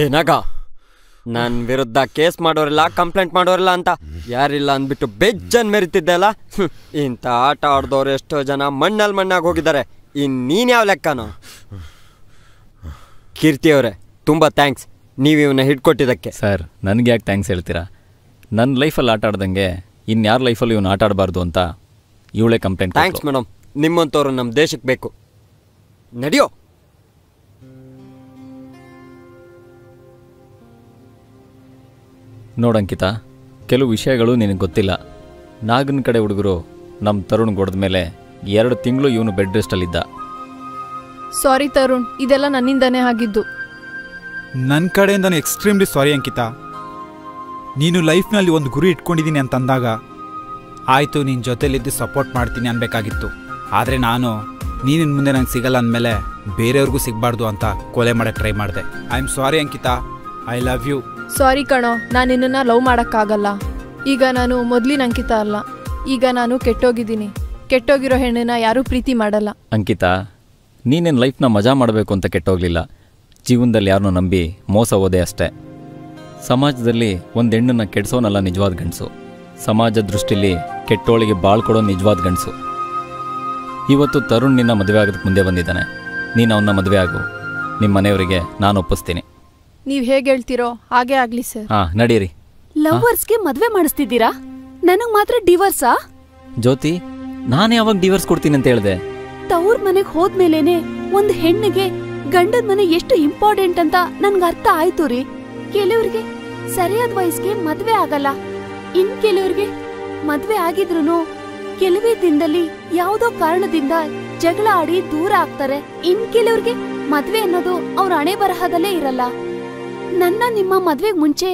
ಏನಾಗ ನನ್ನ ವಿರುದ್ಧ ಕೇಸ್ ಮಾಡೋರಿಲ್ಲ, ಕಂಪ್ಲೇಂಟ್ ಮಾಡೋರಿಲ್ಲ ಅಂತ ಯಾರಿಲ್ಲ ಅಂದ್ಬಿಟ್ಟು ಬೆಜ್ಜನ್ ಮೆರಿತಿದ್ದೆ ಅಲ್ಲ. ಇಂಥ ಆಟ ಆಡ್ದವ್ರು ಎಷ್ಟೋ ಜನ ಮಣ್ಣಲ್ಲಿ ಮಣ್ಣಾಗಿ ಹೋಗಿದ್ದಾರೆ. ನೀನ್ ಯಾವ ಲೆಕ್ಕನೋ? ಕೀರ್ತಿ ಅವರೇ, ತುಂಬ ಥ್ಯಾಂಕ್ಸ್ ನೀವು ಇವನ್ನ ಹಿಡ್ಕೊಟ್ಟಿದ್ದಕ್ಕೆ. ಸರ್, ನನಗೆ ಯಾಕೆ ಥ್ಯಾಂಕ್ಸ್ ಹೇಳ್ತೀರಾ? ನನ್ನ ಲೈಫಲ್ಲಿ ಆಟ ಆಡ್ದಂಗೆ ಇನ್ಯಾರ ಲೈಫಲ್ಲಿ ಇವನು ಆಟ ಆಡಬಾರ್ದು ಅಂತ ಇವಳೇ ಕಂಪ್ಲೇಂಟ್. ಥ್ಯಾಂಕ್ಸ್ ಮೇಡಮ್, ನಿಮ್ಮಂಥವ್ರು ನಮ್ಮ ದೇಶಕ್ಕೆ ಬೇಕು. ನಡಿಯೋ. ನೋಡಂಕಿತ, ಕೆಲವು ವಿಷಯಗಳು ನಿನಗೆ ಗೊತ್ತಿಲ್ಲ. ನಾಗನ ಕಡೆ ಹುಡುಗರು ನಮ್ಮ ತರುಣ್ ಹೊಡೆದ ಮೇಲೆ 2 ತಿಂಗಳು ಇವನು ಬೆಡ್ ರೆಸ್ಟಲ್ಲಿದ್ದ. ಸಾರಿ ತರುಣ್, ಇದೆಲ್ಲ ನನ್ನಿಂದನೇ ಆಗಿದ್ದು. ನನ್ನ ಕಡೆಯಿಂದ ಎಕ್ಸ್ಟ್ರೀಮ್ಲಿ ಸಾರಿ ಅಂಕಿತ. ನೀನು ಲೈಫ್ನಲ್ಲಿ ಒಂದು ಗುರಿ ಇಟ್ಕೊಂಡಿದ್ದೀನಿ ಅಂತಂದಾಗ ಆಯಿತು ನಿನ್ನ ಜೊತೆಲಿದ್ದು ಸಪೋರ್ಟ್ ಮಾಡ್ತೀನಿ ಅನ್ಬೇಕಾಗಿತ್ತು. ಆದರೆ ನಾನು ನೀನಿನ ಮುಂದೆ ನಂಗೆ ಸಿಗಲ್ಲ ಅಂದಮೇಲೆ ಬೇರೆಯವ್ರಿಗೂ ಸಿಗಬಾರ್ದು ಅಂತ ಕೊಲೆ ಮಾಡೋಕ್ಕೆ ಟ್ರೈ ಮಾಡಿದೆ. I am sorry Ankita, I love you. Sorry ಕಣೋ, ನಾನು ನಿನ್ನನ್ನು ಲವ್ ಮಾಡೋಕ್ಕಾಗಲ್ಲ. ಈಗ ನಾನು ಮೊದಲಿನ ಅಂಕಿತಾ ಅಲ್ಲ, ಈಗ ನಾನು ಕೆಟ್ಟೋಗಿದ್ದೀನಿ. ಕೆಟ್ಟೋಗಿರೋ ಹೆಣ್ಣನ್ನ ಯಾರೂ ಪ್ರೀತಿ ಮಾಡಲ್ಲ. ಅಂಕಿತಾ, ನೀನೇನು ಲೈಫ್ನ ಮಜಾ ಮಾಡಬೇಕು ಅಂತ ಕೆಟ್ಟೋಗ್ಲಿಲ್ಲ. ಜೀವನದಲ್ಲಿ ಯಾರನ್ನೂ ನಂಬಿ ಮೋಸ ಹೋದೆ ಅಷ್ಟೇ. ಸಮಾಜದಲ್ಲಿ ಒಂದು ಹೆಣ್ಣನ್ನು ಕೆಡಿಸೋನಲ್ಲ ನಿಜವಾದ ಗಂಡಸು. ಸಮಾಜ ದೃಷ್ಟಿಲಿ ಕೆಟ್ಟೋಳಿಗೆ ಬಾಳ್ಕೊಡೋ ನಿಜವಾದ ಗಂಡಸು. ಇವತ್ತು ತರುಣ್ ನಿನ್ನ ಮದುವೆ ಆಗೋದಕ್ಕೆ ಮುಂದೆ ಬಂದಿದ್ದಾನೆ. ನೀನು ಅವನ್ನ ಮದುವೆ ಆಗು. ನಿಮ್ಮ ಮನೆಯವರಿಗೆ ನಾನು ಒಪ್ಪಿಸ್ತೀನಿ. ನೀವು ಹೇಗೆ ಹೇಳ್ತೀರೋ ಹಾಗೆ ಆಗಲಿ ಸರ್. ಹಾಂ, ನಡೀರಿ. ಲವರ್ಸ್ಗೆ ಮದ್ವೆ ಮಾಡಿಸ್ತಿದ್ದೀರಾ? ನನಗ್ ಮಾತ್ರ ಡಿವೋರ್ಸಾ? ಜ್ಯೋತಿ, ನಾನು ಯಾವಾಗ ಡಿವೋರ್ಸ್ ಕೊಡ್ತೀನಿ ಅಂತ ಹೇಳಿದೆ? ತವ್ರ ಮನೆಗ್ ಹೋದ್ಮೇಲೇನೆ ಒಂದ್ ಹೆಣ್ಣಿಗೆ ಗಂಡದ ಮನೆ ಎಷ್ಟು ಇಂಪಾರ್ಟೆಂಟ್ ಅಂತ ನನ್ಗೆ ಅರ್ಥ ಆಯ್ತು ರೀ. ಕೆಲವ್ರಿಗೆ ಸರಿಯಾದ ವಯಸ್ಸಿಗೆ ಮದ್ವೆ ಆಗಲ್ಲ, ಇನ್ ಕೆಲವ್ರಿಗೆ ಮದ್ವೆ ಆಗಿದ್ರು ಕೆಲವೇ ದಿನದಲ್ಲಿ ಯಾವ್ದೋ ಕಾರಣದಿಂದ ಜಗಳ ಆಡಿ ದೂರ ಆಗ್ತಾರೆ. ಇನ್ ಕೆಲವ್ರಿಗೆ ಮದ್ವೆ ಅನ್ನೋದು ಅವ್ರ ಹಣೆ ಬರಹದಲ್ಲೇ ಇರಲ್ಲ. ನಿಮ್ಮ ಮದ್ವೆಗ್ ಮುಂಚೆ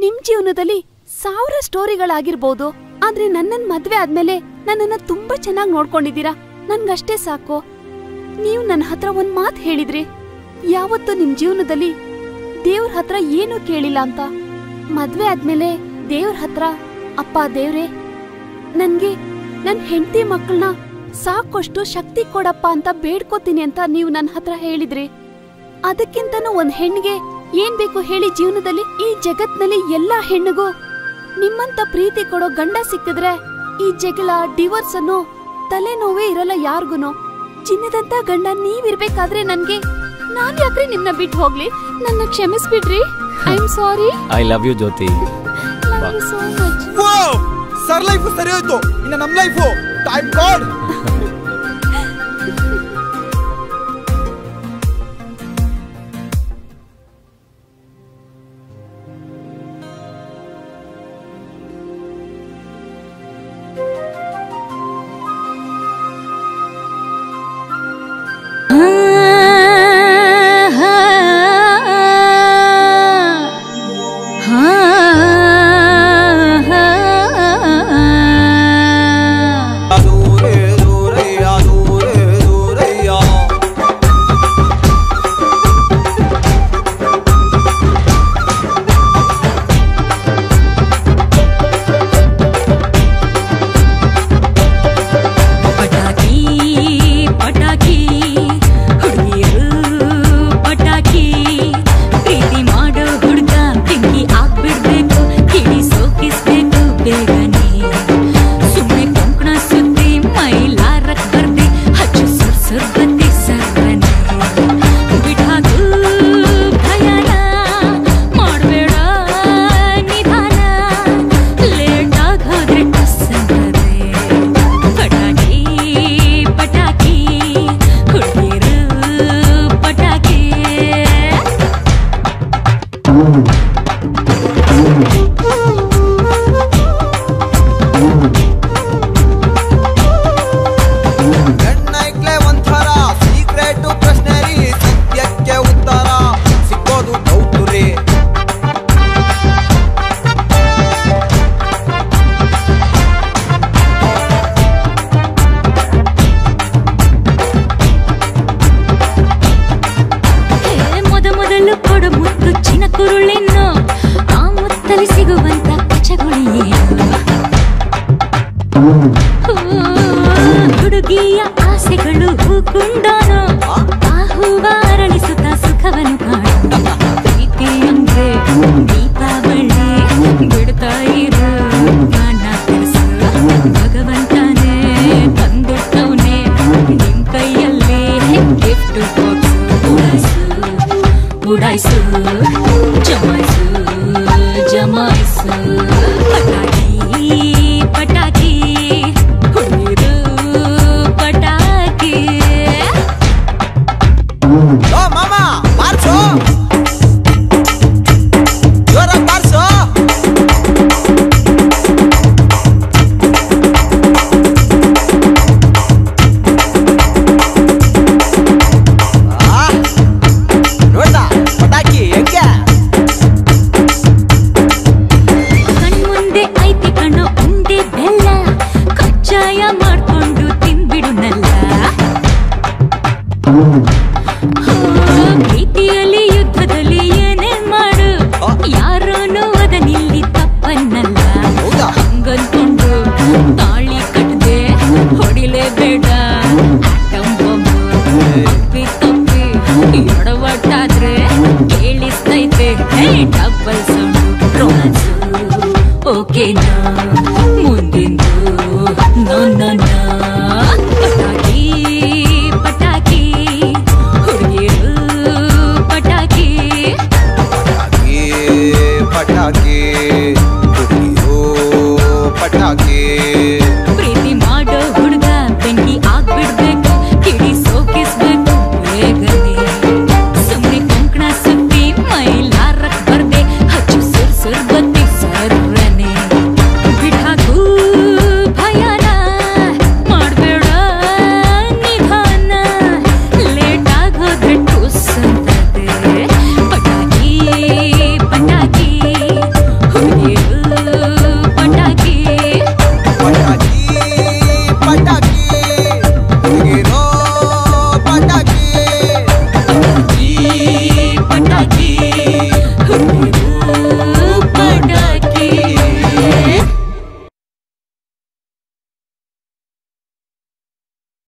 ನಿಮ್ ಜೀವನದಲ್ಲಿ 1000 ಸ್ಟೋರಿಗಳಾಗಿರ್ಬೋದು, ಆದ್ರೆ ನನ್ನನ್ ಮದ್ವೆ ಆದ್ಮೇಲೆ ನನ್ನನ್ನ ತುಂಬಾ ಚೆನ್ನಾಗಿ ನೋಡ್ಕೊಂಡಿದ್ದೀರಾ. ನನ್ಗಷ್ಟೇ ಸಾಕು. ನೀವು ನನ್ನ ಹತ್ರ ಒಂದ್ ಮಾತು ಹೇಳಿದ್ರಿ, ಯಾವತ್ತೂ ನಿಮ್ ಜೀವನದಲ್ಲಿ ದೇವ್ರ ಹತ್ರ ಏನೂ ಕೇಳಿಲ್ಲ ಅಂತ. ಮದ್ವೆ ಆದ್ಮೇಲೆ ದೇವ್ರ ಹತ್ರ, ಅಪ್ಪ ದೇವ್ರೆ, ನನ್ಗೆ ನನ್ ಹೆಂಡತಿ ಮಕ್ಕಳನ್ನ ಸಾಕಷ್ಟು ಶಕ್ತಿ ಕೊಡಪ್ಪ ಅಂತ ಬೇಡ್ಕೋತೀನಿ ಅಂತ ನೀವು ನನ್ನ ಹತ್ರ ಹೇಳಿದ್ರಿ. ಅದಕ್ಕಿಂತನೂ ಒಂದ್ ಹೆಣ್ಣಿಗೆ ಏನ್ ಬೇಕು ಹೇಳಿ ಜೀವನದಲ್ಲಿ? ಈ ಜಗತ್ನಲ್ಲಿ ಎಲ್ಲಾ ಹೆಣ್ಣಿಗೂ ನಿಮ್ಮಂತ ಪ್ರೀತಿ ಕೊಡೋ ಗಂಡ ಸಿಕ್ಕಿದ್ರೆ ಈ ಜಗಳ ಡಿವೋರ್ಸ್ ಅನ್ನೋ ತಲೆನೋವೇ ಇರಲ್ಲ ಯಾರ್ಗುನು. ಚಿನ್ನದಂತ ಗಂಡ ನೀವಿರ್ಬೇಕಾದ್ರೆ ನನ್ಗೆ ನಾನ್ ಯಾಕ್ರಿ ನಿಮ್ನ ಬಿಟ್ಟು ಹೋಗ್ಲಿ? ನನ್ನ ಕ್ಷಮಿಸ್ಬಿಡ್ರಿ. I am sorry. I love you Jyoti. Love you so much. Sir life ಸರಿ ಹೋಯ್ತು, ಇನ್ನ ನಮ್ ಲೈಫ್ ಟೈಮ್ ಗಾಡ್. ಹುಡುಗಿಯ ಆಸೆಗಳು ಹೂಕುಂಡಾನೋ, ಆ ಹೂವ ಅರಳಿಸುತ್ತ ಸುಖವನ್ನು ಕಾಣು. ಪ್ರೀತಿ ಅಂದ್ರೆ ದೀಪಾವಳಿ, ಬಿಡ್ತಾ ಇರು ಗಾನ ಕೆಲಸ. ಭಗವಂತನೇ ತಂದಿಟ್ಟವನೇ ನಿಮ್ ಕೈಯಲ್ಲಿ ಗಿಫ್ಟ್ ಬಾಕ್ಸ್. ಉಡಾಯಿಸು ಉಡಾಯಿಸು, ಜಮಾಯಿಸು ಜಮಾಯಿಸು.